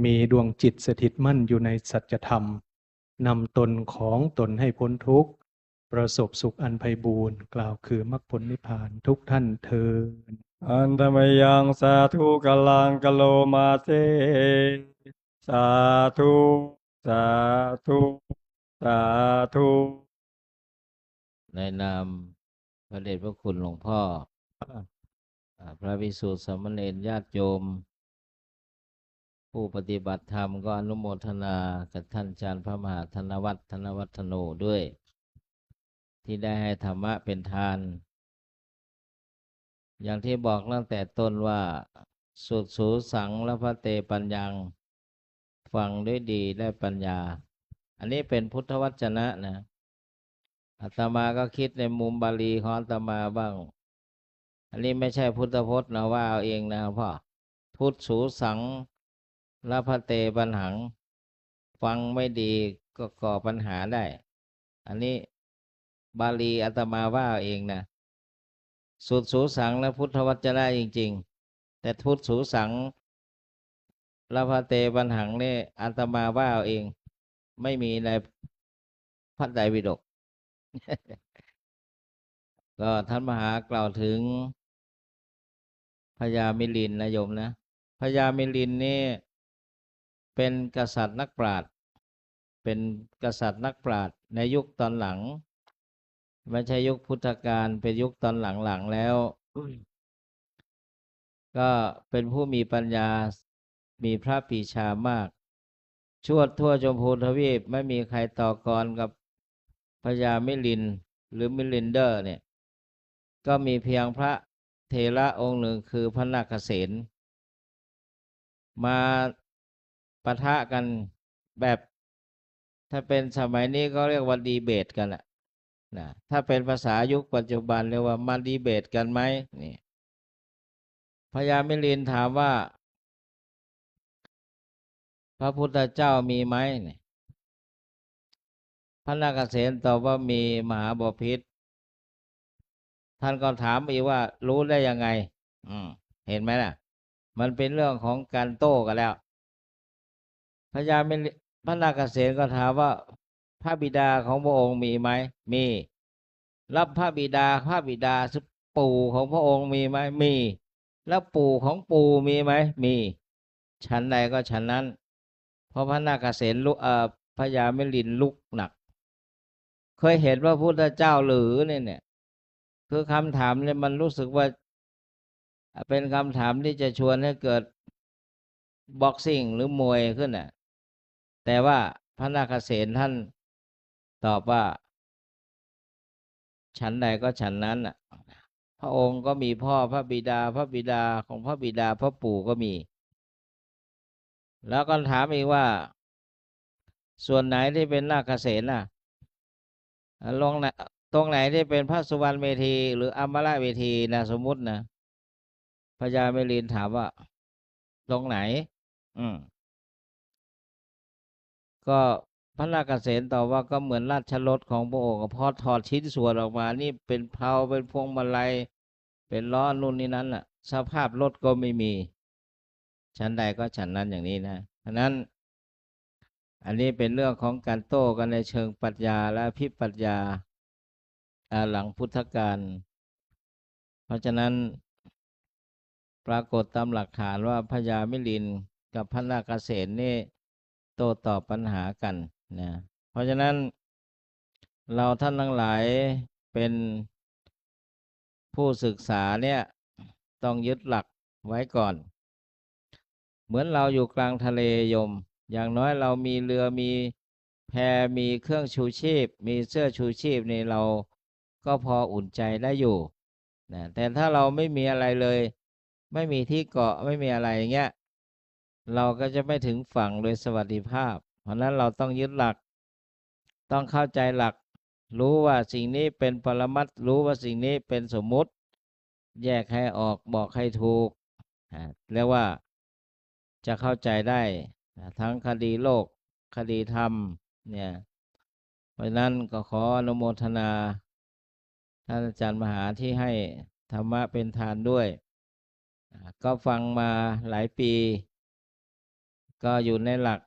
มีดวงจิตสถิตมั่นอยู่ในสัจธรรมนำตนของตนให้พ้นทุกข์ประสบสุขอันไพบูรณ์กล่าวคือมรรคผลนิพพานทุกท่านเทอญอันธรรมยังสาธุกลังกะโลมาเซสาธุสาธุสาธุ ในนามพระเดชพระคุณหลวงพ่อพระภิกษุสามเณรญาติโยม ผู้ปฏิบัติธรรมก็อนุโมทนากับท่านอาจารย์พระมหาธนวัฒน์ธนวัฒโนด้วย ที่ได้ให้ธรรมะเป็นทาน อย่างที่บอกตั้งแต่ต้นว่าสุดสูสังละพะเตปัญญังฟังด้วยดีได้ปัญญา อันนี้เป็นพุทธวจนะนะอาตมาก็คิดในมุมบาลีของอาตมาบ้าง อันนี้ไม่ใช่พุทธพจน์นะว่าเอาเองนะพ่อพุทธสูสังละพะเตปัญหัง ฟังไม่ดีก็ก่อปัญหาได้ อันนี้บาลีอาตมาว่าเอาเองนะสุดสูสังและพุทธวจนะจริงๆแต่พุทธสูสังละพะเตปัญหังนี่อาตมาว่าเอาเอง ไม่มีในพระไตรปิฎก ก็ท่านมหากล่าวถึงพญามิลินนะโยมนะพญามิลินนี่เป็นกษัตริย์นักปราชญ์เป็นกษัตริย์นักปราชญ์ในยุคตอนหลังไม่ใช่ยุคพุทธกาลเป็นยุคตอนหลังๆแล้ว ก็เป็นผู้มีปัญญามีพระปรีชามากชวดทั่วชมพูทวีปไม่มีใครต่อกรกับพญามิลินหรือมิลินเดอร์เนี่ยก็มีเพียงพระเถระองค์หนึ่งคือพระนาคเษนมาปะทะกันแบบถ้าเป็นสมัยนี้ก็เรียกว่าดีเบตกันแหละนะถ้าเป็นภาษายุคปัจจุบันเรียกว่ามาดีเบตกันไหมนี่พญามิลินถามว่าพระพุทธเจ้ามีไหมเนี่ยพระนาคเษนตอบว่ามีมหาบพิตรท่านก็ถามอีกว่ารู้ได้ยังไงเห็นไหมล่ะมันเป็นเรื่องของการโต้กันแล้วพญามิลินพระนาคเษนก็ถามว่าพระบิดาของพระองค์มีไหมมีรับพระบิดาปู่ของพระองค์มีไหมมีแล้วปู่ของปู่มีไหมมีฉันใดก็ฉันนั้นเพราะพระนาคเษนลุกพญามิลินลุกหนักเคยเห็นว่าพุทธเจ้าหรือเนี่ยคือคำถามเนี่ยมันรู้สึกว่าเป็นคำถามที่จะชวนให้เกิดบ็อกซิ่งหรือมวยขึ้นน่ะแต่ว่าพระนาคเษนท่านตอบว่าฉันใดก็ฉันนั้นน่ะพระองค์ก็มีพ่อพระบิดาของพระบิดาพระปู่ก็มีแล้วก็ถามอีกว่าส่วนไหนที่เป็นนาคเษนน่ะลงนะตรงไหนที่เป็นพระสุวรรณเวทีหรืออมรเวทีนะสมมุตินะพญามิลินถามว่าตรงไหนก็พระนาคเษนตอบว่าก็เหมือนราชรถของพระองค์พอถอดชิ้นส่วนออกมานี่เป็นเพลาเป็นพวงมาลัยเป็นล้อนู่นนี่นั้นน่ะสภาพรถก็ไม่มีชั้นใดก็ชั้นนั้นอย่างนี้นะฉะนั้นอันนี้เป็นเรื่องของการโต้กันในเชิงปรัชญาและพิปรัชญาหลังพุทธกาลเพราะฉะนั้นปรากฏตามหลักฐานว่าพญามิลินกับพระนาคเษนนี่โต้ตอบปัญหากันนะเพราะฉะนั้นเราท่านทั้งหลายเป็นผู้ศึกษาเนี่ยต้องยึดหลักไว้ก่อนเหมือนเราอยู่กลางทะเลยมอย่างน้อยเรามีเรือมีแพมีเครื่องชูชีพมีเสื้อชูชีพนี่เราก็พออุ่นใจได้อยู่นะแต่ถ้าเราไม่มีอะไรเลยไม่มีที่เกาะไม่มีอะไรอย่างเงี้ยเราก็จะไม่ถึงฝั่งโดยสวัสดิภาพเพราะนั้นเราต้องยึดหลักต้องเข้าใจหลักรู้ว่าสิ่งนี้เป็นปรมัตถ์รู้ว่าสิ่งนี้เป็นสมมุติแยกให้ออกบอกให้ถูกเรียกว่าจะเข้าใจได้ทั้งคดีโลกคดีธรรมเนี่ยเพราะนั้นก็ขออนุโมทนาท่านอาจารย์มหาที่ให้ธรรมะเป็นทานด้วยก็ฟังมาหลายปีก็อยู่ในหลัก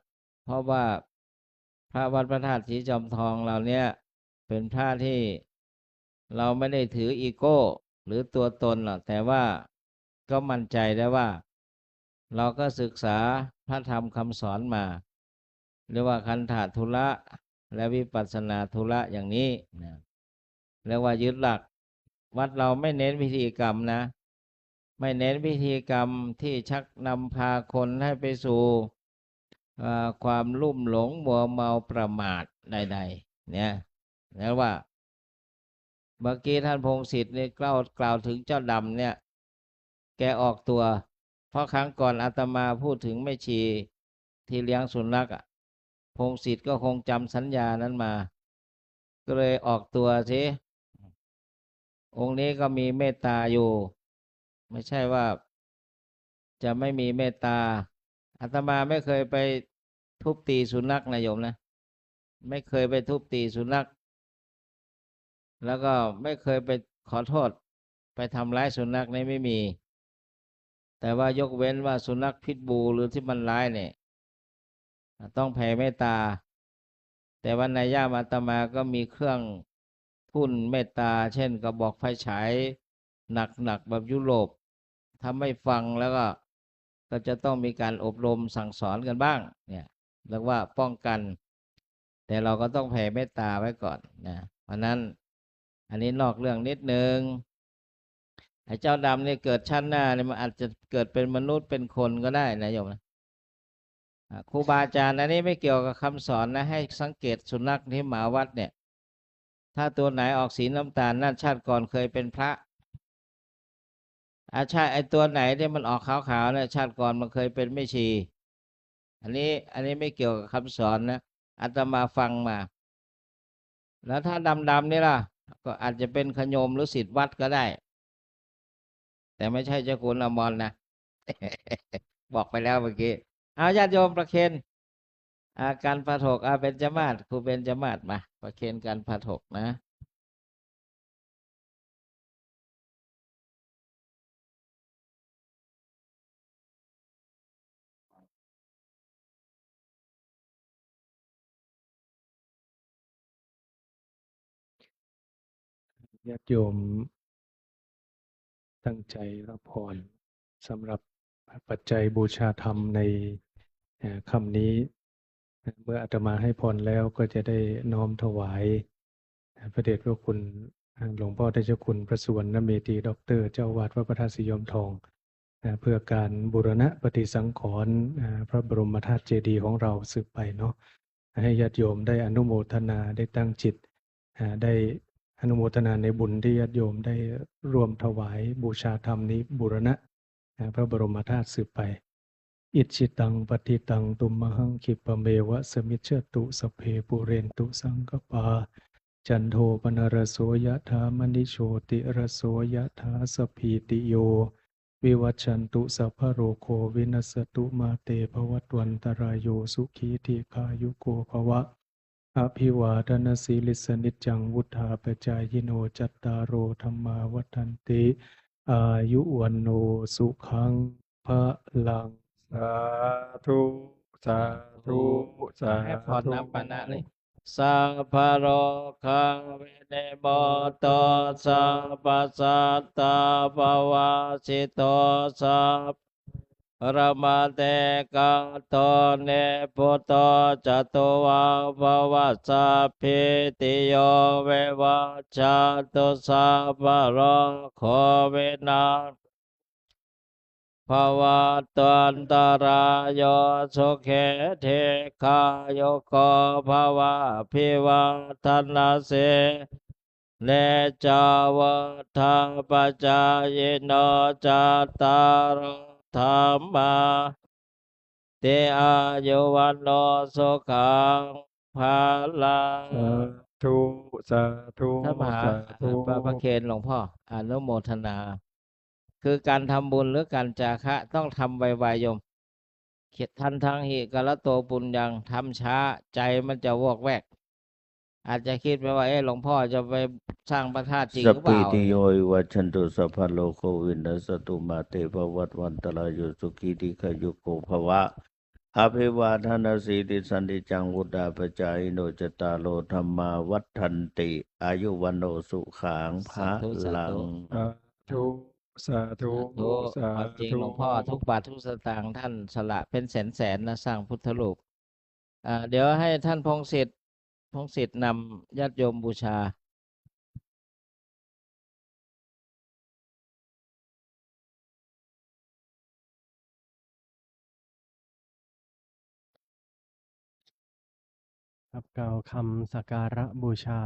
เพราะว่าพระวัดพระธาตุสีจอมทองเราเนี่ยเป็นพระที่เราไม่ได้ถืออีโก้หรือตัวตนหรอกแต่ว่าก็มั่นใจได้ว่าเราก็ศึกษาพระธรรมคำสอนมาเรียกว่าคันธะธุระและวิปัสสนาธุระอย่างนี้นะเรียกว่ายึดหลักวัดเราไม่เน้นพิธีกรรมนะไม่เน้นพิธีกรรมที่ชักนำพาคนให้ไปสู่ ความลุ่มหลงมัวเมาประมาทใดๆเนี่ยแล้วว่าเมื่อกี้ท่านพงศิษฐ์เนี่ยกล่าวถึงเจ้าดำเนี่ยแกออกตัวเพราะครั้งก่อนอาตมาพูดถึงแม่ชีที่เลี้ยงสุนัขพงศิษฐ์ก็คงจำสัญญานั้นมาก็เลยออกตัวสิองค์นี้ก็มีเมตตาอยู่ไม่ใช่ว่าจะไม่มีเมตตาอาตมาไม่เคยไปทุบตีสุนัขนะโยมนะไม่เคยไปทุบตีสุนัขแล้วก็ไม่เคยไปขอโทษไปทำร้ายสุนัขนี่ไม่มีแต่ว่ายกเว้นว่าสุนัขพิษบูหรือที่มันร้ายเนี่ยต้องแผ่เมตตาแต่วันในย่ามอาตมาก็มีเครื่องทุ่นเมตตาเช่นกระบอกไฟฉายหนักแบบยุโรปถ้าไม่ฟังแล้วก็จะต้องมีการอบรมสั่งสอนกันบ้างเนี่ยเรียกว่าป้องกันแต่เราก็ต้องแผ่เมตตาไว้ก่อนนะเพราะนั้นอันนี้นอกเรื่องนิดนึงไอ้เจ้าดำเนี่ยเกิดชาติหน้าเนี่ยมันอาจจะเกิดเป็นมนุษย์เป็นคนก็ได้นะโยมนะครูบาอาจารย์อันนี้ไม่เกี่ยวกับคำสอนนะให้สังเกตสุนัขที่หมาวัดเนี่ยถ้าตัวไหนออกสีน้ำตาลนั่นชาติก่อนเคยเป็นพระชาติไอ้ตัวไหนที่มันออกขาวๆเนี่ยชาติก่อนมันเคยเป็นแม่ชีอันนี้ไม่เกี่ยวกับคำสอนนะอาตมาฟังมาแล้วถ้าดำๆนี่ล่ะก็อาจจะเป็นขโยมหรือศิษย์วัดก็ได้แต่ไม่ใช่เจ้าคุณอมรนะ บอกไปแล้วเมื่อกี้เอาญาติโยมประเคนการผาถกเบญจมาศครูเบญจมาศมาประเคนการผาถกนะญาติโยมตั้งใจรับพรสำหรับปัจจัยบูชาธรรมในคำนี้เมื่ออาตมาให้พรแล้วก็จะได้น้อมถวายพระเดชพระคุณหลวงพ่อได้เจ้าคุณพระสุวรรณเมธีด็อกเตอร์เจ้าวาดวัดพระธาตุสียอมทองเพื่อการบูรณะปฏิสังขรณ์พระบรมธาตุเจดีย์ของเราสืบไปเนาะให้ญาติโยมได้อนุโมทนาได้ตั้งจิตได้อนุโมทนาในบุญที่ญาติโยมได้ร่วมถวายบูชาธรรมนี้บูรณะพระบรมธาตุสืบไปอิชิตังปฏิตังตุมมหังคิปะเมวะสมิจฉตุสพเพปุเรนตุสังกปาจันโทปนรโสยถามณิโชติรโสยถาสพพีติโยวิวัชชันตุสัพพะโรโควินัสตุมาเตภวัตวันตรายโยสุขีทีคายุโกภวะอภิวาทนาสีลิสนิจจังวุธาปจายโนจัตตารโอธรรมาวัฏันติอายุวันโนสุขังพระลังสาธุสาธุสาให้พร ธุ น้ำปานะเลยสัพพะโรคะเวเนโมโตสัพพสัตตาภวาสิโตสัพพะมาเตกะโตเนพุตโตจตุวาภวะสัพพิติโยเววัชชันตุสัพพะโรโควินาศภวะตันตรายโยสุเขเทคาโยโกภวะพิวัฒนาเสเนจาวทาปจายโนจัตตารธรรมาเตอายุวันโนสุขังภาลัง สาธุสาธุท่านมหาสาธุ ประเคนหลวงพ่ออนุโมทนาคือการทำบุญหรือการจาคะต้องทำไวๆโยมเขียนทันทังหิกะละโตปุญญังทำช้าใจมันจะวอกแวกอาจจะคิดไปว่าหลวงพ่อจะไปสร้างพระธาตุจริง สั ห พ รือเป พิ ล่า ติโยวิวัชชันตุสัพพะโลกวินัสตุมาเตภวัตวันตรายโยสุขีติขายุโกภวะอภิวาทนาสีติสันติจังวุฒาปจายโนจตารโลธรรมาวัฏันติอายุวันโนสุขังภา สาธุสา ลัง ธุ สาธุสาธุ สาธุ สา ความจริง ธุ หลวงพ่อทุกบาททุกสตางค์ท่านสละเป็นแสนนะสร้างพุทธรูปเดี๋ยวให้ท่านพงศิษฐ์นำญาติโยมบูชา ครับกล่าวคำสักการะบูชา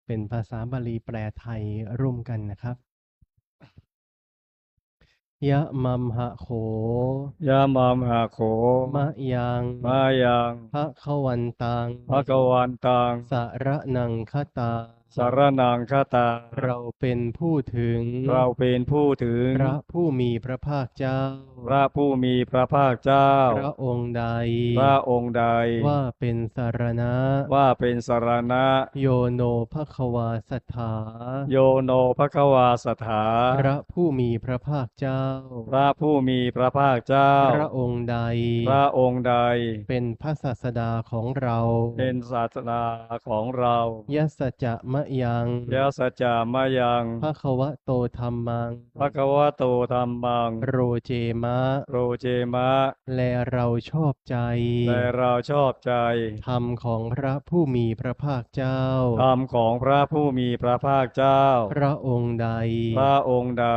เป็นภาษาบาลีแปลไทยร่วมกันนะครับ ยะมัมหะโข ยะมามหาโข มะยัง มายัง พระขวันตัง ภะคะวันตัง สระนังคตา สารนังคตา เราเป็นผู้ถึง เราเป็นผู้ถึง พระผู้มีพระภาคเจ้า พระผู้มีพระภาคเจ้า พระองค์ใด พระองค์ใด ว่าเป็นสารณะ ว่าเป็นสรณะ โยโนภควาสถา โยโนภควาสถา พระผู้มีพระภาคเจ้า พระผู้มีพระภาคเจ้า พระองค์ใด พระองค์ใด เป็นพระศาสดาของเรา เป็นศาสนาของเรา ยสสจะมะยัง ยะสัจจามายัง ภควะโตธัมมัง ภควโตธัมมัง โรเจมะ โรเจมะ และเราชอบใจ และเราชอบใจ ธรรมของพระผู้มีพระภาคเจ้า ธรรมของพระผู้มีพระภาคเจ้า พระองค์ใด พระองค์ใด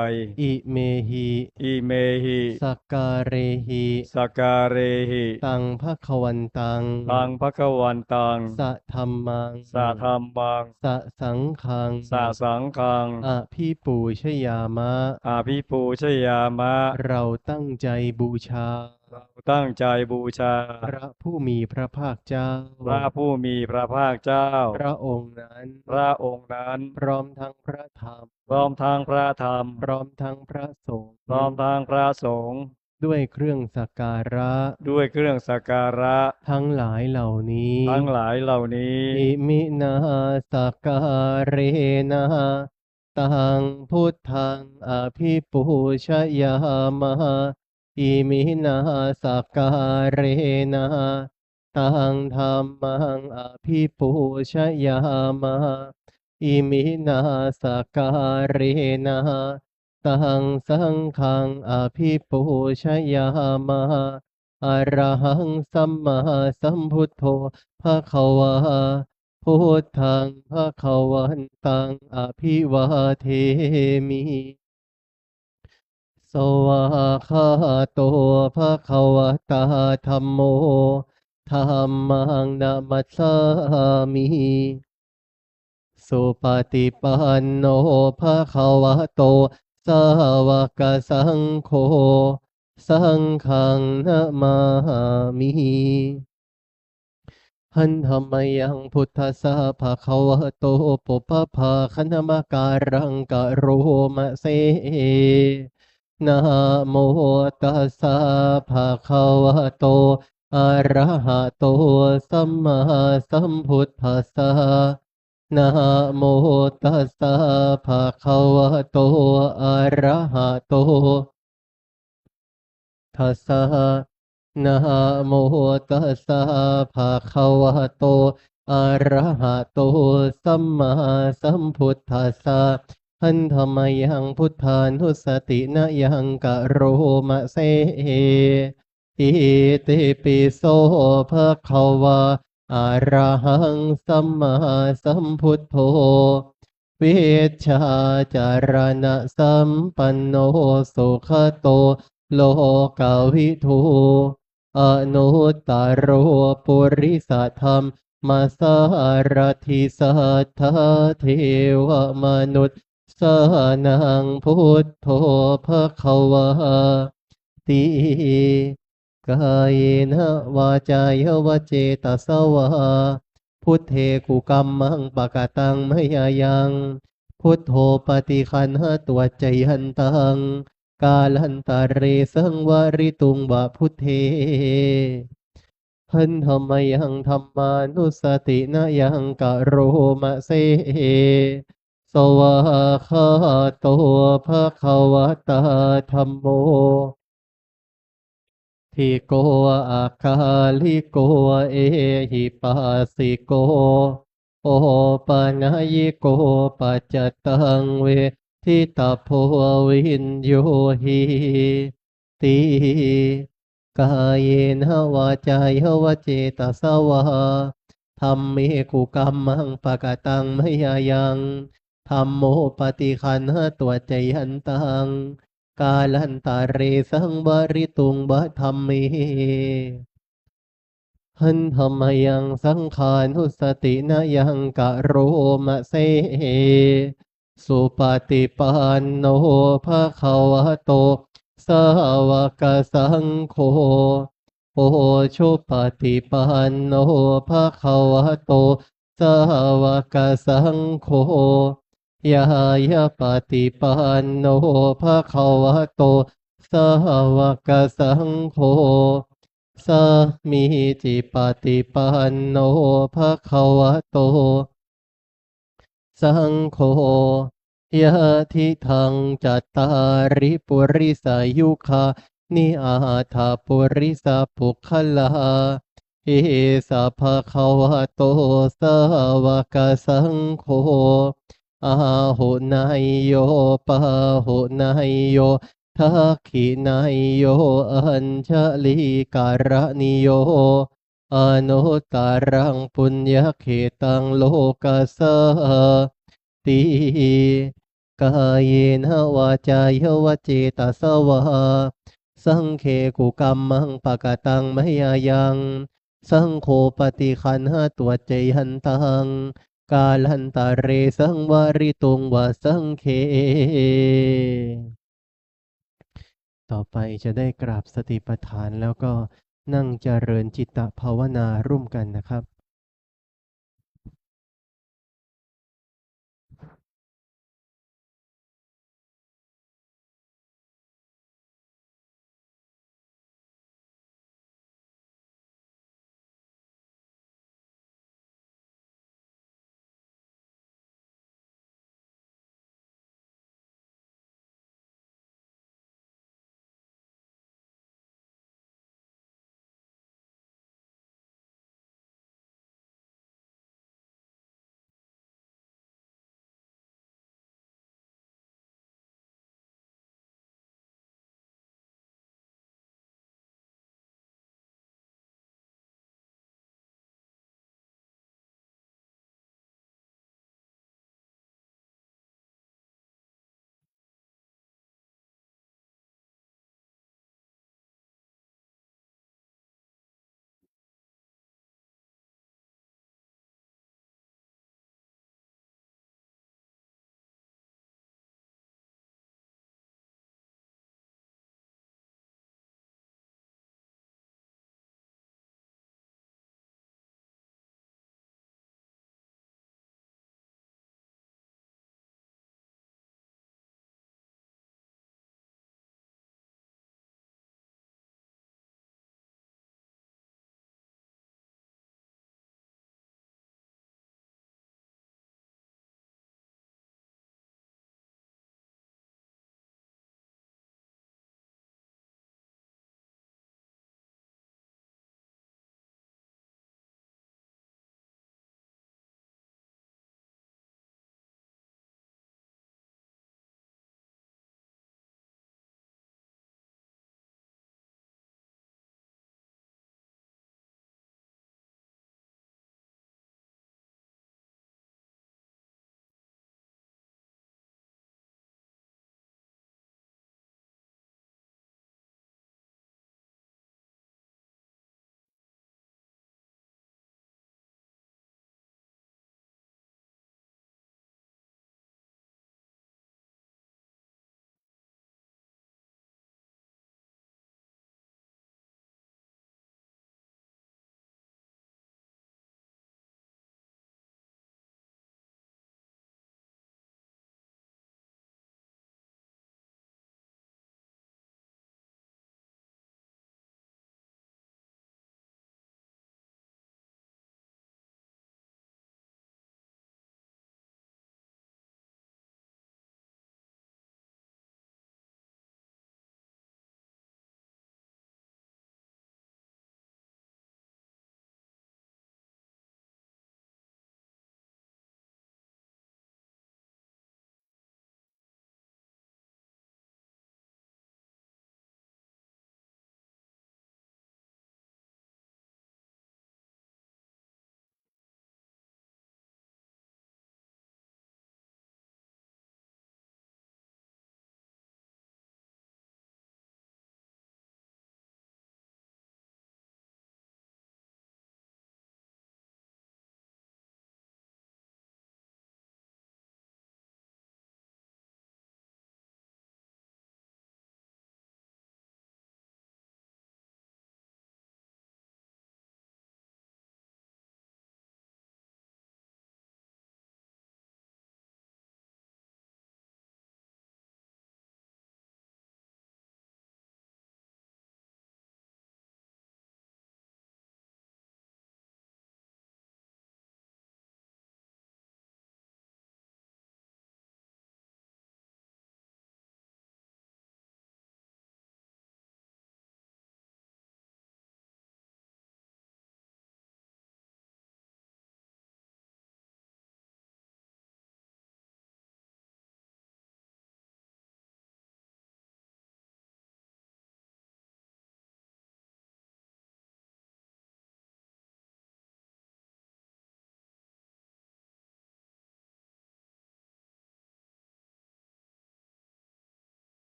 อิเมหิ อิเมหิ สักการเรหิ สการเรหิ ตังภควันตัง ตังภควันตัง สะธรรมัง สะธรรมัง สะสังขัง สะสังฆัง อภิปูชยามะ อภิปูชยามะ เราตั้งใจบูชา เราตั้งใจบูชา พระผู้มีพระภาคเจ้า พระผู้มีพระภาคเจ้า พระองค์นั้น พระองค์นั้น พร้อมทั้งพระธรรม พร้อมทางพระธรรม พร้อมทั้งพระสงฆ์ พร้อมทางพระสงฆ์ ด้วยเครื่องสักการะ ด้วยเครื่องสักการะ ทั้งหลายเหล่านี้ ทั้งหลายเหล่านี้ อิมินาสักการเรนะตังพุทธังอภิปูชยามะอิมินาสักการเรนะตังธัมมังอภิปูชยามะอิมินาสักการเรนะตังสังฆังอภิปูชยามะอะระหังสัมมาสัมพุทโธภะคะวาพุทธังภะคะวันตังอภิวาเทมิ สวาคาโตภะคะวะตาธัมโมธัมมังนะมัสสามิ สุปฏิปันโนภะคะวะโตสาวกสังโฆสังฆังนะมามิ หันธรรมยังพุทธสสะภะคะวะโตปุพพะคณมการังกะโรมะเสนะโมตัสสะภะคะวะโตอะระหะโตสัมมาสัมพุทธัสสะนะโมตัสสะภะคะวะโตอะระหะโตทัสสะนะโมตัสสะภะคะวะโตอะระหะโตสัมมาสัมพุทธัสสะหันธรรมยังพุทธานุสตินะยังกะโรมะเสอิติปิโสภะคะวะอะระหังสัมมาสัมพุทโธวิชชาจารณะสัมปันโนสุขโตโลกาวิทูอนุตตโรปุริสธรรมมาสารทิสัทธาเทวมนุษย์สานังพุทโธภะคะวะติกายนะวาจายวเจตสวาพุทเทกุกัมมังปะกะตังมยายังพุทโธปฏิคันหตัวใจหันตังกาลันตาเรสังวริตุงบะพุทเทหันธรรมยังธรรมานุสตินะยังกะโรมะเสสวาคาโตภะคะวะตาธัมโมทิโกอาคาลิโกเอหิปัสสิโกโอปะยิโกปัจจตังเวทิตาโพวินโยหิติกายนะวาจายวเจตสวาธัมเมกุกัมมังปะกะตังมยายังธัมโมปฏิคันหตัวใจหันตังกาลันตาเรสังวริตุงบะธัมเม หันธรรมยังสังขานุสตินะยังกะโรมะเสสุปฏิปันโนภะคะวะโตสาวกสังโฆโอชุปฏิปันโนภะคะวะโตสาวกสังโฆยายาปฏิปันโนภะคะวะโตสาวกสังโฆ สามีจิปฏิปันโนภะคะวะโตสังโฆยะทิทังจัตตาริปุริสายุคานิอาถาปุริสาปุคลาเอสะภะคะวะโตสาวกสังโฆอาหุนายโยปะหุนายโย ทักขินายโยอัญชลีการณิโยอนุตตรังปุญญเขตังโลกัสสติกายเยนะวาจายวเจตสวาสังเคกุกัมมังปะกตังมยายังสังโฆปฏิคันหะตัวเจหันตังกาลันตะเรสังวาริตุงวาสังเค ต่อไปจะได้กราบสติปัฏฐานแล้วก็นั่งเจริญจิตตภาวนาร่วมกันนะครับ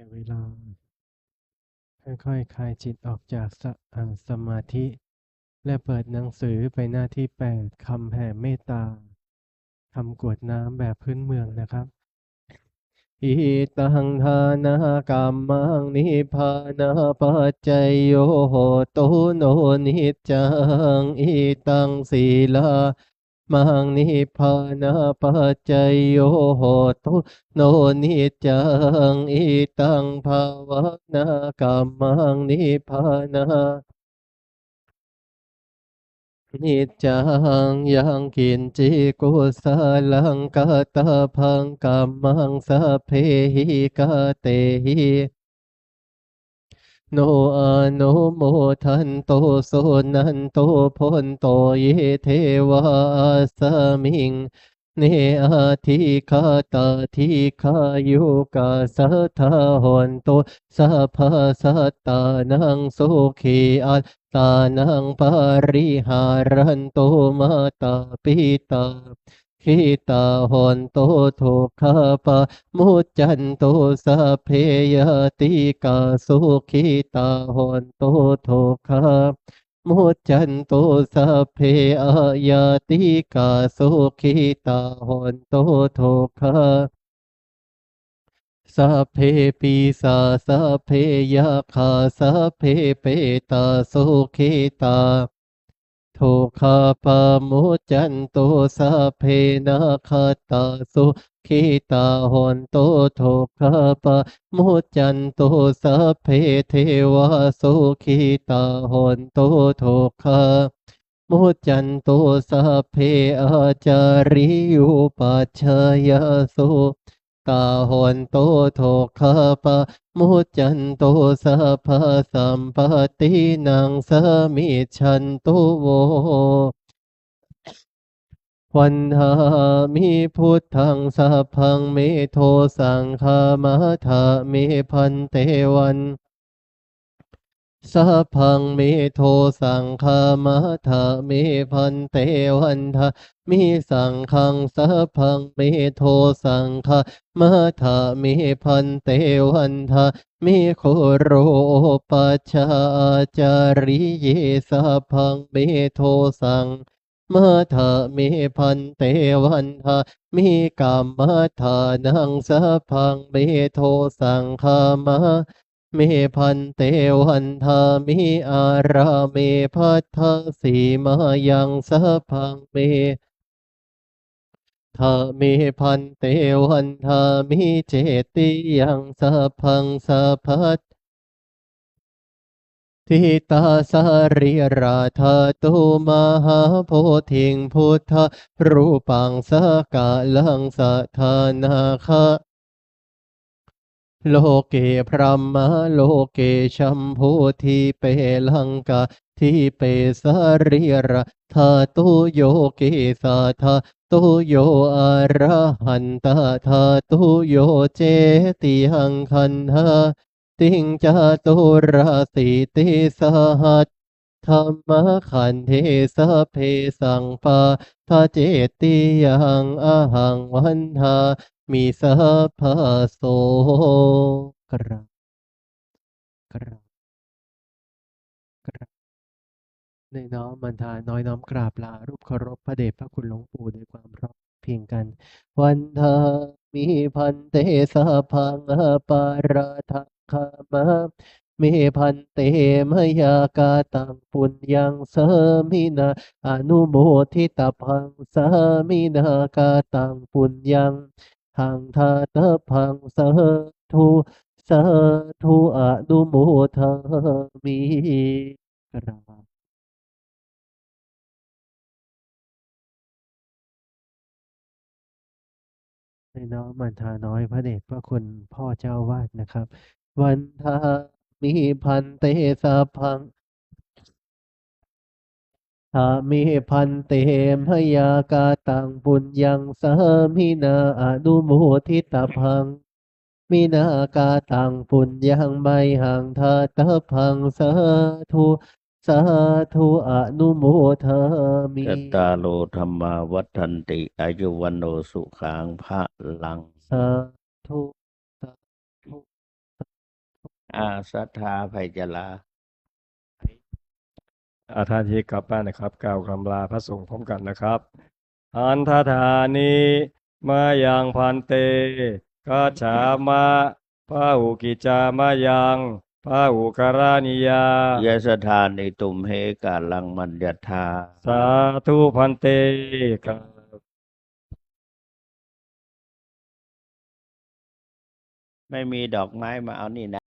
ก่เวลาค่อยๆคลายจิตออกจากสมาธิ และเปิดหนังสือไปหน้าที่8คำแผ่เมตตาคำกรวดน้ำแบบพื้นเมืองนะครับ อิตังทานากัมมังนิพพานาปัจจยโยโหตุโนนิจจังอิตังศีลามังนิพพานาปัจจยโยโหตุโนนิจจังอิตังภาวนากัมมังนิพพานานิจจังยังกินจิกุสาลังกตพังกัมมังสัพเพหิกเตหิ โนอาโนโมทันโตโสนันโตพนโตเยเทวาสมิงเนอาทิคาตาทิคายุกาสัทธาหนโตสัพพสัตตานังสุขีอัตตานังปาริหารันโตมาตาปิตาขิตาหนโตทุกขปะมุจจันโตสัพเพยติกาสุขิตาหนโตทุกขมุจจันโตสัพเพอายาติกาสุขิตาหนโตทุกขสัพเพปีสาสัพเพยาคาสัพเพเปตาสุขิตา ทุกขปามุจจันโตสัพเพนะคตาสุขิตาหนโตทุกขปามุจจันโตสัพเพเทวาสุขิตาหนโตทุกขมุจจันโตสัพเพอาจาริยุปัชฌายสุตาหนโตทุกขปามุจจันโตสัพพสัมปตินังสมิจฉันตุโว วันหามิพุทธังสัพพังเมโทสังฆามาธาเมพันเตวันสัพพังเมโทสังฆามาธาเมพันเตวันทามิสังฆังสัพพังเมโทสังฆามาธาเมพันเตวันทามิโคโรปัชฌาจาริเยสัพพังเมโทสัง มาธามิพันเตวันทามิกามมาธานังสัพพังเมโทสังฆามะเมพันเตวันทามิอาราเมพัทธสีมายังสัพพังเมทามิพันเตวันทามิเจติยังสัพพังสัพพัท ทิตาสาริราธาตุมหาโพธิงพุทธรูปังสกาลังสัทธานาคะ โลเกพระมะโลเกชัมพูทีเปลังกาทีเปสาริระธาตุโยเกสาธาตุโยอะระหันตาธาตุโยเจติหังคันธาติงจาตุราสิติสหัสธรรมขันเทสะเพสังปาทาเจติยังอหังวันทา มีสัพพะโสกระกระกระในน้อมมันทาน้อยน้อมกราบลารูปเคารพพระเดชพระคุณหลวงปู่ด้วยความพร้อมเพรียงกัน วันทามีพันเตสัพพังอปาราทังคามะเมพันเตมยากาตังปุญญังสมินาอนุโมทิตาพังสมินากาตังปุญญัง หังทาตะพังสาธุสาธุอนุโมทามิกราบในน้อมมันทาน้อยพระเดชพระคุณพ่อเจ้าวาดนะครับ วันทามิพันเตสะพัง หามิพันเตมหยากาตังปุญญังสามินาอนุโมทิตาพังมินากาตังปุญญังไมหังทาตะพังสาธุสาธุอนุโมทามิ จัตตาโลธรรมาวัฏันติอายุวันโนสุขังพระลัง สาธุสาธุ ศรัทธาไพจลา ท่านที่กลับบ้านนะครับกล่าวคำลาพระสงฆ์พร้อมกันนะครับ อันทธานิมายังพันเตกัจฉามะพาหุกิจจามะยังพาหุการานิยา ยะสถานิตุมเหกาลังมัญญทา สาธุพันเตกา ไม่มีดอกไม้มาเอานี่นะ